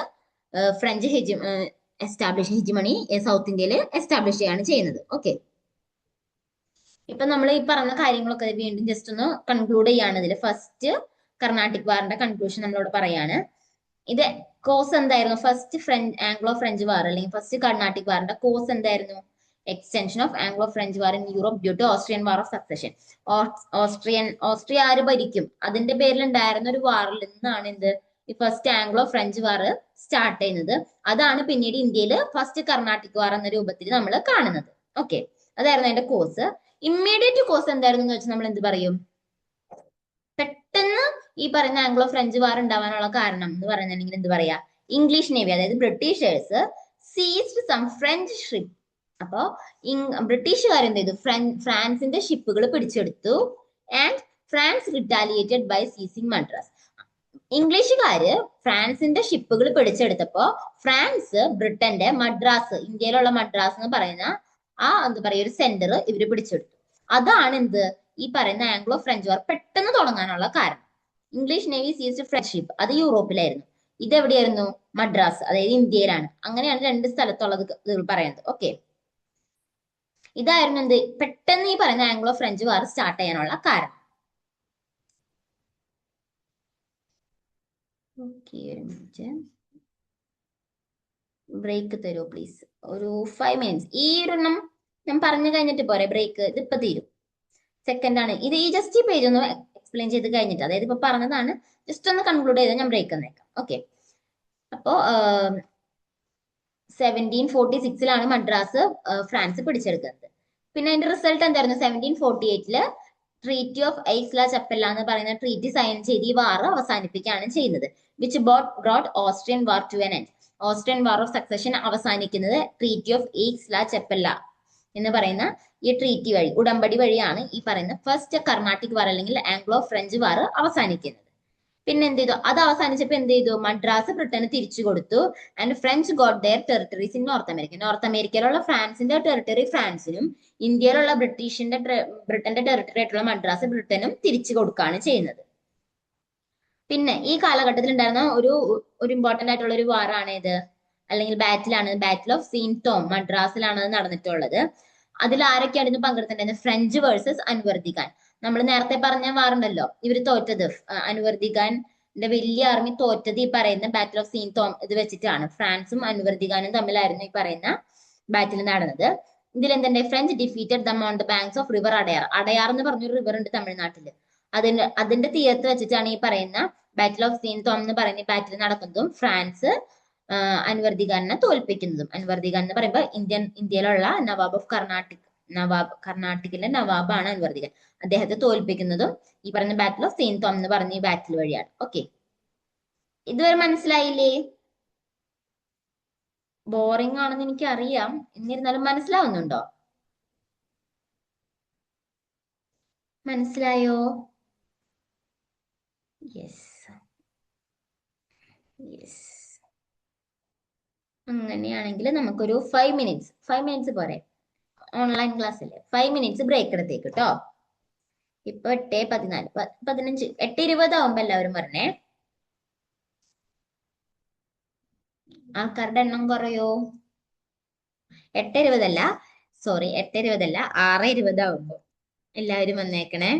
ഫ്രഞ്ച് ഹെജിമണി സൗത്ത് ഇന്ത്യയിൽ എസ്റ്റാബ്ലിഷ് ചെയ്യാണ് ചെയ്യുന്നത്. ഓക്കെ. ഇപ്പൊ നമ്മൾ ഈ പറഞ്ഞ കാര്യങ്ങളൊക്കെ വീണ്ടും ജസ്റ്റ് ഒന്ന് കൺക്ലൂഡ് ചെയ്യാണ്. ഇതിൽ ഫസ്റ്റ് കർണാട്ടിക് വാറിന്റെ കൺക്ലൂഷൻ നമ്മളോട് പറയാണ്. ഇത് കോസ് എന്തായിരുന്നു? ഫസ്റ്റ് ആംഗ്ലോ ഫ്രഞ്ച് വാർ അല്ലെങ്കിൽ ഫസ്റ്റ് കർണാട്ടിക് വാറിന്റെ കോസ് എന്തായിരുന്നു? Extension of Anglo French war in Europe due to Austrian war of succession. Austria ആര് ഭരിക്കും അതിന്റെ പേരിൽ ഉണ്ടായിരുന്ന ഒരു വാറിൽ നിന്നാണ് എന്ത് ഈ ഫസ്റ്റ് ആംഗ്ലോ ഫ്രഞ്ച് വാർ സ്റ്റാർട്ട് ചെയ്യുന്നത്. അതാണ് പിന്നീട് ഇന്ത്യയിൽ ഫസ്റ്റ് കർണാട്ടിക് വാർ എന്ന രൂപത്തിൽ നമ്മൾ കാണുന്നത്. ഓക്കെ. അതായിരുന്നു അതിന്റെ കോസ്. ഇമ്മീഡിയറ്റ് കോസ് എന്തായിരുന്നു എന്ന് വെച്ചാൽ നമ്മൾ എന്ത് പറയും? പെട്ടെന്ന് ഈ പറയുന്ന ആംഗ്ലോ ഫ്രഞ്ച് വാർ ഉണ്ടാവാനുള്ള കാരണം എന്ന് പറയുന്നുണ്ടെങ്കിൽ എന്ത് പറയാ? ഇംഗ്ലീഷ് നേവി, അതായത് Britishers seized some French ship. അപ്പോ ബ്രിട്ടീഷുകാർ എന്ത് ചെയ്തു? ഫ്രാൻസിന്റെ ഷിപ്പുകൾ പിടിച്ചെടുത്തു. And France retaliated by seizing Madras. ഇംഗ്ലീഷുകാര് ഫ്രാൻസിന്റെ ഷിപ്പുകൾ പിടിച്ചെടുത്തപ്പോ ഫ്രാൻസ് ബ്രിട്ടന്റെ മദ്രാസ്, ഇന്ത്യയിലുള്ള മദ്രാസ് എന്ന് പറയുന്ന എന്താ പറയുക ഒരു സെന്റർ ഇവര് പിടിച്ചെടുത്തു. അതാണ് എന്ത് ഈ പറയുന്ന ആംഗ്ലോ ഫ്രഞ്ച് വാർ പെട്ടെന്ന് തുടങ്ങാനുള്ള കാരണം. English navy ceased French ship, അത് യൂറോപ്പിലായിരുന്നു. ഇത് എവിടെയായിരുന്നു? മദ്രാസ്, അതായത് ഇന്ത്യയിലാണ്. അങ്ങനെയാണ് രണ്ട് സ്ഥലത്തുള്ളത് പറയുന്നത്. ഓക്കെ. ഇതായിരുന്നു എന്ത് പെട്ടെന്ന് ഈ പറയുന്ന ആംഗ്ലോ ഫ്രഞ്ച് വാർ സ്റ്റാർട്ട് ചെയ്യാനുള്ള കാരണം. ഓക്കെ, ഒരു മിനിറ്റ് ബ്രേക്ക് തരൂ പ്ലീസ്. ഒരു 5 മിനിറ്റ്സ്. ഈ ഒരെണ്ണം ഞാൻ പറഞ്ഞു കഴിഞ്ഞിട്ട് പോരെ ബ്രേക്ക്? ഇതിപ്പോ തീരും. സെക്കൻഡ് ആണ് ഇത്. ഈ ജസ്റ്റ് ഈ പേജ് ഒന്ന് എക്സ്പ്ലെയിൻ ചെയ്ത് കഴിഞ്ഞിട്ട്, അതായത് ഇപ്പൊ പറഞ്ഞതാണ് ജസ്റ്റ് ഒന്ന് കൺക്ലൂഡ് ചെയ്താൽ ഞാൻ ബ്രേക്ക് തന്നേക്കാം. ഓക്കെ. അപ്പോ 1746 മദ്രാസ് ഫ്രാൻസ് പിടിച്ചെടുക്കുന്നത്. പിന്നെ അതിന്റെ റിസൾട്ട് എന്തായിരുന്നു? 1748 ട്രീറ്റി ഓഫ് ഐസ്ല ചപ്പല്ല എന്ന് പറയുന്ന ട്രീറ്റി സൈൻ ചെയ്ത് ഈ വാർ അവസാനിപ്പിക്കുകയാണ് ചെയ്യുന്നത്. Which brought Austrian war to an end. Austrian war of succession അവസാനിക്കുന്നത് treaty of Aix la Chapelle എന്ന് പറയുന്ന ഈ ട്രീറ്റി വഴി, ഉടമ്പടി വഴിയാണ് ഈ പറയുന്ന ഫസ്റ്റ് കർണാട്ടിക് വാർ അല്ലെങ്കിൽ ആംഗ്ലോ ഫ്രഞ്ച് വാർ അവസാനിക്കുന്നത്. പിന്നെ എന്ത് ചെയ്തു? അത് അവസാനിച്ചപ്പോ എന്ത് ചെയ്തു? മദ്രാസ് ബ്രിട്ടന് തിരിച്ചു കൊടുത്തു. And French got their territories in North America. North അമേരിക്കയിലുള്ള ഫ്രാൻസിന്റെ ടെറിട്ടറി ഫ്രാൻസിനും ഇന്ത്യയിലുള്ള ബ്രിട്ടന്റെ ടെറിട്ടറി ആയിട്ടുള്ള മദ്രാസ് ബ്രിട്ടനും തിരിച്ചു കൊടുക്കുകയാണ് ചെയ്യുന്നത്. പിന്നെ ഈ കാലഘട്ടത്തിൽ ഉണ്ടായിരുന്ന ഒരു ഇമ്പോർട്ടന്റ് ആയിട്ടുള്ള ഒരു വാറാണ് ഇത്, അല്ലെങ്കിൽ ബാറ്റിലാണ് ബാറ്റിൽ ഓഫ് സീൻ ടോം. മദ്രാസിലാണ് അത് നടന്നിട്ടുള്ളത്. അതിൽ ആരൊക്കെയാണ് ഇന്ന് പങ്കെടുത്തിട്ടുണ്ടായിരുന്നത്? French versus Anwaruddin Khan. നമ്മൾ നേരത്തെ പറഞ്ഞ വാറുണ്ടല്ലോ, ഇവര് തോറ്റത്. അൻവർദി ഖാന്റെ വലിയ ആർമി തോറ്റത് ഈ പറയുന്ന ബാറ്റിൽ ഓഫ് സീൻ ടോം ഇത് വെച്ചിട്ടാണ്. ഫ്രാൻസും അൻവർദി ഖാനും തമ്മിലായിരുന്നു ഈ പറയുന്ന ബാറ്റിൽ നടന്നത്. ഇതിൽ എന്തുണ്ട്? French defeated them on the banks of river Adyar. Adyar എന്ന് പറഞ്ഞൊരു റിവർ ഉണ്ട് തമിഴ്നാട്ടില്. അതിന്റെ തീരത്ത് വെച്ചിട്ടാണ് ഈ പറയുന്ന ബാറ്റിൽ ഓഫ് സീൻ ടോം എന്ന് പറയുന്ന ബാറ്റിൽ നടക്കുന്നതും ഫ്രാൻസ് അൻവർദി ഖാനെ തോൽപ്പിക്കുന്നതും. അൻവർദി ഖാൻ എന്ന് പറയുമ്പോൾ ഇന്ത്യയിലുള്ള നവാബ് ഓഫ് കർണാട്ടിക്കിലെ നവാബാണ് അൻവർദി ഖാൻ. അദ്ദേഹത്തെ തോൽപ്പിക്കുന്നതും ഈ പറയുന്ന ബാറ്റിൽ ഓഫ് സെയിൻ ടോം എന്ന് പറഞ്ഞ ഈ ബാറ്റിൽ വഴിയാണ്. ഓക്കെ. ഇതുവരെ മനസ്സിലായില്ലേ? ബോറിംഗ് ആണെന്ന് എനിക്ക് അറിയാം, എന്നിരുന്നാലും മനസ്സിലാവുന്നുണ്ടോ? മനസ്സിലായോ? Yes, yes. അങ്ങനെയാണെങ്കിൽ നമുക്കൊരു 5 മിനിറ്റ്സ് പോരെ? ഓൺലൈൻ ക്ലാസ് അല്ലേ, 5 മിനിറ്റ്സ് ബ്രേക്ക് എടുത്തേക്ക് കേട്ടോ. ഇപ്പൊ 8:14, 15, 8:20 ആവുമ്പോ എല്ലാവരും പറഞ്ഞേ. ആൾക്കാരുടെ എണ്ണം കുറയോ? 8:20 സോറി, 8:20 6:20 ആവുമ്പോ എല്ലാവരും വന്നേക്കണേ.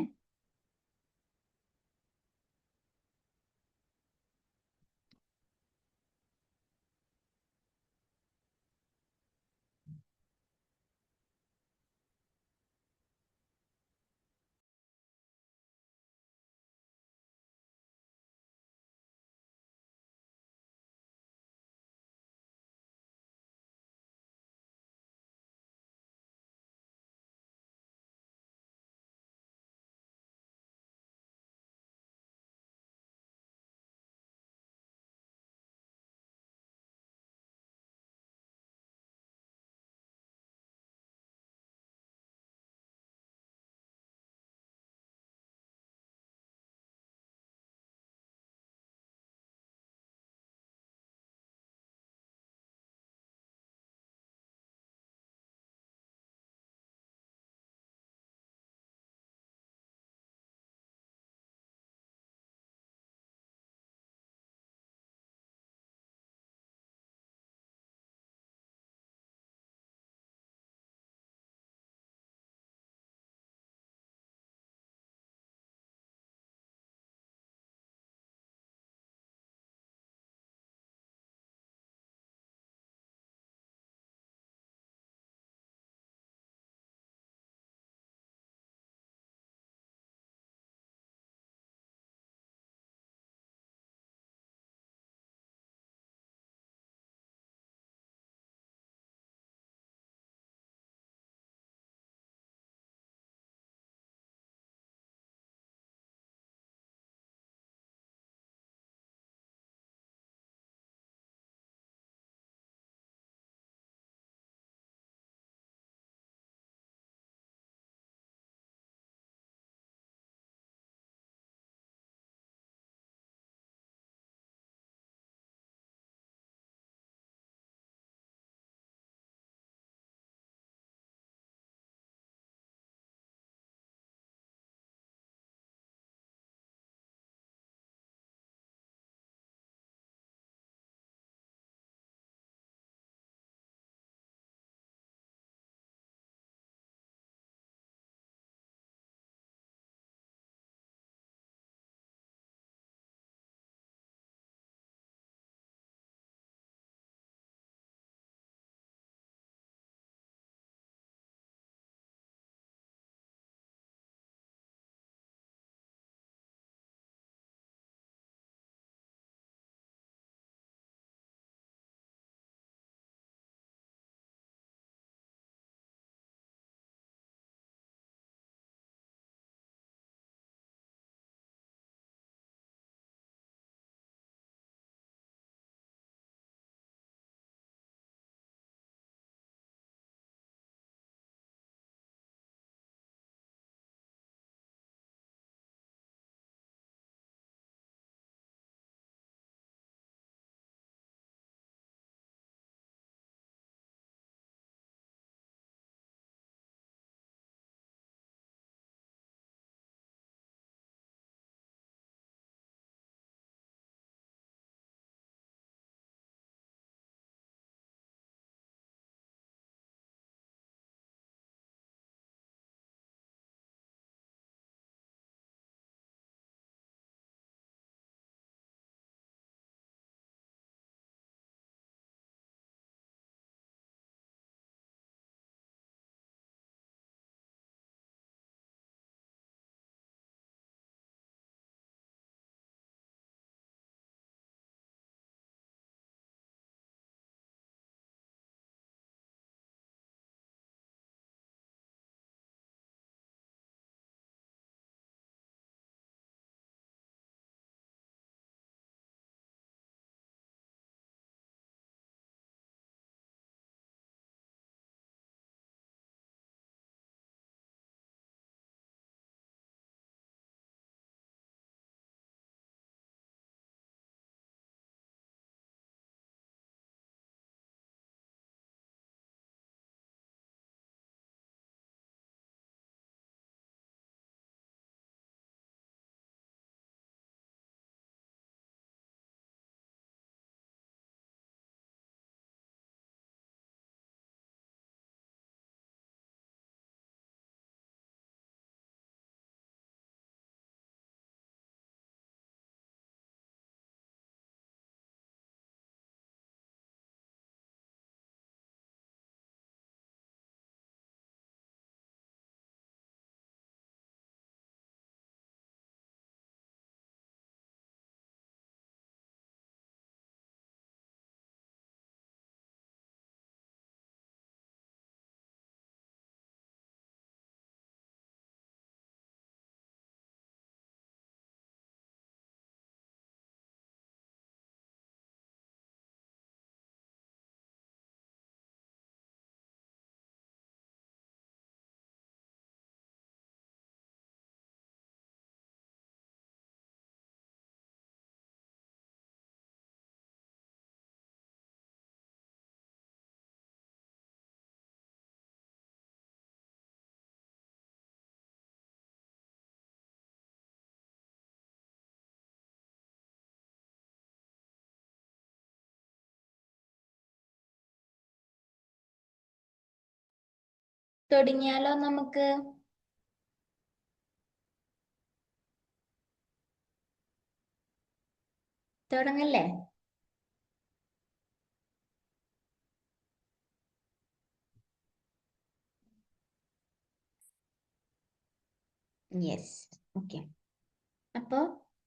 തുടങ്ങിയാലോ നമുക്ക്? തുടങ്ങല്ലേ? യെസ്. ഓക്കെ. അപ്പൊ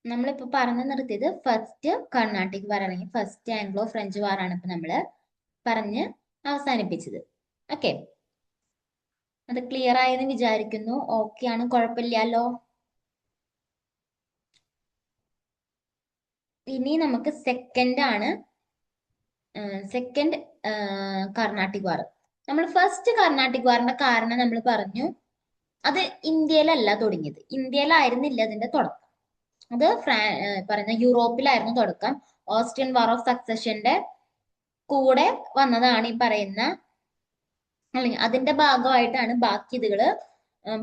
നമ്മളിപ്പോ പറഞ്ഞു നിർത്തിയത് ഫസ്റ്റ് കർണാട്ടിക് വാർ അല്ലെങ്കിൽ ഫസ്റ്റ് ആംഗ്ലോ ഫ്രഞ്ച് വാർ ആണ് ഇപ്പൊ നമ്മള് പറഞ്ഞ് അവസാനിപ്പിച്ചത്. ഓക്കെ, അത് ക്ലിയർ ആയെന്ന് വിചാരിക്കുന്നു. ഓക്കെ ആണ്, കുഴപ്പമില്ലല്ലോ. ഇനി നമുക്ക് സെക്കൻഡ് ആണ്, സെക്കൻഡ് കർണാട്ടിക് വാർ. നമ്മൾ ഫസ്റ്റ് കർണാട്ടിക് വാറിന്റെ കാരണം നമ്മൾ പറഞ്ഞു, അത് ഇന്ത്യയിലല്ല തുടങ്ങിയത്, ഇന്ത്യയിലായിരുന്നില്ല അതിന്റെ തുടക്കം. അത് പറയുന്ന യൂറോപ്പിലായിരുന്നു തുടക്കം. ഓസ്ട്രിയൻ വാർ ഓഫ് സക്സഷന്റെ കൂടെ വന്നതാണ് ഈ പറയുന്ന, അല്ലെങ്കിൽ അതിന്റെ ഭാഗമായിട്ടാണ് ബാക്കി ഇതുകള്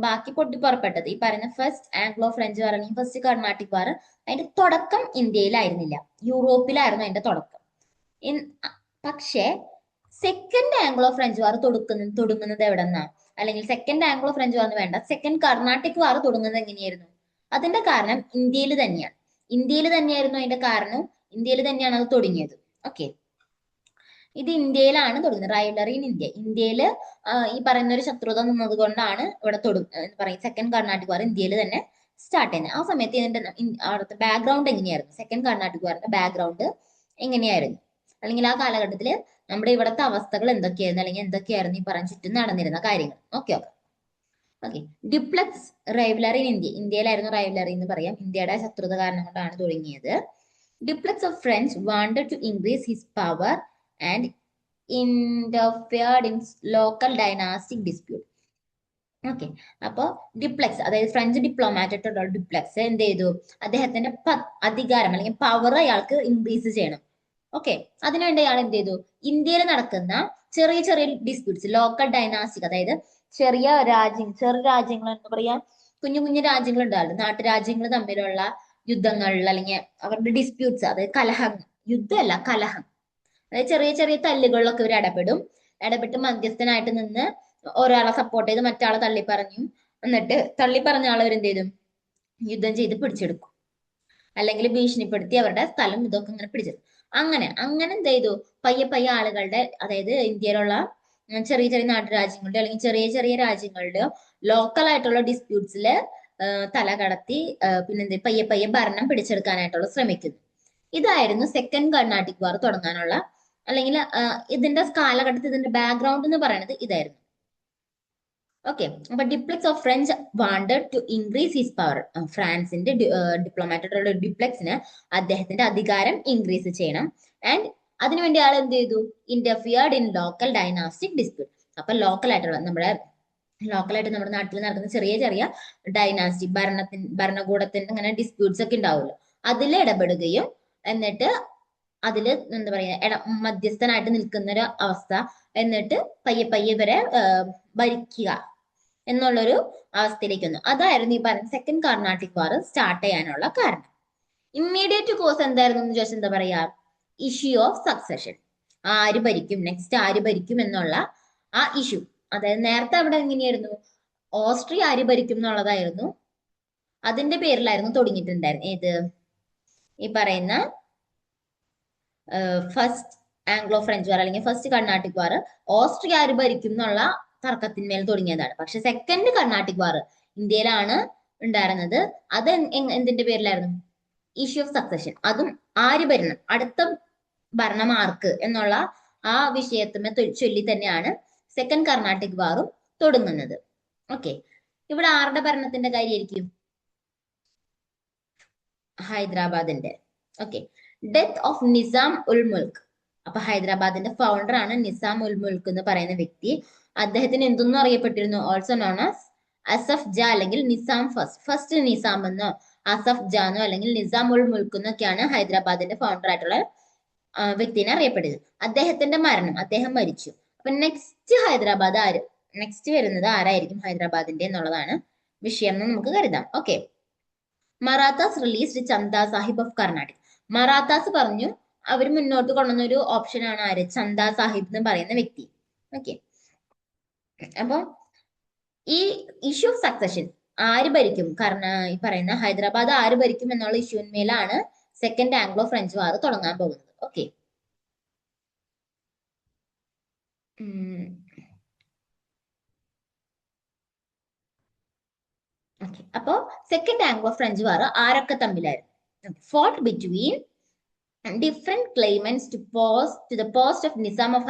ബാക്കി പൊട്ടിപ്പുറപ്പെട്ടത്. ഈ പറയുന്ന ഫസ്റ്റ് ആംഗ്ലോ ഫ്രഞ്ച് വാർ അല്ലെങ്കിൽ ഫസ്റ്റ് കർണാട്ടിക് വാർ, അതിന്റെ തുടക്കം ഇന്ത്യയിലായിരുന്നില്ല, യൂറോപ്പിലായിരുന്നു അതിന്റെ തുടക്കം. പക്ഷേ സെക്കൻഡ് ആംഗ്ലോ ഫ്രഞ്ച് വാർ തുടങ്ങുന്നത് എവിടെന്നാ, അല്ലെങ്കിൽ സെക്കൻഡ് ആംഗ്ലോ ഫ്രഞ്ച് വാർ വേണ്ട, സെക്കൻഡ് കർണാട്ടിക് വാർ തുടങ്ങുന്നത് എങ്ങനെയായിരുന്നു? അതിന്റെ കാരണം ഇന്ത്യയിൽ തന്നെയാണ്. ഇന്ത്യയിൽ തന്നെയായിരുന്നു അതിന്റെ കാരണം, ഇന്ത്യയിൽ തന്നെയാണ് അത് തുടങ്ങിയത്. ഓക്കെ, ഇത് ഇന്ത്യയിലാണ് തുടങ്ങുന്നത്. റൈവലറി ഇൻ ഇന്ത്യ, ഇന്ത്യയില് ഈ പറയുന്ന ഒരു ശത്രുത നിന്നത് കൊണ്ടാണ് ഇവിടെ പറയും സെക്കൻഡ് കർണാട്ടിക് വാർ ഇന്ത്യയിൽ തന്നെ സ്റ്റാർട്ട് ചെയ്യുന്നത്. ആ സമയത്ത് ഇതിന്റെ അവിടുത്തെ ബാക്ക്ഗ്രൗണ്ട് എങ്ങനെയായിരുന്നു, സെക്കൻഡ് കർണാട്ടിക് വാറിന്റെ ബാക്ക്ഗ്രൗണ്ട് എങ്ങനെയായിരുന്നു, അല്ലെങ്കിൽ ആ കാലഘട്ടത്തിൽ നമ്മുടെ ഇവിടുത്തെ അവസ്ഥകൾ എന്തൊക്കെയായിരുന്നു, അല്ലെങ്കിൽ എന്തൊക്കെയായിരുന്നു ഈ പറഞ്ഞ ചുറ്റും നടന്നിരുന്ന കാര്യങ്ങൾ. Okay okay okay. Dupleix rivalry in India, ഇന്ത്യയിലായിരുന്നു റൈവലറി എന്ന് പറയാം, ഇന്ത്യയുടെ ശത്രുത കാരണം കൊണ്ടാണ് തുടങ്ങിയത്. Dupleix of French wanted to increase his power and interfered in local dynastic dispute. Okay, അപ്പോ ഡിപ്ലക്സ്, അതായത് ഫ്രഞ്ച് ഡിപ്ലോമാറ്റായിട്ടുള്ള ഡിപ്ലക്സ് എന്ത് ചെയ്തു, അദ്ദേഹത്തിന്റെ അധികാരം അല്ലെങ്കിൽ പവർ അയാൾക്ക് ഇൻക്രീസ് ചെയ്യണം. ഓക്കെ, അതിനുവേണ്ടി അയാൾ എന്ത് ചെയ്തു, ഇന്ത്യയിൽ നടക്കുന്ന ചെറിയ ചെറിയ ഡിസ്പ്യൂട്ട്സ്, ലോക്കൽ ഡൈനാസ്റ്റിക്, അതായത് ചെറിയ രാജ്യങ്ങൾ എന്താ പറയാ, കുഞ്ഞു കുഞ്ഞു രാജ്യങ്ങൾ ഉണ്ടാവില്ല, നാട്ടുരാജ്യങ്ങൾ തമ്മിലുള്ള യുദ്ധങ്ങളിൽ അല്ലെങ്കിൽ അവരുടെ ഡിസ്പ്യൂട്ട്സ്, അതായത് കലഹം, യുദ്ധമല്ല കലഹം, അതായത് ചെറിയ ചെറിയ തല്ലുകളിലൊക്കെ ഇവർ ഇടപെട്ട് മധ്യസ്ഥനായിട്ട് നിന്ന് ഒരാളെ സപ്പോർട്ട് ചെയ്ത് മറ്റാളെ തള്ളിപ്പറഞ്ഞു, എന്നിട്ട് തള്ളിപ്പറഞ്ഞ ആളെ എന്ത് ചെയ്തു, യുദ്ധം ചെയ്ത് പിടിച്ചെടുക്കും, അല്ലെങ്കിൽ ഭീഷണിപ്പെടുത്തി അവരുടെ സ്ഥലം ഇതൊക്കെ ഇങ്ങനെ പിടിച്ചെടുക്കും. അങ്ങനെ അങ്ങനെ എന്ത് ചെയ്തു, പയ്യെ പയ്യെ ആളുകളുടെ, അതായത് ഇന്ത്യയിലുള്ള ചെറിയ ചെറിയ നാട്ടുരാജ്യങ്ങളുടെ അല്ലെങ്കിൽ ചെറിയ ചെറിയ രാജ്യങ്ങളുടെ ലോക്കൽ ആയിട്ടുള്ള ഡിസ്പ്യൂട്ട്സില് തല കടത്തി പിന്നെന്ത് പയ്യെ പയ്യെ ഭരണം പിടിച്ചെടുക്കാനായിട്ടുള്ള ശ്രമിക്കുന്നു. ഇതായിരുന്നു സെക്കൻഡ് കർണാട്ടിക് വാർ തുടങ്ങാനുള്ള, അല്ലെങ്കിൽ ഇതിന്റെ കാലഘട്ടത്തിൽ ഇതിന്റെ ബാക്ക്ഗ്രൗണ്ട് എന്ന് പറയുന്നത് ഇതായിരുന്നു. ഓക്കെ, അപ്പൊ Dupleix of French wanted to increase his power, ഫ്രാൻസിന്റെ ഡിപ്ലോമാറ്റുള്ള ഡിപ്ലക്സിന് അദ്ദേഹത്തിന്റെ അധികാരം ഇൻക്രീസ് ചെയ്യണം. ആൻഡ് അതിനുവേണ്ടി ആൾ എന്ത് ചെയ്തു, ഇന്റർഫിയർഡ് ഇൻ ലോക്കൽ ഡൈനാസ്റ്റിക് ഡിസ്പ്യൂട്ട്. അപ്പൊ ലോക്കലായിട്ട് നമ്മുടെ നാട്ടിൽ നടക്കുന്ന ചെറിയ ചെറിയ ഡൈനാസ്റ്റിക് ഭരണകൂടത്തിന്റെ അങ്ങനെ ഡിസ്പ്യൂട്ട്സ് ഒക്കെ ഉണ്ടാവുമല്ലോ, അതിൽ ഇടപെടുകയും എന്നിട്ട് അതില് എന്താ പറയാ മധ്യസ്ഥനായിട്ട് നിൽക്കുന്ന ഒരു അവസ്ഥ, എന്നിട്ട് പയ്യെ പയ്യെ ഇവരെ ഭരിക്കുക എന്നുള്ളൊരു അവസ്ഥയിലേക്ക് വന്നു. അതായിരുന്നു ഈ പറയുന്ന സെക്കൻഡ് കർണാട്ടിക് വാർ സ്റ്റാർട്ട് ചെയ്യാനുള്ള കാരണം. ഇമ്മീഡിയറ്റ് കോസ് എന്തായിരുന്നു എന്ന് ചോദിച്ചാൽ എന്താ പറയാ, ഇഷ്യൂ ഓഫ് സക്സഷൻ, ആര് ഭരിക്കും, നെക്സ്റ്റ് ആര് ഭരിക്കും എന്നുള്ള ആ ഇഷ്യൂ. അതായത് നേരത്തെ അവിടെ എങ്ങനെയായിരുന്നു, ഓസ്ട്രിയ ആര് ഭരിക്കും എന്നുള്ളതായിരുന്നു, അതിന്റെ പേരിലായിരുന്നു തുടങ്ങിയിട്ടുണ്ടായിരുന്നു. ഏത്, ഈ പറയുന്ന ഫസ്റ്റ് ആംഗ്ലോ ഫ്രഞ്ച് വാർ അല്ലെങ്കിൽ ഫസ്റ്റ് കർണാട്ടിക് വാർ ഓസ്ട്രിയ ആര് ഭരിക്കും എന്നുള്ള തർക്കത്തിന്മേൽ തുടങ്ങിയതാണ്. പക്ഷെ സെക്കൻഡ് കർണാട്ടിക് വാർ ഇന്ത്യയിലാണ് ഉണ്ടായിരുന്നത്. അത് എന്തിന്റെ പേരിലായിരുന്നു, ഇഷ്യൂ ഓഫ് സക്സഷൻ, അതും ആര് ഭരണം, അടുത്ത ഭരണം ആർക്ക് എന്നുള്ള ആ വിഷയത്തിനെ ചൊല്ലി തന്നെയാണ് സെക്കൻഡ് കർണാട്ടിക് വാറും തുടങ്ങുന്നത്. ഓക്കെ, ഇവിടെ ആരുടെ ഭരണത്തിന്റെ കാര്യമായിരിക്കും, ഹൈദരാബാദിന്റെ. ഓക്കെ, ഡെത്ത് ഓഫ് നിസാം ഉൽ മുൽക്ക്. അപ്പൊ ഹൈദരാബാദിന്റെ ഫൗണ്ടർ ആണ് നിസാം ഉൽ മുൽക്ക് എന്ന് പറയുന്ന വ്യക്തി. അദ്ദേഹത്തിന് എന്തൊന്നും അറിയപ്പെട്ടിരുന്നു, ഓൾസോ നോൺ ആസ് അസഫ് ജ അല്ലെങ്കിൽ നിസാം ഫസ്റ്റ് നിസാം എന്നോ അസഫ് ജ എന്നോ അല്ലെങ്കിൽ നിസാം ഉൽ മുൽക്ക് എന്നൊക്കെയാണ് ഹൈദരാബാദിന്റെ ഫൗണ്ടർ ആയിട്ടുള്ള വ്യക്തിനെ അറിയപ്പെടുന്നത്. അദ്ദേഹത്തിന്റെ മരണം, അദ്ദേഹം മരിച്ചു. അപ്പൊ നെക്സ്റ്റ് ഹൈദരാബാദ് നെക്സ്റ്റ് വരുന്നത് ആരായിരിക്കും ഹൈദരാബാദിന്റെ എന്നുള്ളതാണ് വിഷയം എന്ന് നമുക്ക് കരുതാം. Okay, Marathas released Chanda Sahib of Karnataka. Marathas പറഞ്ഞു, അവർ മുന്നോട്ട് കൊണ്ടുവന്ന ഒരു ഓപ്ഷൻ ആണ് ആര്, ചന്ദ സാഹിബ് എന്ന് പറയുന്ന വ്യക്തി. ഓക്കെ, അപ്പൊ ഈ ഇഷ്യൂ ഓഫ് സക്സഷൻ ആര് ഭരിക്കും, കാരണം ഈ പറയുന്ന ഹൈദരാബാദ് ആര് ഭരിക്കും എന്നുള്ള ഇഷ്യൂന്മേലാണ് സെക്കൻഡ് ആംഗ്ലോ ഫ്രഞ്ച് വാർ തുടങ്ങാൻ പോകുന്നത്. ഓക്കെ. അപ്പോ സെക്കൻഡ് ആംഗ്ലോ ഫ്രഞ്ച് വാർ ആരൊക്കെ തമ്മിലായിരുന്നു? Fought between different claimants to the post of Nizam of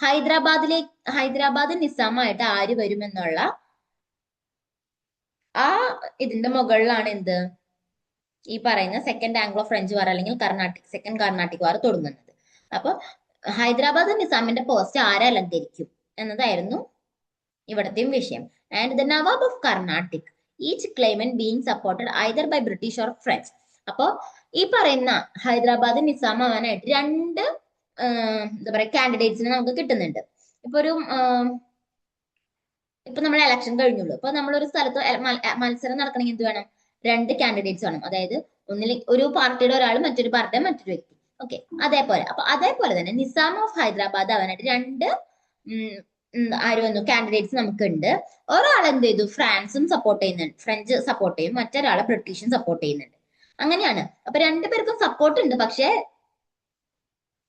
Hyderabad നിസാമായിട്ട് ആര് വരുമെന്നുള്ള ആ ഇതിന്റെ മുകളിലാണ് എന്ത് ഈ പറയുന്ന സെക്കൻഡ് ആംഗ്ലോ ഫ്രഞ്ച് വാർ അല്ലെങ്കിൽ സെക്കൻഡ് കർണാട്ടിക് വാർ തുടങ്ങുന്നത്. അപ്പൊ ഹൈദരാബാദ് നിസാമിന്റെ പോസ്റ്റ് ആരെ അലങ്കരിക്കും എന്നതായിരുന്നു ഇവിടത്തെയും വിഷയം. And the nawab of Carnatic each claimant being supported either by British or French. അപ്പോ ഈ പറയുന്ന ഹൈദരാബാദ് നിസാം ആവാനായിട്ട് രണ്ട് എന്താ പറയാ കാൻഡിഡേറ്റ്സിനെ നമുക്ക് കിട്ടുന്നുണ്ട്. ഇപ്പൊ നമ്മൾ ഇലക്ഷൻ കഴിഞ്ഞുള്ളൂ. ഇപ്പൊ നമ്മളൊരു സ്ഥലത്ത് മത്സരം നടക്കണമെങ്കിൽ എന്ത് വേണം? രണ്ട് കാൻഡിഡേറ്റ്സ് വേണം. അതായത് ഒന്നിൽ ഒരു പാർട്ടിയുടെ ഒരാൾ, മറ്റൊരു പാർട്ടിയുടെ മറ്റൊരു വ്യക്തി. ഓക്കെ, അതേപോലെ തന്നെ നിസാം ഓഫ് ഹൈദരാബാദ് ആവാനായിട്ട് രണ്ട് ആര് വന്നു കാൻഡിഡേറ്റ്സ് നമുക്കുണ്ട്. ഒരാൾ എന്ത് ചെയ്തു? ഫ്രാൻസും സപ്പോർട്ട് ചെയ്യുന്നുണ്ട്, ഫ്രഞ്ച് സപ്പോർട്ട് ചെയ്യും, മറ്റൊരാളെ ബ്രിട്ടീഷും സപ്പോർട്ട് ചെയ്യുന്നുണ്ട്. അങ്ങനെയാണ്. അപ്പൊ രണ്ടുപേർക്കും സപ്പോർട്ട് ഉണ്ട്. പക്ഷെ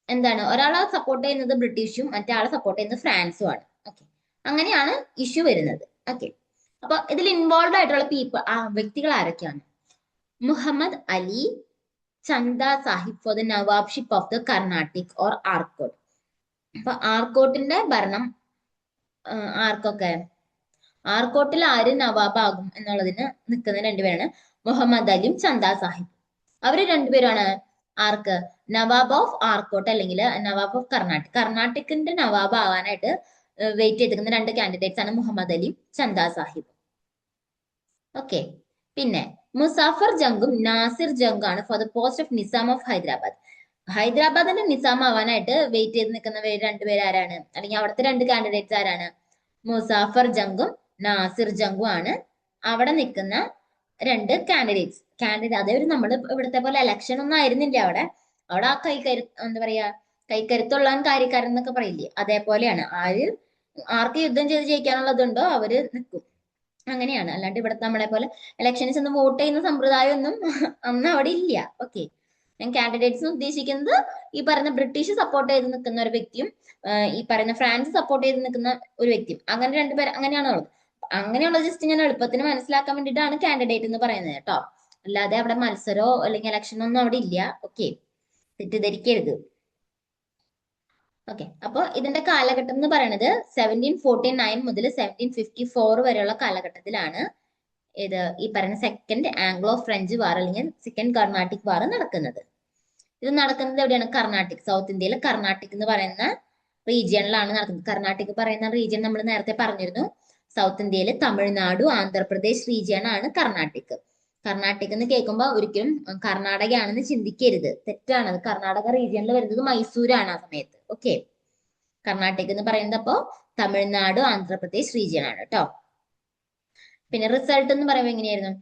എന്താണ്, ഒരാളെ സപ്പോർട്ട് ചെയ്യുന്നത് ബ്രിട്ടീഷും മറ്റേ സപ്പോർട്ട് ചെയ്യുന്നത് ഫ്രാൻസും ആണ്. ഓക്കെ, അങ്ങനെയാണ് ഇഷ്യൂ വരുന്നത്. ഓക്കെ, അപ്പൊ ഇതിൽ ഇൻവോൾവ് ആയിട്ടുള്ള വ്യക്തികൾ ആരൊക്കെയാണ്? Muhammad Ali Chanda Sahib for the nawabship of the Carnatic or Arcot. അപ്പൊ ആർക്കോട്ടിന്റെ ഭരണം ആർക്കൊക്കെ? ആർക്കോട്ടിൽ ആര് നവാബാകും എന്നുള്ളതിന് നിൽക്കുന്ന രണ്ടുപേരാണ് മുഹമ്മദ് അലിയും ചന്ദ സാഹിബ്. അവര് രണ്ടുപേരാണ് ആർക്ക്? നവാബ് ഓഫ് ആർക്കോട്ട് അല്ലെങ്കിൽ നവാബ് ഓഫ് കർണാട്ടിക്കിന്റെ നവാബ് ആവാനായിട്ട് വെയിറ്റ് ചെയ്തിരിക്കുന്ന രണ്ട് കാൻഡിഡേറ്റ്സ് ആണ് മുഹമ്മദ് അലിയും ചന്ദ സാഹിബ്. ഓക്കെ, പിന്നെ മുസാഫർ ജംഗും നാസിർ ജംഗാണ് for the post of Nizam of ഹൈദരാബാദിന്റെ നിസാം ആവാനായിട്ട് വെയിറ്റ് ചെയ്ത് നിൽക്കുന്ന രണ്ടുപേര് ആരാണ്? അല്ലെങ്കിൽ അവിടുത്തെ രണ്ട് കാൻഡിഡേറ്റ്സ് ആരാണ്? മുസാഫർ ജംഗും നാസിർ ജംഗും ആണ് അവിടെ നിൽക്കുന്ന രണ്ട് കാൻഡിഡേറ്റ്സ്. അതായത് നമ്മൾ ഇവിടുത്തെ പോലെ ഇലക്ഷൻ ഒന്നും ആയിരുന്നില്ല അവിടെ. ആ എന്താ പറയാ, കൈക്കരുത്തുള്ളവൻ കാര്യക്കാരൻ എന്നൊക്കെ പറയില്ലേ, അതേപോലെയാണ്. ആർക്ക് യുദ്ധം ചെയ്ത് ജയിക്കാനുള്ളതുണ്ടോ അവര് നിൽക്കും. അങ്ങനെയാണ്. അല്ലാണ്ട് ഇവിടെ നമ്മളെ പോലെ ഇലക്ഷൻസ് ഒന്നും വോട്ട് ചെയ്യുന്ന സമ്പ്രദായം ഒന്നും അന്ന് അവിടെ ഇല്ല. ഓക്കെ, ഞാൻ കാൻഡിഡേറ്റ്സ് ഉദ്ദേശിക്കുന്നത് ഈ പറയുന്ന ബ്രിട്ടീഷ് സപ്പോർട്ട് ചെയ്ത് നിൽക്കുന്ന ഒരു വ്യക്തിയും ഈ പറയുന്ന ഫ്രാൻസ് സപ്പോർട്ട് ചെയ്ത് നിൽക്കുന്ന ഒരു വ്യക്തിയും, അങ്ങനെ രണ്ടുപേർ അങ്ങനെയാണോ ഉള്ളത്. അങ്ങനെയുള്ള ജസ്റ്റ് ഞാൻ എളുപ്പത്തിന് മനസ്സിലാക്കാൻ വേണ്ടിയിട്ടാണ് കാൻഡിഡേറ്റ് എന്ന് പറയുന്നത് കേട്ടോ. അല്ലാതെ അവിടെ മത്സരമോ അല്ലെങ്കിൽ ഇലക്ഷനോ ഒന്നും അവിടെ ഇല്ല. ഓക്കെ, തെറ്റിദ്ധരിക്കരുത്. ഓക്കെ, അപ്പൊ ഇതിന്റെ കാലഘട്ടം എന്ന് പറയുന്നത് 1749 മുതൽ 1754 വരെയുള്ള കാലഘട്ടത്തിലാണ് ഈ പറയുന്ന സെക്കൻഡ് ആംഗ്ലോ ഫ്രഞ്ച് വാർ അല്ലെങ്കിൽ സെക്കൻഡ് കർണാട്ടിക് വാർ നടക്കുന്നത്. ഇത് നടക്കുന്നത് എവിടെയാണ്? കർണാട്ടിക്, സൗത്ത് ഇന്ത്യയിലെ കർണാട്ടിക് എന്ന് പറയുന്ന റീജിയണിലാണ് നടക്കുന്നത്. കർണാട്ടിക് പറയുന്ന റീജിയൻ നമ്മൾ നേരത്തെ പറഞ്ഞിരുന്നു. സൗത്ത് ഇന്ത്യയിലെ തമിഴ്നാടു, ആന്ധ്രാപ്രദേശ് റീജിയൺ ആണ് കർണാട്ടിക്. കർണാട്ടിക് എന്ന് കേൾക്കുമ്പോൾ ഒരിക്കലും കർണാടകയാണെന്ന് ചിന്തിക്കരുത്, തെറ്റാണ്. കർണാടക റീജിയണിൽ വരുന്നത് മൈസൂരാണ് ആ സമയത്ത്. ഓക്കെ, കർണാട്ടിക് എന്ന് പറയുന്നത് അപ്പോ തമിഴ്നാട്, ആന്ധ്രാപ്രദേശ് റീജിയൻ ആണ് കേട്ടോ. പിന്നെ റിസൾട്ട് എന്ന് പറയുമ്പോൾ എങ്ങനെയായിരുന്നു?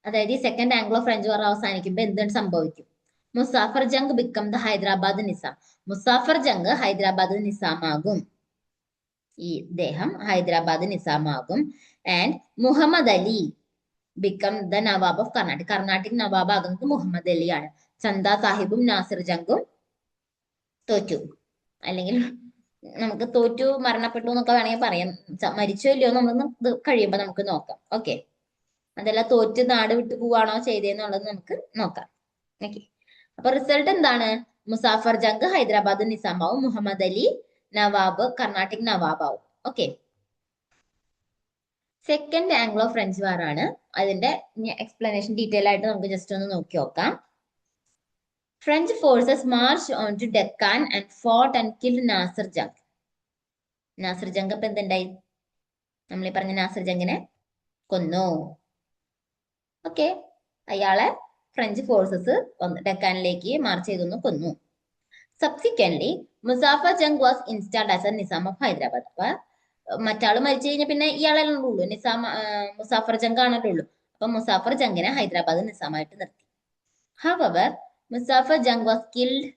അതായത് ഈ സെക്കൻഡ് ആംഗ്ലോ ഫ്രഞ്ച് വാർ അവസാനിക്കുമ്പോൾ എന്താണ് സംഭവിക്കും? Muzaffar Jung become the Hyderabad Nizam. മുസാഫർ ജംഗ് ഹൈദരാബാദ് നിസാമാകും. ഇദ്ദേഹം ഹൈദരാബാദ് നിസാമാകും. And Muhammad Ali become the nawab of Carnatic nawab ആകുന്നത് മുഹമ്മദ് അലിയാണ്. ചന്ദ സാഹിബും നാസിർ ജംഗും തോറ്റു, അല്ലെങ്കിൽ നമുക്ക് തോറ്റു, മരണപ്പെട്ടു എന്നൊക്കെ വേണമെങ്കിൽ പറയാം. മരിച്ചോ ഇല്ലയോ നമ്മൾ കഴിയുമ്പോൾ നമുക്ക് നോക്കാം. ഓക്കെ, അതല്ല തോറ്റ് നാട് വിട്ടു പോവാണോ ചെയ്തതെന്നുള്ളത് നമുക്ക് നോക്കാം. ഓക്കെ, അപ്പൊ റിസൾട്ട് എന്താണ്? മുസാഫർ ജംഗ് ഹൈദരാബാദ് നിസാമാവും, മുഹമ്മദ് അലി നവാബ് കർണാട്ടിക് നവാബാവും. Okay, second Anglo French war ആണ്. അതിന്റെ എക്സ്പ്ലനേഷൻ ഡീറ്റെയിൽ ആയിട്ട് നമുക്ക് ജസ്റ്റ് ഒന്ന് നോക്കി നോക്കാം. French forces march on to Deccan and fought and killed Nasir Jung. Nasir Jung ഇപ്പൊ എന്തുണ്ടായി? നമ്മൾ ഈ പറഞ്ഞ നാസിർ ജംഗിനെ കൊന്നു. ഓക്കെ, അയാളെ ഫ്രഞ്ച് ഫോഴ്സസ് ഡെക്കാനിലേക്ക് മാർച്ച് ചെയ്തൊന്ന് കൊന്നു. Subsequently Muzaffar Jung was installed as a Nizam of Hyderabad. അപ്പൊ മറ്റാള് മരിച്ചു കഴിഞ്ഞാൽ പിന്നെ ഇയാളല്ലേ ഉള്ളൂ, മുസാഫർ ജംഗ് ആണല്ലോ ഉള്ളൂ. അപ്പൊ മുസാഫർ ജംഗിനെ ഹൈദരാബാദ് നിസാമായിട്ട് നിർത്തി. However Muzaffar Jung was killed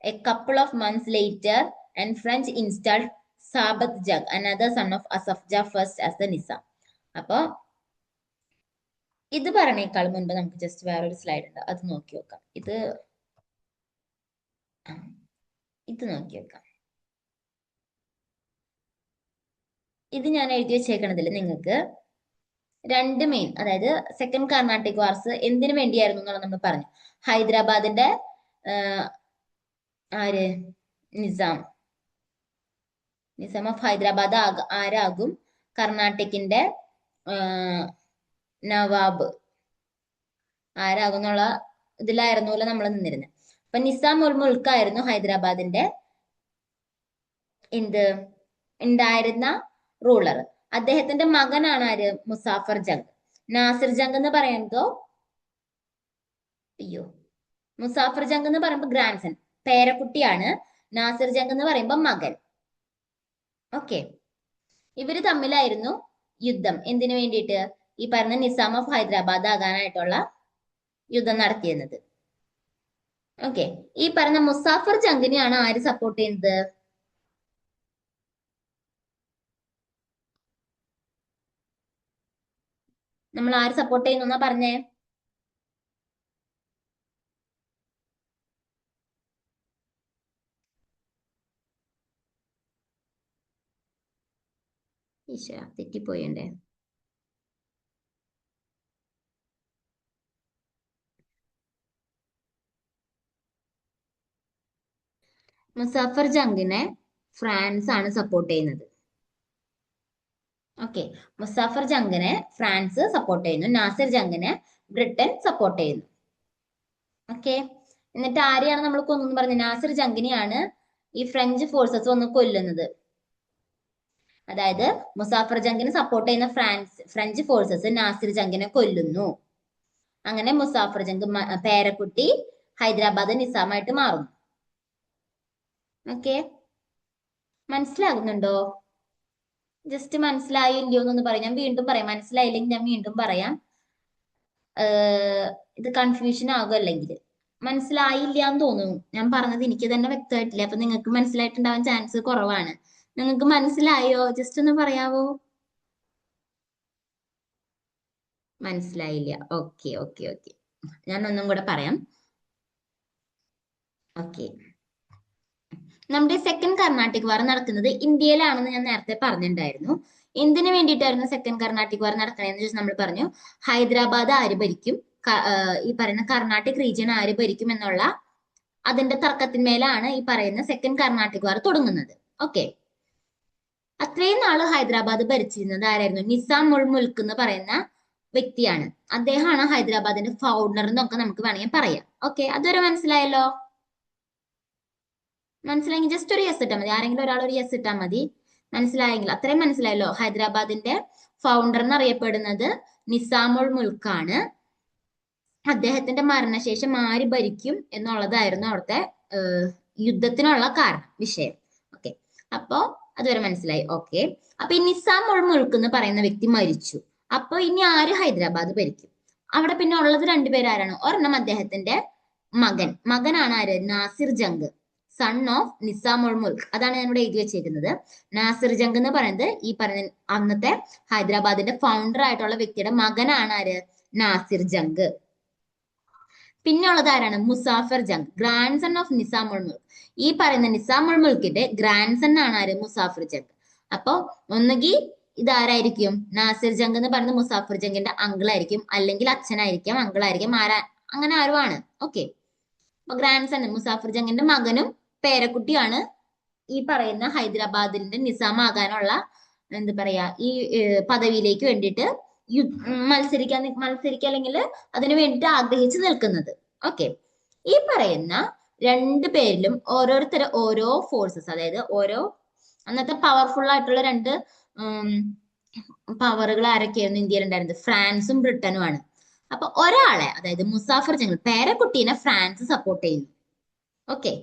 a couple of months later and French installed Salabat Jung another son of Asaf Jah first as the Nizam. അപ്പൊ ഇത് പറഞ്ഞേക്കാൾ മുൻപ് നമുക്ക് ജസ്റ്റ് വേറൊരു സ്ലൈഡ് ഉണ്ട്, അത് നോക്കി നോക്കാം. ഇത് നോക്കി നോക്കാം. ഇത് ഞാൻ എഴുതി വെച്ചേക്കണതിൽ നിങ്ങൾക്ക് രണ്ട് മെയിൻ, അതായത് സെക്കൻഡ് കർണാട്ടിക് വാർസ് എന്തിനു വേണ്ടിയായിരുന്നു എന്നുള്ളത് നമ്മൾ പറഞ്ഞു. ഹൈദരാബാദിന്റെ ആര് നിസാം നിസാം ഓഫ് ഹൈദരാബാദ് ആരാകും? കർണാട്ടിക്കിന്റെ നവാബ് ആരാകും എന്നുള്ള ഇതിലായിരുന്നല്ലോ നമ്മൾ നിന്നിരുന്നത്. അപ്പൊ നിസാം ഉൽ മുൽക്കായിരുന്നു ഹൈദരാബാദിന്റെ ഉണ്ടായിരുന്ന റൂളർ. അദ്ദേഹത്തിന്റെ മകനാണ് ആര്? മുസാഫർ ജംഗ്. നാസിർ ജംഗ് എന്ന് പറയുമ്പോ മുസാഫർ ജംഗ് എന്ന് പറയുമ്പോ ഗ്രാൻഡ് സൺ, പേരക്കുട്ടിയാണ്. നാസിർ ജംഗ് എന്ന് പറയുമ്പോ മകൻ. ഓക്കെ, ഇവര് തമ്മിലായിരുന്നു യുദ്ധം. എന്തിനു വേണ്ടിയിട്ട്? ഈ പറഞ്ഞ നിസാം ഓഫ് ഹൈദരാബാദ് ആകാനായിട്ടുള്ള യുദ്ധം നടത്തിയിരുന്നത്. ഓക്കെ, ഈ പറഞ്ഞ മുസാഫർ ജംഗിനെയാണ് ആര് സപ്പോർട്ട് ചെയ്യുന്നത്? നമ്മൾ ആര് സപ്പോർട്ട് ചെയ്യുന്ന പറഞ്ഞേ? ഈശ്വര, തെറ്റിപ്പോയണ്ടേ. മുസാഫർ ജംഗിനെ ഫ്രാൻസ് ആണ് സപ്പോർട്ട് ചെയ്യുന്നത്. ഓക്കെ, മുസാഫർ ജംഗിനെ ഫ്രാൻസ് സപ്പോർട്ട് ചെയ്യുന്നു, നാസിർ ജംഗിനെ ബ്രിട്ടൻ സപ്പോർട്ട് ചെയ്യുന്നു. ഓക്കെ, എന്നിട്ട് ആരെയാണ് നമ്മൾ കൊന്നു പറഞ്ഞത്? നാസിർ ജംഗിനെയാണ് ഈ ഫ്രഞ്ച് ഫോഴ്സസ് വന്ന് കൊല്ലുന്നത്. അതായത് മുസാഫർ ജംഗിനെ സപ്പോർട്ട് ചെയ്യുന്ന ഫ്രഞ്ച് ഫോഴ്സസ് നാസിർ ജംഗിനെ കൊല്ലുന്നു. അങ്ങനെ മുസാഫർ ജംഗ് പേരക്കുട്ടി ഹൈദരാബാദ് നിസാമായിട്ട് മാറുന്നു. ഓക്കെ, മനസ്സിലാകുന്നുണ്ടോ? ജസ്റ്റ് മനസ്സിലായില്ലയോ എന്നൊന്ന് പറയാം. ഞാൻ വീണ്ടും പറയാം, മനസ്സിലായില്ലെങ്കിൽ ഞാൻ വീണ്ടും പറയാം. ഇത് കൺഫ്യൂഷൻ ആകും അല്ലെങ്കിൽ. മനസ്സിലായില്ല എന്ന് തോന്നുന്നു, ഞാൻ പറഞ്ഞത് എനിക്ക് തന്നെ വ്യക്തമായിട്ടില്ല. അപ്പൊ നിങ്ങൾക്ക് മനസ്സിലായിട്ടുണ്ടാവാൻ ചാൻസ് കുറവാണ്. നിങ്ങൾക്ക് മനസ്സിലായോ? ജസ്റ്റ് ഒന്ന് പറയാവോ? മനസ്സിലായില്ല. ഓക്കെ ഓക്കെ ഓക്കെ, ഞാൻ ഒന്നും കൂടെ പറയാം. ഓക്കെ, നമ്മുടെ സെക്കൻഡ് കർണാട്ടിക് വാർ നടക്കുന്നത് ഇന്ത്യയിലാണെന്ന് ഞാൻ നേരത്തെ പറഞ്ഞിട്ടുണ്ടായിരുന്നു. എന്തിനു വേണ്ടിയിട്ടായിരുന്നു സെക്കൻഡ് കർണാട്ടിക് വാർ നടക്കണേന്ന് ചോദിച്ചാൽ നമ്മൾ പറഞ്ഞു ഹൈദരാബാദ് ആര് ഭരിക്കും, ഈ പറയുന്ന കർണാട്ടിക് റീജിയൻ ആര് ഭരിക്കും എന്നുള്ള അതിന്റെ തർക്കത്തിന്മേലാണ് ഈ പറയുന്ന സെക്കൻഡ് കർണാട്ടിക് വാർ തുടങ്ങുന്നത്. ഓക്കെ, അത്രയും നാള് ഹൈദരാബാദ് ഭരിച്ചിരുന്നത് ആരായിരുന്നു? നിസാം ഉൾ മുൽക്ക് എന്ന് പറയുന്ന വ്യക്തിയാണ്. അദ്ദേഹമാണ് ഹൈദരാബാദിന്റെ ഫൗണ്ടർ എന്നൊക്കെ നമുക്ക് വേണമെങ്കിൽ പറയാം. ഓക്കെ, അതുവരെ മനസ്സിലായല്ലോ? മനസ്സിലായെങ്കിൽ ജസ്റ്റ് ഒരു യെസ് ഇട്ടാൽ മതി. ആരെങ്കിലും ഒരാൾ ഒരു യെസ് ഇട്ടാൽ മതി. മനസ്സിലായെങ്കിൽ അത്രയും മനസ്സിലായല്ലോ. ഹൈദരാബാദിന്റെ ഫൗണ്ടർ എന്നറിയപ്പെടുന്നത് നിസാമുൾ മുൽക്കാണ്. അദ്ദേഹത്തിന്റെ മരണശേഷം ആര് ഭരിക്കും എന്നുള്ളതായിരുന്നു അവിടുത്തെ യുദ്ധത്തിനുള്ള വിഷയം. ഓക്കെ, അപ്പോ അതുവരെ മനസ്സിലായി. ഓക്കെ, അപ്പൊ ഈ നിസാം ഉൾ മുൽക്ക് എന്ന് പറയുന്ന വ്യക്തി മരിച്ചു. അപ്പൊ ഇനി ആര് ഹൈദരാബാദ് ഭരിക്കും? അവിടെ പിന്നെ ഉള്ളത് രണ്ടുപേരാരാണ്? ഒരെണ്ണം അദ്ദേഹത്തിന്റെ മകനാണ് ആര്? Nasir Jung, son of Nizam ul Mulk. അതാണ് ഞാൻ ഇവിടെ എഴുതി വെച്ചേക്കുന്നത്. നാസിർ ജംഗ് എന്ന് പറയുന്നത് ഈ പറഞ്ഞ അന്നത്തെ ഹൈദരാബാദിന്റെ ഫൗണ്ടർ ആയിട്ടുള്ള വ്യക്തിയുടെ മകനാണ് ആര്? നാസിർ ജംഗ്. പിന്നെ ഉള്ളത് ആരാണ്? Muzaffar Jung, grandson of Nizam ul Mulk. ഈ പറയുന്ന നിസാം ഉൾ മുൽക്കിന്റെ ഗ്രാൻഡ് സൺ ആണ് ആര്? മുസാഫർ ജംഗ്. അപ്പൊ ഒന്നുകിൽ ഇതാരായിരിക്കും? നാസിർ ജംഗ് എന്ന് പറയുന്നത് മുസാഫർ ജംഗിന്റെ അങ്കിൾ ആയിരിക്കും, അല്ലെങ്കിൽ അച്ഛനായിരിക്കാം, അങ്കിൾ ആയിരിക്കും, അങ്ങനെ ആരും ആണ്. ഓക്കെ, അപ്പൊ ഗ്രാൻഡ് സൺ മുസാഫർ ജംഗിന്റെ മകനും പേരക്കുട്ടിയാണ് ഈ പറയുന്ന ഹൈദരാബാദിന്റെ നിസാം ആകാനുള്ള എന്താ പറയാ ഈ പദവിയിലേക്ക് വേണ്ടിയിട്ട് മത്സരിക്കാൻ അല്ലെങ്കിൽ അതിനു വേണ്ടിയിട്ട് ആഗ്രഹിച്ചു നിൽക്കുന്നത്. ഓക്കെ, ഈ പറയുന്ന രണ്ടു പേരിലും ഓരോ ഫോഴ്സസ്, അതായത് അന്നത്തെ പവർഫുൾ ആയിട്ടുള്ള രണ്ട് പവറുകൾ ആരൊക്കെയായിരുന്നു ഇന്ത്യയിൽ ഉണ്ടായിരുന്നത്? ഫ്രാൻസും ബ്രിട്ടനുമാണ്. അപ്പൊ ഒരാളെ, അതായത് മുസാഫർ ജംഗ് പേരക്കുട്ടീനെ ഫ്രാൻസ് സപ്പോർട്ട് ചെയ്യുന്നു. ഓക്കെ,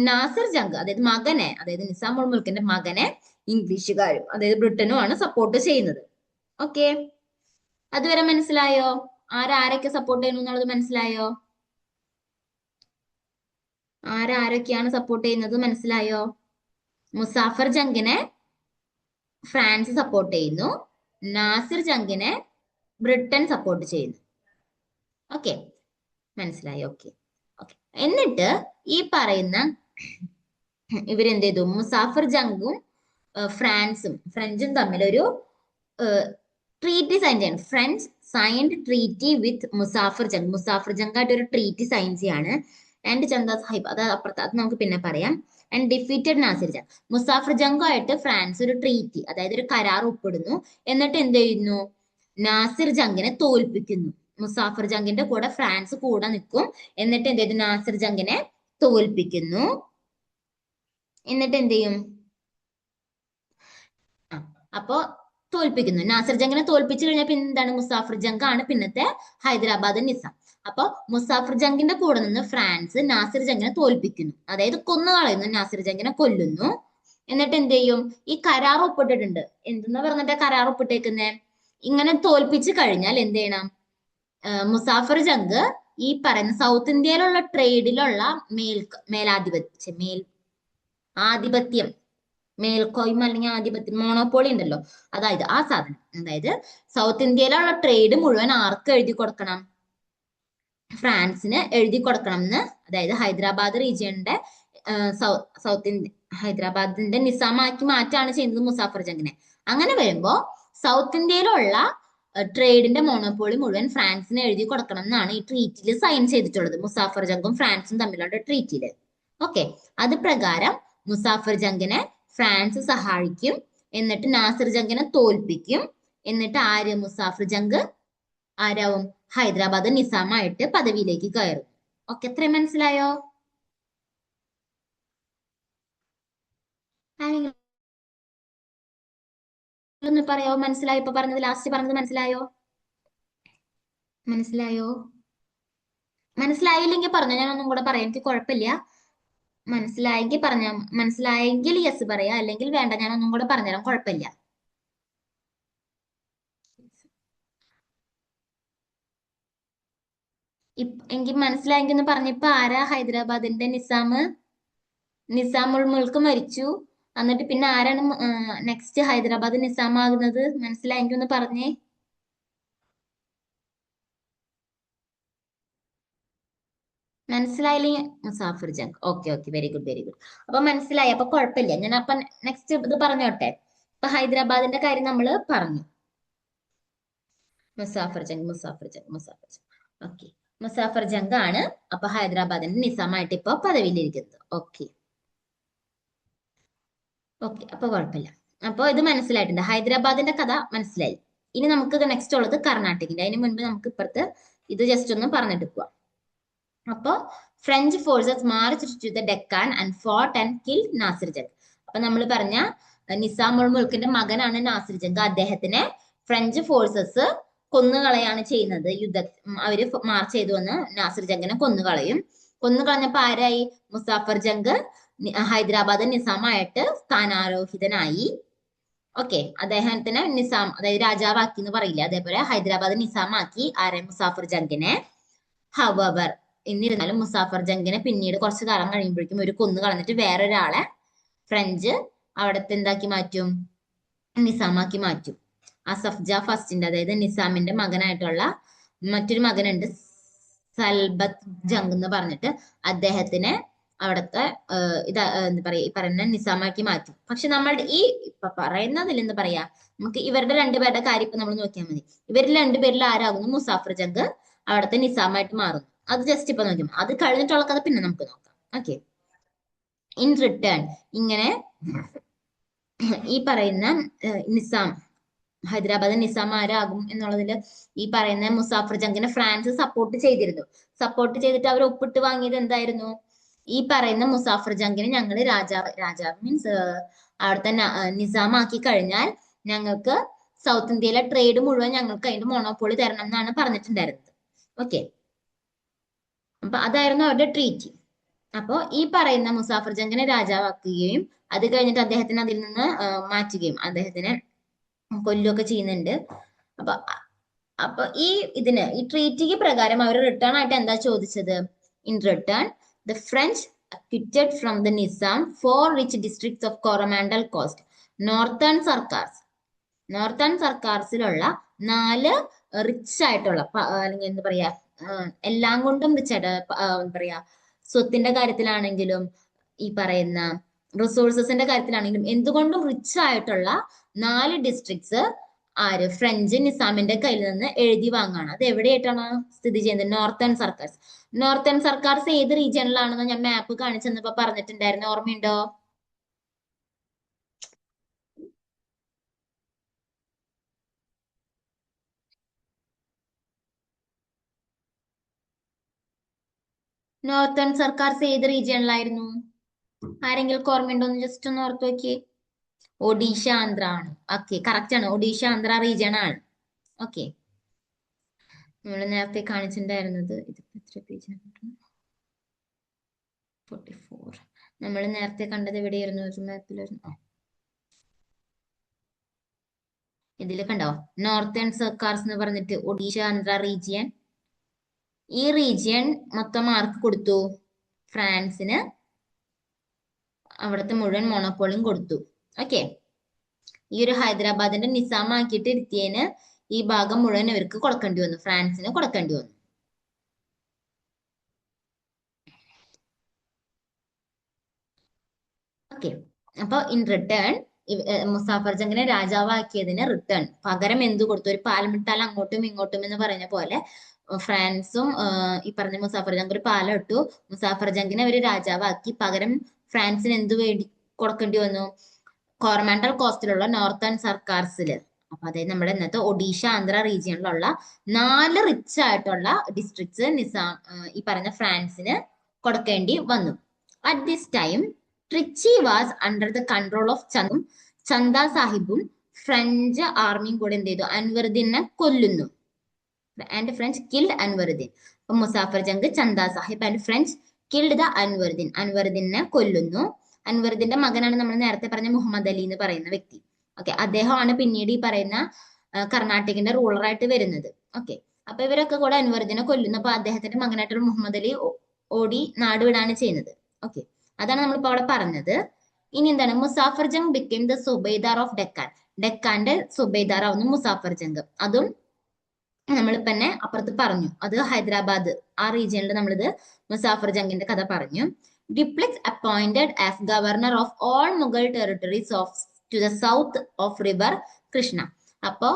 നാസിർ ജംഗ് അതായത് മകനെ, അതായത് നിസാം ഉൾ മുൽക്കിന്റെ മകനെ ഇംഗ്ലീഷുകാരും അതായത് ബ്രിട്ടനും ആണ് സപ്പോർട്ട് ചെയ്യുന്നത്. ഓക്കെ, അതുവരെ മനസ്സിലായോ? ആരൊക്കെ സപ്പോർട്ട് ചെയ്യുന്നു എന്നുള്ളത് മനസ്സിലായോ? ആരൊക്കെയാണ് സപ്പോർട്ട് ചെയ്യുന്നത് മനസ്സിലായോ? മുസാഫർ ജംഗിനെ ഫ്രാൻസ് സപ്പോർട്ട് ചെയ്യുന്നു, നാസിർ ജംഗിനെ ബ്രിട്ടൻ സപ്പോർട്ട് ചെയ്യുന്നു. ഓക്കെ, മനസ്സിലായി? Okay okay. എന്നിട്ട് ഈ പറയുന്ന ഇവരെന്ത് ചെയ്തു? മുസാഫർ ജംഗും ഫ്രഞ്ചും തമ്മിൽ ഒരു ട്രീറ്റി സൈൻ ചെയ്യണം. French signed treaty with Muzaffar Jung. Muzaffar Jung ആയിട്ട് ഒരു ട്രീറ്റി സൈൻ ചെയ്യാണ്. ആൻഡ് ചന്ദ സാഹിബ്, അത് അപ്പുറത്ത്, അത് നമുക്ക് പിന്നെ പറയാം. And defeated Nasir Jung. മുസാഫർ ജംഗുമായിട്ട് ഫ്രാൻസ് ഒരു ട്രീറ്റി, അതായത് ഒരു കരാർ ഒപ്പിടുന്നു. എന്നിട്ട് എന്ത് ചെയ്യുന്നു? നാസിർ ജംഗിനെ തോൽപ്പിക്കുന്നു. മുസാഫർ ജംഗിന്റെ കൂടെ ഫ്രാൻസ് കൂടെ നിൽക്കും. എന്നിട്ട് എന്ത് ചെയ്തു? നാസിർ ജംഗിനെ തോൽപ്പിക്കുന്നു. എന്നിട്ട് എന്ത് ചെയ്യും? അപ്പോ തോൽപ്പിക്കുന്നു. നാസിർ ജംഗിനെ തോൽപ്പിച്ചു കഴിഞ്ഞാൽ പിന്നെ എന്താണ്? മുസാഫർ ജംഗ് ആണ് പിന്നത്തെ ഹൈദരാബാദ് നിസാം. അപ്പൊ മുസാഫർ ജംഗിന്റെ കൂടെ നിന്ന് ഫ്രാൻസ് നാസിർ ജംഗിനെ തോൽപ്പിക്കുന്നു, അതായത് കൊന്നുകളയുന്നു, നാസിർ ജംഗിനെ കൊല്ലുന്നു. എന്നിട്ട് എന്ത് ചെയ്യും? ഈ കരാർ ഒപ്പിട്ടിട്ടുണ്ട്. എന്തെന്ന് പറഞ്ഞിട്ട് കരാർ ഒപ്പിട്ടേക്കുന്നേ? ഇങ്ങനെ തോൽപ്പിച്ചു കഴിഞ്ഞാൽ എന്ത് ചെയ്യണം? മുസാഫർ ജംഗ് ഈ പറയുന്ന സൗത്ത് ഇന്ത്യയിലുള്ള ട്രേഡിലുള്ള ആധിപത്യം, മേൽക്കോയ്മ അല്ലെങ്കിൽ ആധിപത്യം, മോണോപോളി ഉണ്ടല്ലോ, അതായത് ആ സാധനം, അതായത് സൗത്ത് ഇന്ത്യയിലുള്ള ട്രേഡ് മുഴുവൻ ആർക്ക് എഴുതി കൊടുക്കണം? ഫ്രാൻസിന് എഴുതി കൊടുക്കണം എന്ന്, അതായത് ഹൈദരാബാദ് റീജിയന്റെ സൗത്ത് ഇന്ത്യ, ഹൈദരാബാദിന്റെ നിസാമാക്കി മാറ്റാണ് ചെയ്യുന്നത് മുസാഫർ ജംഗിനെ. അങ്ങനെ വരുമ്പോ സൗത്ത് ഇന്ത്യയിലുള്ള ട്രേഡിന്റെ മോണോപോളി മുഴുവൻ ഫ്രാൻസിന് എഴുതി കൊടുക്കണം എന്നാണ് ഈ ട്രീറ്റിയിൽ സൈൻ ചെയ്തിട്ടുള്ളത്, മുസാഫർ ജംഗും ഫ്രാൻസും തമ്മിലുള്ള ട്രീറ്റിയില്. ഓക്കെ, അത് പ്രകാരം മുസാഫർ ജംഗിനെ ഫ്രാൻസ് സഹായിക്കും. എന്നിട്ട് നാസിർ ജംഗിനെ തോൽപ്പിക്കും. എന്നിട്ട് മുസാഫർ ജംഗ് ആരാവും? ഹൈദരാബാദ് നിസാമായിട്ട് പദവിയിലേക്ക് കയറും. ഓക്കെ, എത്രയും മനസ്സിലായോ? ഒന്ന് പറയാവോ? മനസ്സിലായോ? ഇപ്പൊ പറഞ്ഞത്, ലാസ്റ്റ് പറഞ്ഞത് മനസ്സിലായോ? മനസ്സിലായില്ലെങ്കിൽ പറഞ്ഞോ, ഞാൻ ഒന്നും കൂടെ പറയാം, എനിക്ക് കുഴപ്പമില്ല. മനസ്സിലായെങ്കിൽ പറഞ്ഞ, മനസ്സിലായെങ്കിൽ യെസ് പറയാ, അല്ലെങ്കിൽ വേണ്ട, ഞാൻ ഒന്നും കൂടെ പറഞ്ഞുതരാം, കുഴപ്പമില്ല. എങ്കിൽ മനസ്സിലായെങ്കിൽ ഒന്ന് പറഞ്ഞിപ്പോ ആരാ ഹൈദരാബാദിന്റെ നിസാമുൽ മുൾക്ക് മരിച്ചു. എന്നിട്ട് പിന്നെ ആരാണ് നെക്സ്റ്റ് ഹൈദരാബാദ് നിസാം ആകുന്നത്? മനസ്സിലായെങ്കിൽ ഒന്ന് പറഞ്ഞേ. മനസ്സിലായില്ലേ? Muzaffar Jung. Okay okay, very good very good. അപ്പൊ മനസ്സിലായി, അപ്പൊ കുഴപ്പമില്ല. ഞാൻ അപ്പൊ നെക്സ്റ്റ് ഇത് പറഞ്ഞോട്ടെ. ഇപ്പൊ ഹൈദരാബാദിന്റെ കാര്യം നമ്മൾ പറഞ്ഞു. മുസാഫർ ജംഗ്. ഓക്കെ, മുസാഫർ ജംഗ് ആണ് അപ്പൊ ഹൈദരാബാദിന്റെ നിസാമായിട്ട് ഇപ്പൊ പദവിയിലിരിക്കുന്നത്. ഓക്കെ ഓക്കെ, അപ്പൊ കുഴപ്പമില്ല. അപ്പൊ ഇത് മനസ്സിലായിട്ടുണ്ട്, ഹൈദരാബാദിന്റെ കഥ മനസ്സിലായി. ഇനി നമുക്ക് നെക്സ്റ്റ് ഉള്ളത് കർണാടകത്തിന്റെ. അതിന് മുൻപ് നമുക്ക് ഇപ്പുറത്ത് ഇത് ജസ്റ്റ് ഒന്ന് പറഞ്ഞിട്ട് പോവാം. അപ്പൊ French forces march to the Deccan and fought and kill Nasir Jung. അപ്പൊ നമ്മൾ പറഞ്ഞ നിസാമുൽ മുൾക്കിന്റെ മകനാണ് നാസിർ ജംഗ്. അദ്ദേഹത്തിനെ ഫ്രഞ്ച് ഫോഴ്സസ് കൊന്നുകളയാണ് ചെയ്യുന്നത്. അവര് മാർച്ച് ചെയ്തു വന്ന് നാസിർ ജംഗിനെ കൊന്നുകളയും. കൊന്നുകളഞ്ഞപ്പോ ആരായി? മുസാഫർ ജംഗ് ഹൈദരാബാദ് നിസാമായിട്ട് സ്ഥാനാരോഹിതനായി. ഓക്കെ, അദ്ദേഹത്തിന് നിസാം, അതായത് രാജാവാക്കി എന്ന് പറയില്ല, അതേപോലെ ഹൈദരാബാദ് നിസാമാക്കി ആരെ? മുസാഫർ ജംഗിനെ. ഹവർ, എന്നിരുന്നാലും മുസാഫർ ജംഗിനെ പിന്നീട് കുറച്ചു കാലം കഴിയുമ്പോഴേക്കും ഒരു കൊന്നു കളഞ്ഞിട്ട് വേറൊരാളെ ഫ്രഞ്ച് അവിടത്തെ എന്താക്കി മാറ്റും? നിസാമാക്കി മാറ്റും. അസഫ് ജാ ഫസ്റ്റിന്റെ, അതായത് നിസാമിന്റെ മകനായിട്ടുള്ള മറ്റൊരു മകനുണ്ട്, സൽബത്ത് ജംഗ് എന്ന് പറഞ്ഞിട്ട്, അദ്ദേഹത്തിനെ അവിടുത്തെ എന്താ പറയാ, ഈ പറയുന്ന നിസാമാക്കി മാറ്റും. പക്ഷെ നമ്മളുടെ ഈ ഇപ്പൊ പറയുന്നതിൽ എന്താ പറയാ, നമുക്ക് ഇവരുടെ രണ്ടുപേരുടെ കാര്യം ഇപ്പൊ നമ്മൾ നോക്കിയാൽ മതി. ഇവരിൽ രണ്ടുപേരിൽ ആരാകുന്നു? മുസാഫർ ജംഗ് അവിടുത്തെ നിസാമായിട്ട് മാറുന്നു. അത് ജസ്റ്റ് ഇപ്പൊ നോക്കും, അത് കഴിഞ്ഞിട്ടുള്ള കഥ പിന്നെ നമുക്ക് നോക്കാം. ഓക്കെ, ഇൻ റിട്ടേൺ ഇങ്ങനെ ഈ പറയുന്ന നിസാം, ഹൈദരാബാദ് നിസാം ആരാകും എന്നുള്ളതിൽ ഈ പറയുന്ന മുസാഫർ ജംഗിനെ ഫ്രാൻസ് സപ്പോർട്ട് ചെയ്തിരുന്നു. സപ്പോർട്ട് ചെയ്തിട്ട് അവർ ഒപ്പിട്ട് വാങ്ങിയത് എന്തായിരുന്നു? ഈ പറയുന്ന മുസാഫർ ജംഗിനെ ഞങ്ങൾ രാജാവ് മീൻസ് അവിടുത്തെ നിസാമാക്കി കഴിഞ്ഞാൽ ഞങ്ങൾക്ക് സൗത്ത് ഇന്ത്യയിലെ ട്രേഡ് മുഴുവൻ ഞങ്ങൾക്ക് അതിന്റെ മോണോപോളി തരണം എന്നാണ് പറഞ്ഞിട്ടുണ്ടായിരുന്നത്. ഓക്കെ, അപ്പൊ അതായിരുന്നു അവരുടെ ട്രീറ്റി. അപ്പോ ഈ പറയുന്ന മുസാഫർ ജംഗിനെ രാജാവാക്കുകയും അത് കഴിഞ്ഞിട്ട് അദ്ദേഹത്തിന് അതിൽ നിന്ന് മാറ്റുകയും അദ്ദേഹത്തിനെ കൊല്ലുകയൊക്കെ ചെയ്യുന്നുണ്ട്. അപ്പൊ അപ്പൊ ഈ ട്രീറ്റിക്ക് പ്രകാരം അവർ റിട്ടേൺ ആയിട്ട് എന്താ ചോദിച്ചത്? In return the French acquitted from the Nizam four rich districts of Coromandel Coast. Northern Circars, നോർത്തേൺ സർക്കാർസിലുള്ള 4 റിച്ച് ആയിട്ടുള്ള അല്ലെങ്കിൽ എന്താ പറയാ, എല്ലാം കൊണ്ടും റിച്ച് ആയിട്ട് എന്താ പറയാ, സ്വത്തിന്റെ കാര്യത്തിലാണെങ്കിലും ഈ പറയുന്ന റിസോഴ്സസിന്റെ കാര്യത്തിലാണെങ്കിലും എന്തുകൊണ്ടും റിച്ച് ആയിട്ടുള്ള 4 ഡിസ്ട്രിക്ട്സ് ആര് ഫ്രഞ്ച് നിസാമിന്റെ കയ്യിൽ നിന്ന് എഴുതി വാങ്ങാണ്. അത് എവിടെയായിട്ടാണ് സ്ഥിതി ചെയ്യുന്നത്? നോർത്തേൺ സർക്കാർസ്. നോർത്തേൺ സർക്കാർസ് ഏത് റീജിയനിലാണെന്ന് ഞാൻ മാപ്പ് കാണിച്ചെന്നപ്പോ പറഞ്ഞിട്ടുണ്ടായിരുന്നു, ഓർമ്മയുണ്ടോ? നോർത്തേൺ സർക്കാർസ് ഏത് റീജിയനിലായിരുന്നു? ആരെങ്കിലും ഓർമ്മയുണ്ടോ എന്ന് ജസ്റ്റ് ഒന്ന് ഓർത്ത് നോക്കിയേ. ഒഡീഷ, ആന്ധ്ര ആണ്. ഓക്കെ, കറക്റ്റ് ആണ്. ഒഡീഷ ആന്ധ്ര റീജിയൻ ആണ്. ഓക്കെ, നമ്മൾ നേരത്തെ കാണിച്ചിട്ടുണ്ടായിരുന്നത് ഇതിപ്പോ എത്ര പേജ്? 44. നമ്മൾ നേരത്തെ കണ്ടത് എവിടെയായിരുന്നു? മാപ്പിലായിരുന്നു. ഇതിൽ കണ്ടോ, നോർത്തേൺ സർക്കാർസ് എന്ന് പറഞ്ഞിട്ട് ഒഡീഷ ആന്ധ്ര റീജിയൻ. ഈ റീജിയൻ മൊത്തം ആർക്ക് കൊടുത്തു? ഫ്രാൻസിന് അവിടുത്തെ മുഴുവൻ മോണോപ്പോളിയും കൊടുത്തു. ഓക്കെ, ഈ ഒരു ഹൈദരാബാദിന്റെ നിസാമാക്കിയിട്ട് ഇരുത്തിയതിന് ഈ ഭാഗം മുഴുവൻ ഇവർക്ക് കൊടുക്കേണ്ടി വന്നു, ഫ്രാൻസിന് കൊടുക്കേണ്ടി വന്നു. ഓക്കെ, അപ്പൊ ഇൻ റിട്ടേൺ മുസാഫർ ജംഗിനെ രാജാവാക്കിയതിന് റിട്ടേൺ പകരം എന്തു കൊടുത്തു? ഒരു പാലമിട്ടാൽ അങ്ങോട്ടും ഇങ്ങോട്ടും എന്ന് പറഞ്ഞ പോലെ ഫ്രാൻസും ഈ പറഞ്ഞ മുസാഫർ ജംഗ് ഒരു പാലം ഇട്ടു. മുസാഫർ ജംഗിനെ അവര് രാജാവാക്കി. പകരം ഫ്രാൻസിന് എന്ത് കൊടുക്കേണ്ടി വന്നു? കോറമാൻഡൽ കോസ്റ്റിലുള്ള നോർത്തേൺ സർക്കാർസില്, അപ്പൊ അതായത് നമ്മുടെ ഇന്നത്തെ ഒഡീഷ ആന്ധ്ര റീജിയനിലുള്ള 4 റിച്ച് ആയിട്ടുള്ള ഡിസ്ട്രിക്ട്സ് നിസാം ഈ പറഞ്ഞ ഫ്രാൻസിന് കൊടുക്കേണ്ടി വന്നു. At this time Trichy was under the control of Chanda സാഹിബും ഫ്രഞ്ച് ആർമിയും കൂടെ എന്ത് ചെയ്തു? അൻവറുദ്ദീനെ കൊല്ലുന്നു. And French killed Anwaruddin. അപ്പൊ Muzaffar Jung, Chanda Sahib and French killed the Anwaruddin. അൻവറുദ്ദീനെ കൊല്ലുന്നു. അൻവറുദ്ദീന്റെ മകനാണ് നമ്മൾ നേരത്തെ പറഞ്ഞ മുഹമ്മദ് അലി എന്ന് പറയുന്ന വ്യക്തി. ഓക്കെ, അദ്ദേഹമാണ് പിന്നീട് ഈ പറയുന്ന കർണാടകത്തിന്റെ റൂളറായിട്ട് വരുന്നത്. ഓക്കെ, അപ്പൊ ഇവരൊക്കെ കൂടെ അൻവറുദ്ദീനെ കൊല്ലുന്നു. അപ്പൊ അദ്ദേഹത്തിന്റെ മകനായിട്ടുള്ള മുഹമ്മദ് അലി ഓടി നാട് വിടാണ് ചെയ്യുന്നത്. ഓക്കെ, അതാണ് നമ്മളിപ്പോ അവിടെ പറഞ്ഞത്. ഇനി എന്താണ്? Muzaffar Jung became the subedar of Deccan. ഡെക്കാന്റെ സുബൈദാർ ആവുന്നു മുസാഫർ ജംഗ്. അതും നമ്മളിപ്പോ തന്നെ അപ്പുറത്ത് പറഞ്ഞു. അത് ഹൈദരാബാദ് ആ റീജിയനിൽ നമ്മളിത് മുസാഫർ ജംഗിന്റെ കഥ പറഞ്ഞു. Dupleix appointed as governor of all Mughal territories to the south of river Krishna. അപ്പോ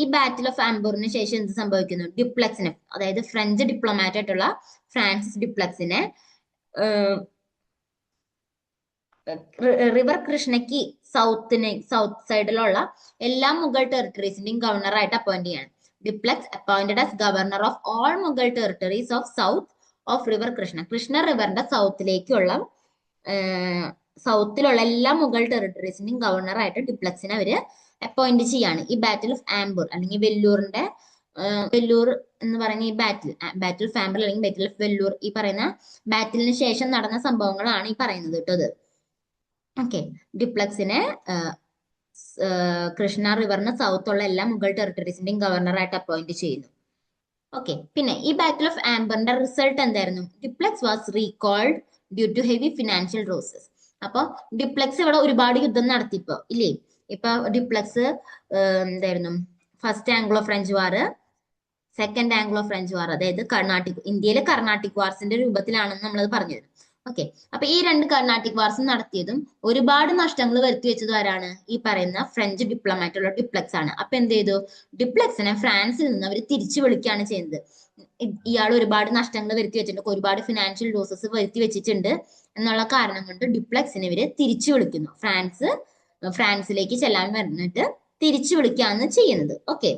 ഈ ബാറ്റിൽ ഓഫ് ആംബൂറിന് ശേഷം എന്ത് സംഭവിക്കുന്നു? ഡ്യൂപ്ലെക്സിനെ, അതായത് ഫ്രഞ്ച് ഡിപ്ലോമാറ്റ് ആയിട്ടുള്ള ഫ്രാൻസിസ് ഡ്യൂപ്ലെക്സിനെ റിവർ കൃഷ്ണയ്ക്ക് സൗത്ത് സൈഡിലുള്ള എല്ലാ മുഗൾ ടെറിട്ടറീസിന്റെയും ഗവർണറായിട്ട് അപ്പോയിന്റ് ചെയ്യാണ്. Dupleix appointed as governor of all Mughal territories of south of river Krishna. Krishna റിവറിന്റെ സൗത്തിലുള്ള എല്ലാ മുഗൾ ടെറിട്ടറീസിന്റെയും ഗവർണറായിട്ട് ഡ്യൂപ്ലെക്സിനെ അവര് അപ്പോയിന്റ് ചെയ്യാണ്. ഈ ബാറ്റിൽ ഓഫ് ആംബൂർ അല്ലെങ്കിൽ വെല്ലൂർ എന്ന് പറയുന്ന ഈ ബാറ്റിൽ ഓഫ് ആംബൂർ അല്ലെങ്കിൽ ബാറ്റിൽ ഓഫ് വെല്ലൂർ, ഈ പറയുന്ന ബാറ്റിലിന് ശേഷം നടന്ന സംഭവങ്ങളാണ് ഈ പറയുന്നത് കേട്ടത്. ഓക്കെ, ഡ്യൂപ്ലെക്സിനെ കൃഷ്ണ റിവറിന് സൗത്തുള്ള എല്ലാ മുഗൾ ടെറിട്ടറീസിന്റെയും ഗവർണറായിട്ട് അപ്പോയിന്റ് ചെയ്യുന്നു. ഓക്കെ, പിന്നെ ഈ ബാറ്റിൽ ഓഫ് ആംബറിന്റെ റിസൾട്ട് എന്തായിരുന്നു? Dupleix was recalled due to heavy financial losses. അപ്പൊ ഡ്യൂപ്ലെക്സ് ഇവിടെ ഒരുപാട് യുദ്ധം നടത്തിപ്പോ ഇല്ലേ? ഇപ്പൊ ഡ്യൂപ്ലെക്സ് എന്തായിരുന്നു? First Anglo French war, second Anglo French war, അതായത് ഇന്ത്യയിലെ കർണാട്ടിക് വാർസിന്റെ രൂപത്തിലാണെന്ന് നമ്മളത് പറഞ്ഞത്. ഓക്കെ, അപ്പൊ ഈ 2 കർണാട്ടിക് വാർസും നടത്തിയതും ഒരുപാട് നഷ്ടങ്ങൾ വരുത്തി വെച്ചതും ആരാണ്? ഈ പറയുന്ന ഫ്രഞ്ച് ഡിപ്ലോമാറ്റുള്ള ഡ്യൂപ്ലെക്സ് ആണ്. അപ്പൊ എന്ത് ചെയ്തു? ഡ്യൂപ്ലെക്സിനെ ഫ്രാൻസിൽ നിന്ന് അവർ തിരിച്ചു വിളിക്കുകയാണ് ചെയ്യുന്നത്. ഇയാൾ ഒരുപാട് നഷ്ടങ്ങൾ വരുത്തി വെച്ചിട്ടുണ്ട്, ഒരുപാട് ഫിനാൻഷ്യൽ ലോസസ് വരുത്തി വെച്ചിട്ടുണ്ട് എന്നുള്ള കാരണം കൊണ്ട് ഡ്യൂപ്ലെക്സിനെ ഇവര് തിരിച്ചു വിളിക്കുന്നു. ഫ്രാൻസിലേക്ക് ചെല്ലാൻ പറഞ്ഞിട്ട് തിരിച്ചു വിളിക്കുകയാണ് ചെയ്യുന്നത്. Okay,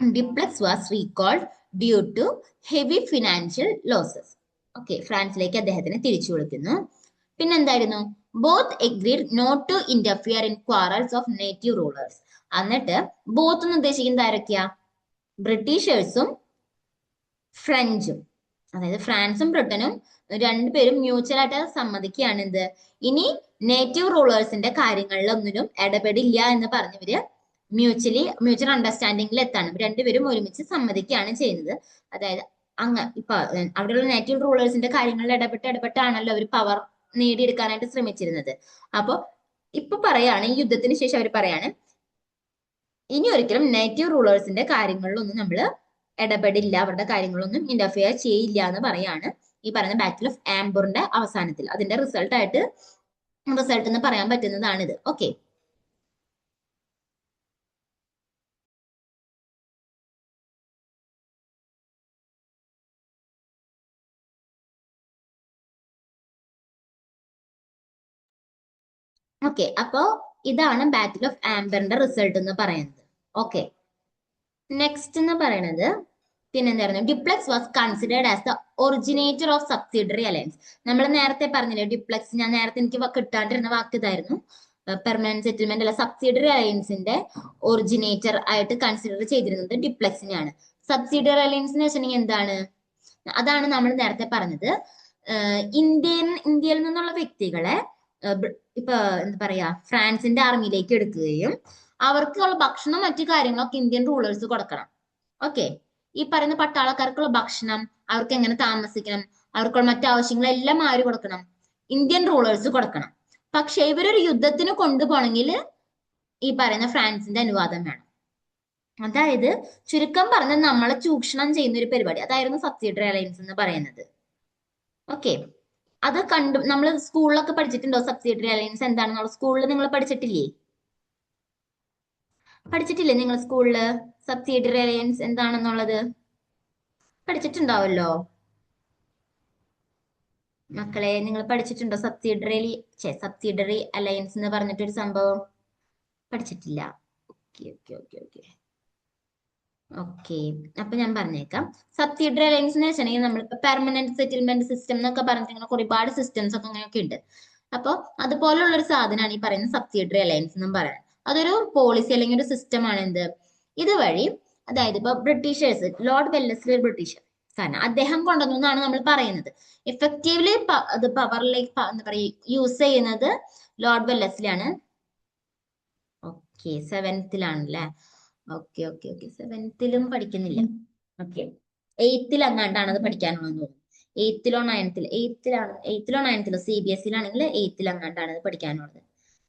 Dupleix was recalled due to heavy financial losses. Okay, ഫ്രാൻസിലേക്ക് അദ്ദേഹത്തിനെ തിരിച്ചു വിളിക്കുന്നു. പിന്നെന്തായിരുന്നു? Both agreed not to interfere in quarrels of native rulers. എന്നിട്ട് ബോത്ത് എന്ന് ഉദ്ദേശിക്കുന്നത് ആരൊക്കെയാ? ബ്രിട്ടീഷേഴ്സും ഫ്രഞ്ചും, അതായത് ഫ്രാൻസും ബ്രിട്ടനും രണ്ടുപേരും മ്യൂച്വൽ ആയിട്ട് സമ്മതിക്കുകയാണ് എന്ത്? ഇനി നേറ്റീവ് റൂളേഴ്സിന്റെ കാര്യങ്ങളിലൊന്നിനും ഇടപെടില്ല എന്ന് പറഞ്ഞവര് മ്യൂച്വൽ അണ്ടർസ്റ്റാൻഡിംഗിൽ എത്താണ്. രണ്ടുപേരും ഒരുമിച്ച് സമ്മതിക്കുകയാണ് ചെയ്യുന്നത്. അതായത് ഇപ്പൊ അവിടെയുള്ള നേറ്റീവ് റൂളേഴ്സിന്റെ കാര്യങ്ങളിൽ ഇടപെട്ടാണല്ലോ അവർ പവർ നേടിയെടുക്കാനായിട്ട് ശ്രമിച്ചിരുന്നത്. അപ്പൊ ഇപ്പൊ പറയാണ്, ഈ യുദ്ധത്തിന് ശേഷം അവർ പറയാണ്, ഇനി ഒരിക്കലും നേറ്റീവ് റൂളേഴ്സിന്റെ കാര്യങ്ങളിലൊന്നും നമ്മൾ ഇടപെടില്ല, അവരുടെ കാര്യങ്ങളൊന്നും ഇന്റർഫിയർ ചെയ്യില്ല എന്ന് പറയാണ് ഈ പറയുന്ന ബാറ്റിൽ ഓഫ് ആംബറിന്റെ അവസാനത്തിൽ. അതിന്റെ റിസൾട്ട് എന്ന് പറയാൻ പറ്റുന്നതാണിത്. ഓക്കെ, അപ്പോ ഇതാണ് ബാറ്റിൽ ഓഫ് ആംബറിന്റെ റിസൾട്ട് എന്ന് പറയുന്നത്. ഓക്കെ, നെക്സ്റ്റ് എന്ന് പറയുന്നത് പിന്നെന്തായിരുന്നു, Dupleix was considered as the originator of subsidiary alliance. നമ്മൾ നേരത്തെ പറഞ്ഞില്ലേ ഡ്യുപ്ലക്സ്, ഞാൻ നേരത്തെ എനിക്ക് കിട്ടാണ്ടിരുന്ന വാക്ക് ഇതായിരുന്നു, പെർമനന്റ് സെറ്റിൽമെന്റ് അല്ല, സബ്സിഡറി അലയൻസിന്റെ ഒറിജിനേറ്റർ ആയിട്ട് കൺസിഡർ ചെയ്തിരുന്നത് ഡ്യുപ്ലക്സിനെയാണ്. സബ്സിഡറി അലയൻസ് എന്ന് വെച്ചിട്ടുണ്ടെങ്കിൽ എന്താണ്, അതാണ് നമ്മൾ നേരത്തെ പറഞ്ഞത്, ഇന്ത്യയിൽ നിന്നുള്ള വ്യക്തികളെ ഇപ്പൊ എന്താ പറയാ ഫ്രാൻസിന്റെ ആർമിയിലേക്ക് എടുക്കുകയും അവർക്കുള്ള ഭക്ഷണം മറ്റു കാര്യങ്ങളൊക്കെ ഇന്ത്യൻ റൂളേഴ്സ് കൊടുക്കണം. ഓക്കെ, ഈ പറയുന്ന പട്ടാളക്കാർക്കുള്ള ഭക്ഷണം, അവർക്ക് എങ്ങനെ താമസിക്കണം, അവർക്കുള്ള മറ്റു ആവശ്യങ്ങളെല്ലാം ആര് കൊടുക്കണം, ഇന്ത്യൻ റൂളേഴ്സ് കൊടുക്കണം. പക്ഷെ ഇവരൊരു യുദ്ധത്തിന് കൊണ്ടുപോകണമെങ്കിൽ ഈ പറയുന്ന ഫ്രാൻസിന്റെ അനുവാദം വേണം. അതായത് ചുരുക്കം പറഞ്ഞ നമ്മളെ ചൂഷണം ചെയ്യുന്ന ഒരു പരിപാടി, അതായിരുന്നു സബ്സിഡറി അലയൻസ് എന്ന് പറയുന്നത്. ഓക്കെ, അത് നമ്മൾ സ്കൂളിലൊക്കെ പഠിച്ചിട്ടുണ്ടോ സബ്സിഡറി അലയൻസ് എന്താണെന്നുള്ള? സ്കൂളിൽ നിങ്ങൾ പഠിച്ചിട്ടില്ലേ നിങ്ങൾ സ്കൂളില് സബ്സിഡറി അലയൻസ് എന്താണെന്നുള്ളത്? പഠിച്ചിട്ടുണ്ടാവല്ലോ മക്കളെ, നിങ്ങൾ പഠിച്ചിട്ടുണ്ടോ സബ്സിഡറി അലയൻസ് എന്ന് പറഞ്ഞിട്ടൊരു സംഭവം? പഠിച്ചിട്ടില്ല. Okay okay okay okay okay അപ്പൊ ഞാൻ പറഞ്ഞേക്കാം. സബ്സിഡറി അലയൻസ് എന്ന് വെച്ചിട്ടുണ്ടെങ്കിൽ നമ്മളിപ്പോ പെർമനന്റ് സെറ്റിൽമെന്റ് സിസ്റ്റം എന്നൊക്കെ പറഞ്ഞിട്ട് ഇങ്ങനെ ഒരുപാട് സിസ്റ്റംസ് ഒക്കെ അങ്ങനെയൊക്കെ ഉണ്ട്. അപ്പൊ അതുപോലുള്ള ഒരു സാധനമാണ് ഈ പറയുന്ന സബ്സിഡറി അലയൻസ് എന്നും പറയുന്നത്. അതൊരു പോളിസി അല്ലെങ്കിൽ ഒരു സിസ്റ്റം ആണ്. എന്ത് ഇതുവഴി, അതായത് ഇപ്പൊ ബ്രിട്ടീഷേഴ്സ്, ലോർഡ് വെല്ലസ്ലി ബ്രിട്ടീഷർ, കാരണം അദ്ദേഹം കൊണ്ടുവന്നു എന്നാണ് നമ്മൾ പറയുന്നത്. എഫക്റ്റീവ്ലി അത് പവറിലേക്ക് എന്താ പറയുക യൂസ് ചെയ്യുന്നത് ലോർഡ് വെല്ലസ്ലി ആണ്. ഓക്കെ, സെവൻത്തിലാണല്ലേ? ഓക്കെ ഓക്കെ ഓക്കെ, സെവൻത്തിലും പഠിക്കുന്നില്ല. ഓക്കെ, എയ്ത്തിൽ അങ്ങാണ്ടാണ് അത് പഠിക്കാനുള്ളത് തോന്നുന്നു. എയ്ത്തിലോ നയൻത്തിലോ CBSE-യിലാണെങ്കിൽ എയ്ത്തിൽ അങ്ങാണ്ടാണ് അത് പഠിക്കാനുള്ളത്.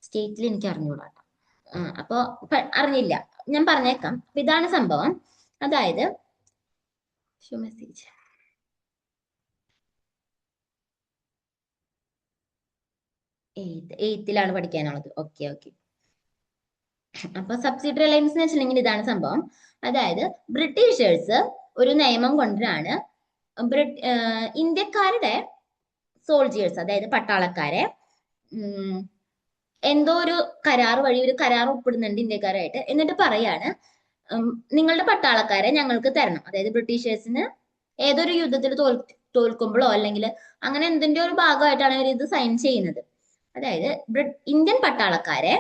സ്റ്റേറ്റിൽ എനിക്ക് അറിഞ്ഞൂടാ. അപ്പൊ അറിഞ്ഞില്ല, ഞാൻ പറഞ്ഞേക്കാം. അപ്പൊ ഇതാണ് സംഭവം. അതായത് മെസ്സേജ് എയ്ത്തിലാണ് പഠിക്കാനുള്ളത്. ഓക്കെ ഓക്കെ അപ്പൊ സബ്സിഡറി അലയൻസ് എന്ന് വെച്ചിട്ടുണ്ടെങ്കിൽ ഇതാണ് സംഭവം. അതായത് ബ്രിട്ടീഷേഴ്സ് ഒരു നിയമം കൊണ്ടുവരാണ്, ഇന്ത്യക്കാരുടെ സോൾജിയേഴ്സ്, അതായത് പട്ടാളക്കാരെ എന്തോ ഒരു കരാർ വഴി ഒരു കരാർ ഒപ്പിടുന്നുണ്ട് ഇന്ത്യക്കാരായിട്ട്. എന്നിട്ട് പറയാണ്, നിങ്ങളുടെ പട്ടാളക്കാരെ ഞങ്ങൾക്ക് തരണം. അതായത് ബ്രിട്ടീഷേഴ്സിന് ഏതൊരു യുദ്ധത്തിൽ തോൽക്കുമ്പോഴോ അല്ലെങ്കിൽ അങ്ങനെ എന്തിന്റെ ഒരു ഭാഗമായിട്ടാണ് അവർ ഇത് സൈൻ ചെയ്യുന്നത്. അതായത് ഇന്ത്യൻ പട്ടാളക്കാരെ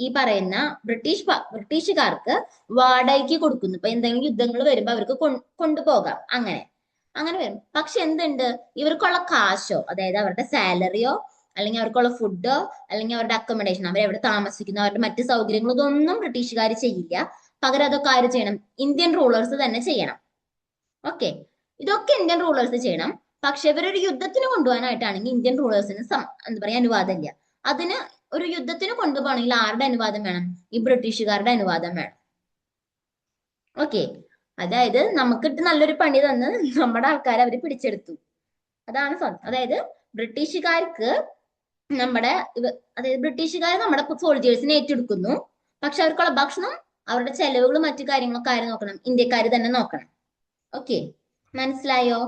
ഈ പറയുന്ന ബ്രിട്ടീഷുകാർക്ക് വാടകയ്ക്ക് കൊടുക്കുന്നു. ഇപ്പൊ എന്തെങ്കിലും യുദ്ധങ്ങൾ വരുമ്പോ അവർക്ക് കൊണ്ടുപോകാം, അങ്ങനെ വരും. പക്ഷെ എന്തുണ്ട്, ഇവർക്കുള്ള കാശോ, അതായത് അവരുടെ സാലറിയോ അല്ലെങ്കിൽ അവർക്കുള്ള ഫുഡോ അല്ലെങ്കിൽ അവരുടെ അക്കോമഡേഷൻ, അവരെവിടെ താമസിക്കുന്നു, അവരുടെ മറ്റു സൗകര്യങ്ങളോ, ഇതൊന്നും ബ്രിട്ടീഷുകാർ ചെയ്യില്ല. പകരം അതൊക്കെ ആര് ചെയ്യണം? ഇന്ത്യൻ റൂളേഴ്സ് തന്നെ ചെയ്യണം. ഓക്കെ, ഇതൊക്കെ ഇന്ത്യൻ റൂളേഴ്സ് ചെയ്യണം. പക്ഷെ ഇവരൊരു യുദ്ധത്തിന് കൊണ്ടുപോകാനായിട്ടാണെങ്കിൽ ഇന്ത്യൻ റൂളേഴ്സിന് എന്താ പറയാ അനുവാദമില്ല. അതിന് ഒരു യുദ്ധത്തിന് കൊണ്ടുപോകണമെങ്കിൽ ആരുടെ അനുവാദം വേണം? ഈ ബ്രിട്ടീഷുകാരുടെ അനുവാദം വേണം. ഓക്കെ, അതായത് നമുക്കിട്ട് നല്ലൊരു പണി തന്ന് നമ്മുടെ ആൾക്കാരെ അവര് പിടിച്ചെടുത്തു. അതാണ് അതായത് ബ്രിട്ടീഷുകാർക്ക് അതായത് ബ്രിട്ടീഷുകാർ നമ്മുടെ സോൾജേഴ്സിനെ ഏറ്റെടുക്കുന്നു. പക്ഷെ അവർക്കുള്ള ഭക്ഷണം, അവരുടെ ചെലവുകളും മറ്റു കാര്യങ്ങളൊക്കെ ആര് നോക്കണം? ഇന്ത്യക്കാർ തന്നെ നോക്കണം. ഓക്കെ, മനസ്സിലായോ?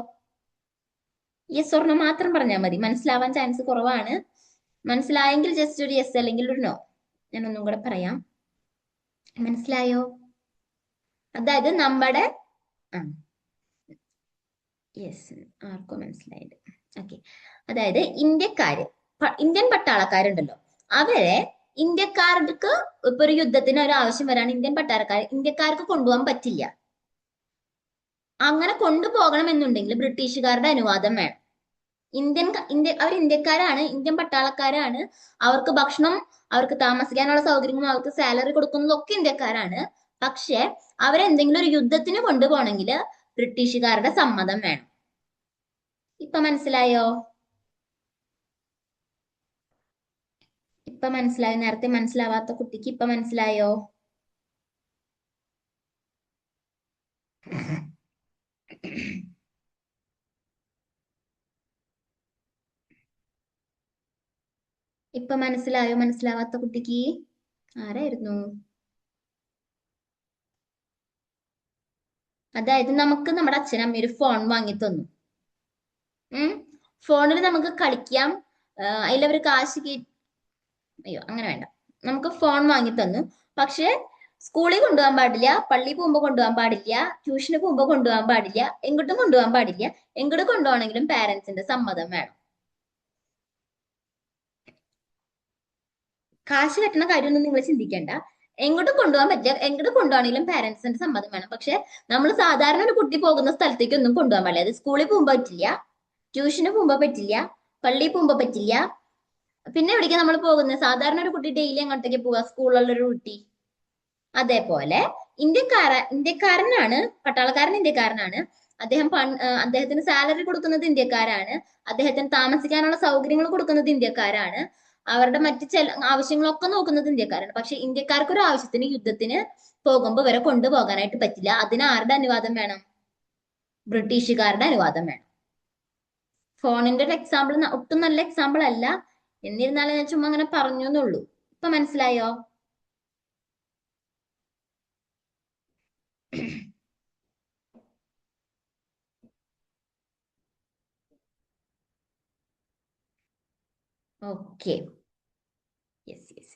യെസ് ഓർ നോ മാത്രം പറഞ്ഞാൽ മതി, മനസ്സിലാവാൻ ചാൻസ് കുറവാണ്. മനസ്സിലായെങ്കിൽ ജസ്റ്റ് ഒരു യെസ് അല്ലെങ്കിൽ ഒരു നോ. ഞാൻ ഒന്നും കൂടെ പറയാം. മനസ്സിലായോ? അതായത് നമ്മുടെ യെസ്, ആർക്കോ മനസ്സിലായത്. ഓക്കെ, അതായത് ഇന്ത്യൻ പട്ടാളക്കാരുണ്ടല്ലോ, അവരെ ഇന്ത്യക്കാർക്ക് ഇപ്പൊ ഒരു യുദ്ധത്തിന് ഒരു ആവശ്യം വരാണ്, ഇന്ത്യക്കാർക്ക് കൊണ്ടുപോകാൻ പറ്റില്ല. അങ്ങനെ കൊണ്ടുപോകണം എന്നുണ്ടെങ്കിൽ ബ്രിട്ടീഷുകാരുടെ അനുവാദം വേണം. അവർ ഇന്ത്യക്കാരാണ്, ഇന്ത്യൻ പട്ടാളക്കാരാണ്. അവർക്ക് ഭക്ഷണം, അവർക്ക് താമസിക്കാനുള്ള സൗകര്യങ്ങളും അവർക്ക് സാലറി കൊടുക്കുന്നതൊക്കെ ഇന്ത്യക്കാരാണ്. പക്ഷെ അവരെന്തെങ്കിലും ഒരു യുദ്ധത്തിന് കൊണ്ടുപോകണമെങ്കിൽ ബ്രിട്ടീഷുകാരുടെ സമ്മതം വേണം. ഇപ്പൊ മനസ്സിലായോ? ഇപ്പൊ മനസ്സിലായോ? നേരത്തെ മനസ്സിലാവാത്ത കുട്ടിക്ക് ഇപ്പൊ മനസ്സിലായോ? ഇപ്പൊ മനസ്സിലായോ? മനസ്സിലാവാത്ത കുട്ടിക്ക് ആരായിരുന്നു? അതായത് നമുക്ക് നമ്മുടെ അച്ഛനമ്മ ഒരു ഫോൺ വാങ്ങി തന്നു. ഫോണിൽ നമുക്ക് കളിക്കാം. അതിലവർ കാശ് അയ്യോ അങ്ങനെ വേണ്ട. നമുക്ക് ഫോൺ വാങ്ങി തന്നു. പക്ഷെ സ്കൂളിൽ കൊണ്ടുപോകാൻ പാടില്ല, പള്ളിയിൽ പോകുമ്പോൾ കൊണ്ടുപോകാൻ പാടില്ല, ട്യൂഷന് പോകുമ്പോൾ കൊണ്ടുപോകാൻ പാടില്ല, എങ്ങോട്ടും കൊണ്ടുപോകാൻ പാടില്ല. എങ്ങോട്ട് കൊണ്ടുപോകണമെങ്കിലും പാരന്റ്സിന്റെ സമ്മതം വേണം. കാശ് കെട്ടണ കാര്യമൊന്നും നിങ്ങൾ ചിന്തിക്കേണ്ട. എങ്ങോട്ട് കൊണ്ടുപോകാൻ പറ്റില്ല, എങ്ങോട്ട് കൊണ്ടുപോകണമെങ്കിലും പാരന്റ്സിന്റെ സമ്മതം വേണം. പക്ഷെ നമ്മൾ സാധാരണ ഒരു കുട്ടി പോകുന്ന സ്ഥലത്തേക്ക് ഒന്നും കൊണ്ടുപോകാൻ പാടില്ല. അത് സ്കൂളിൽ പോകുമ്പോൾ പറ്റില്ല, ട്യൂഷന് പോകുമ്പോൾ പറ്റില്ല, പള്ളിയിൽ പോകുമ്പോൾ പറ്റില്ല. പിന്നെ എവിടേക്കാ നമ്മൾ പോകുന്നത്? സാധാരണ ഒരു കുട്ടി ഡെയിലി എങ്ങോട്ടേക്ക് പോവുക? സ്കൂളിലുള്ള ഒരു കുട്ടി. അതേപോലെ ഇന്ത്യക്കാരനാണ്, പട്ടാളക്കാരൻ ഇന്ത്യക്കാരനാണ്. അദ്ദേഹത്തിന് സാലറി കൊടുക്കുന്നത് ഇന്ത്യക്കാരാണ്. അദ്ദേഹത്തിന് താമസിക്കാനുള്ള സൗകര്യങ്ങൾ കൊടുക്കുന്നത് ഇന്ത്യക്കാരാണ്. അവരുടെ മറ്റ് ആവശ്യങ്ങളൊക്കെ നോക്കുന്നത് ഇന്ത്യക്കാരാണ്. പക്ഷെ ഇന്ത്യക്കാർക്ക് ഒരു ആവശ്യത്തിന് യുദ്ധത്തിന് പോകുമ്പോൾ ഇവരെ കൊണ്ടുപോകാനായിട്ട് പറ്റില്ല. അതിന് ആരുടെ അനുവാദം വേണം? ബ്രിട്ടീഷുകാരുടെ അനുവാദം വേണം. ഫോണിന്റെ ഒരു എക്സാമ്പിൾ ഒട്ടും നല്ല എക്സാമ്പിൾ അല്ല, എന്നിരുന്നാലും ഞാൻ ചുമ്മാ അങ്ങനെ പറഞ്ഞു എന്നുള്ളൂ. ഇപ്പൊ മനസ്സിലായോ? ഓക്കെ. Yes yes.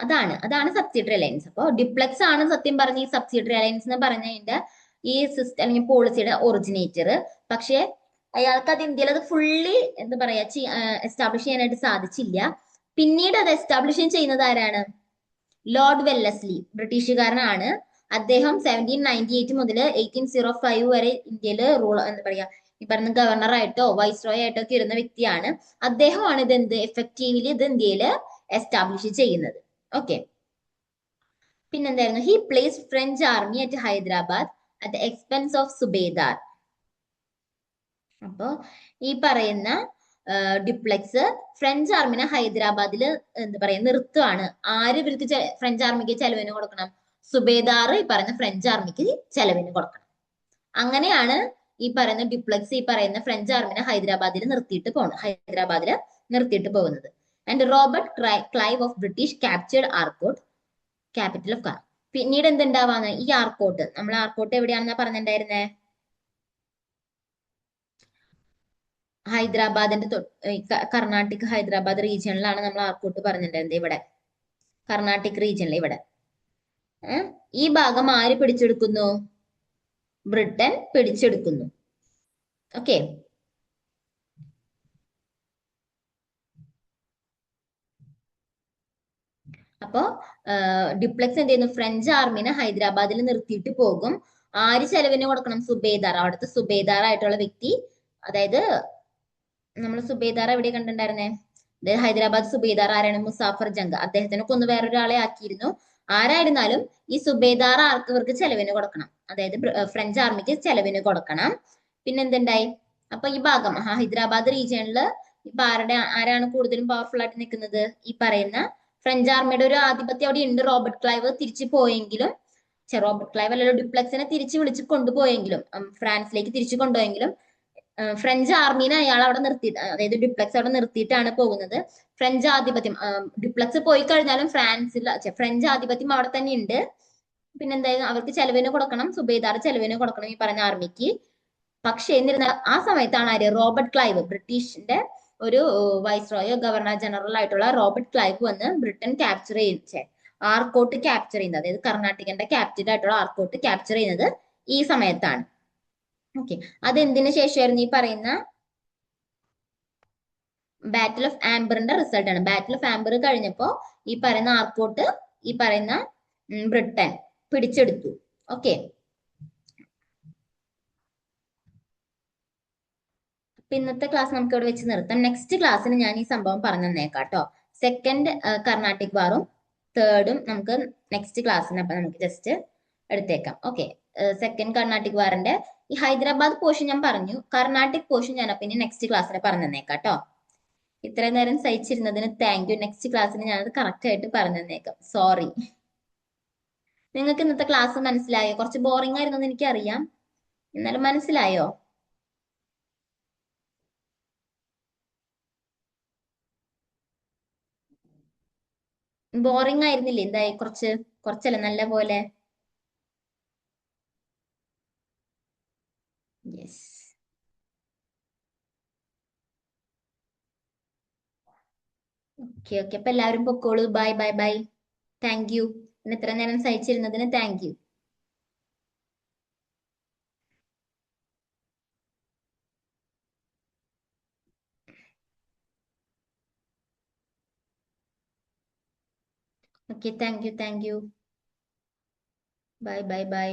അതാണ് സബ്സിഡറി അലയൻസ്. അപ്പോൾ ഡിപ്ലക്സ് ആണ് സത്യം പറഞ്ഞ ഈ സബ്സിഡറി അലയൻസ് എന്ന് പറഞ്ഞതിന്റെ ഈ സിസ്റ്റം അല്ലെങ്കിൽ പോളിസിയുടെ ഒറിജിനേറ്റർ. പക്ഷെ അയാൾക്ക് അത് ഇന്ത്യയിൽ അത് ഫുള്ളി എന്താ പറയാ എസ്റ്റാബ്ലിഷ് ചെയ്യാനായിട്ട് സാധിച്ചില്ല. പിന്നീട് അത് എസ്റ്റാബ്ലിഷ് ചെയ്യുന്നത് ആരാണ്? ലോർഡ് വെല്ലസ്ലി, ബ്രിട്ടീഷുകാരനാണ്. അദ്ദേഹം 1798 മുതൽ 1805 വരെ ഇന്ത്യയിൽ എന്താ പറയാ ഈ പറഞ്ഞ ഗവർണർ ആയിട്ടോ വൈസ്രോയ് ആയിട്ടോ ഒക്കെ ഇരുന്ന വ്യക്തിയാണ്. അദ്ദേഹമാണ് ഇത് എഫക്റ്റീവ്ലി ഇത് ഇന്ത്യയിൽ എസ്റ്റാബ്ലിഷ് ചെയ്യുന്നത്. ഓക്കെ. പിന്നെന്തായിരുന്നു? He place French army at Hyderabad at the expense of subedar. അപ്പോ ഈ പറയുന്ന ഡിപ്ലക്സ് ഫ്രഞ്ച് ആർമിനെ ഹൈദരാബാദിൽ എന്താ പറയാ നിർത്തുവാണ്. ആര് ഇവർക്ക് ഫ്രഞ്ച് ആർമിക്ക് ചെലവിന് കൊടുക്കണം? സുബേദാർ ഈ പറയുന്ന ഫ്രഞ്ച് ആർമിക്ക് ചെലവിന് കൊടുക്കണം. അങ്ങനെയാണ് ഈ പറയുന്ന ഡിപ്ലക്സ് ഈ പറയുന്ന ഫ്രഞ്ച് ആർമിനെ ഹൈദരാബാദിൽ നിർത്തിയിട്ട് പോകുന്നത്. And Robert Clive of British captured Arcot, capital of car. പിന്നീട് എന്തുണ്ടാവാന്ന്? ഈ ആർക്കോട്ട്, നമ്മൾ ആർക്കോട്ട് എവിടെയാണെന്നാ പറഞ്ഞിട്ടുണ്ടായിരുന്നേ? ഹൈദരാബാദിന്റെ കർണാട്ടിക് ഹൈദരാബാദ് റീജിയണിലാണ് നമ്മൾ ആർക്കോട്ട് പറഞ്ഞിട്ടുണ്ടായിരുന്നത്. ഇവിടെ കർണാട്ടിക് റീജിയണിൽ ഇവിടെ ഈ ഭാഗം ആര് പിടിച്ചെടുക്കുന്നു? ബ്രിട്ടൻ പിടിച്ചെടുക്കുന്നു. ഓക്കെ. അപ്പോ ഡിപ്ലക്സ് എന്ത് ചെയ്യുന്നു? ഫ്രഞ്ച് ആർമിനെ ഹൈദരാബാദിൽ നിർത്തിയിട്ട് പോകും. ആര് ചെലവിന് കൊടുക്കണം? സുബേദാർ, അവിടുത്തെ സുബേദാർ ആയിട്ടുള്ള വ്യക്തി. അതായത് നമ്മൾ സുബേദാർ എവിടെ കണ്ടിട്ടുണ്ടായിരുന്നേ? അതായത് ഹൈദരാബാദ് സുബേദാർ ആരാണ്? മുസാഫർ ജംഗ്. അദ്ദേഹത്തിനെ കൊന്നു വേറൊരാളെ ആക്കിയിരുന്നു. ആരായിരുന്നാലും ഈ സുബേദാർ ഇവർക്ക് ചെലവിന് കൊടുക്കണം. അതായത് ഫ്രഞ്ച് ആർമിക്ക് ചെലവിന് കൊടുക്കണം. പിന്നെ എന്തുണ്ടായി? അപ്പൊ ഈ ഭാഗം ഹൈദരാബാദ് റീജിയണിൽ ഇപ്പൊ ആരാണ് കൂടുതലും പവർഫുൾ ആയിട്ട് നിൽക്കുന്നത്? ഈ പറയുന്ന ഫ്രഞ്ച് ആർമിയുടെ ഒരു ആധിപത്യം അവിടെ ഉണ്ട്. റോബർട്ട് ക്ലൈവ് തിരിച്ചു പോയെങ്കിലും, റോബർട്ട് ക്ലൈവ് അല്ലല്ലോ, ഡിപ്ലക്സിനെ തിരിച്ചു വിളിച്ച് കൊണ്ടുപോയെങ്കിലും, ഫ്രാൻസിലേക്ക് തിരിച്ചു കൊണ്ടുപോയെങ്കിലും ഫ്രഞ്ച് ആർമീനെ അയാൾ അവിടെ നിർത്തി, അതായത് ഡിപ്ലക്സ് അവിടെ നിർത്തിയിട്ടാണ് പോകുന്നത്. ഫ്രഞ്ച് ആധിപത്യം, ഡിപ്ലക്സ് പോയി കഴിഞ്ഞാലും ഫ്രഞ്ച് ആധിപത്യം അവിടെ തന്നെ ഉണ്ട്. പിന്നെന്തായാലും അവർക്ക് ചെലവിന് കൊടുക്കണം, സുബേദാർ ചെലവിന് കൊടുക്കണം ഈ പറഞ്ഞ ആർമിക്ക്. പക്ഷെ എന്നിരുന്നാൽ ആ സമയത്താണ് ആര്? റോബർട്ട് ക്ലൈവ്, ബ്രിട്ടീഷിന്റെ ഒരു വൈസ്രോയോ ഗവർണർ ജനറൽ ആയിട്ടുള്ള റോബർട്ട് ക്ലൈവ് വന്ന് ബ്രിട്ടൻ ക്യാപ്ചർ ആർക്കോട്ട് ക്യാപ്ചർ ചെയ്യുന്നത്. അതായത് കർണാടകന്റെ ക്യാപിറ്റൽ ആയിട്ടുള്ള ആർക്കോട്ട് ക്യാപ്ചർ ചെയ്യുന്നത് ഈ സമയത്താണ്. ഓക്കെ. അതെന്തിനു ശേഷമായിരുന്നു? ഈ പറയുന്ന ബാറ്റിൽ ഓഫ് ആംബറിന്റെ റിസൾട്ട് ആണ്. ബാറ്റിൽ ഓഫ് ആംബർ കഴിഞ്ഞപ്പോ ഈ പറയുന്ന ആർക്കോട്ട് ഈ പറയുന്ന ബ്രിട്ടൻ പിടിച്ചെടുത്തു. ഓക്കെ. അപ്പൊ ഇന്നത്തെ ക്ലാസ് നമുക്ക് ഇവിടെ വെച്ച് നിർത്താം. നെക്സ്റ്റ് ക്ലാസ്സിന് ഞാൻ ഈ സംഭവം പറഞ്ഞു തന്നേക്കാം കേട്ടോ. സെക്കൻഡ് കർണാട്ടിക് വാറും തേർഡും നമുക്ക് നെക്സ്റ്റ് ക്ലാസ്സിന് അപ്പൊ നമുക്ക് ജസ്റ്റ് എടുത്തേക്കാം. ഓക്കെ. സെക്കൻഡ് കർണാട്ടിക് വാറിന്റെ ഈ ഹൈദരാബാദ് പോർഷൻ ഞാൻ പറഞ്ഞു, കർണാട്ടിക് പോർഷൻ ഞാൻ പിന്നെ നെക്സ്റ്റ് ക്ലാസ്സിൽ പറഞ്ഞു തന്നേക്കാം കേട്ടോ. ഇത്രയും നേരം സഹിച്ചിരുന്നതിന് താങ്ക് യു. നെക്സ്റ്റ് ക്ലാസ്സിന് ഞാനത് കറക്റ്റ് ആയിട്ട് പറഞ്ഞു തന്നേക്കാം. സോറി. നിങ്ങൾക്ക് ഇന്നത്തെ ക്ലാസ് മനസ്സിലായോ? കുറച്ച് ബോറിംഗ് ആയിരുന്നു എന്ന് എനിക്കറിയാം, എന്നാലും മനസ്സിലായോ? ബോറിംഗ് ആയിരുന്നില്ലേ? എന്തായി? കുറച്ചല്ല, നല്ല പോലെ. യെസ്. ഓക്കെ ഓക്കെ, അപ്പൊ എല്ലാവരും പൊക്കോളൂ. Bye bye bye. Thank you. ഇന്ന് ഇത്ര നേരം സഹിച്ചിരുന്നതിന് thank you. Okay, thank you thank you. Bye bye by.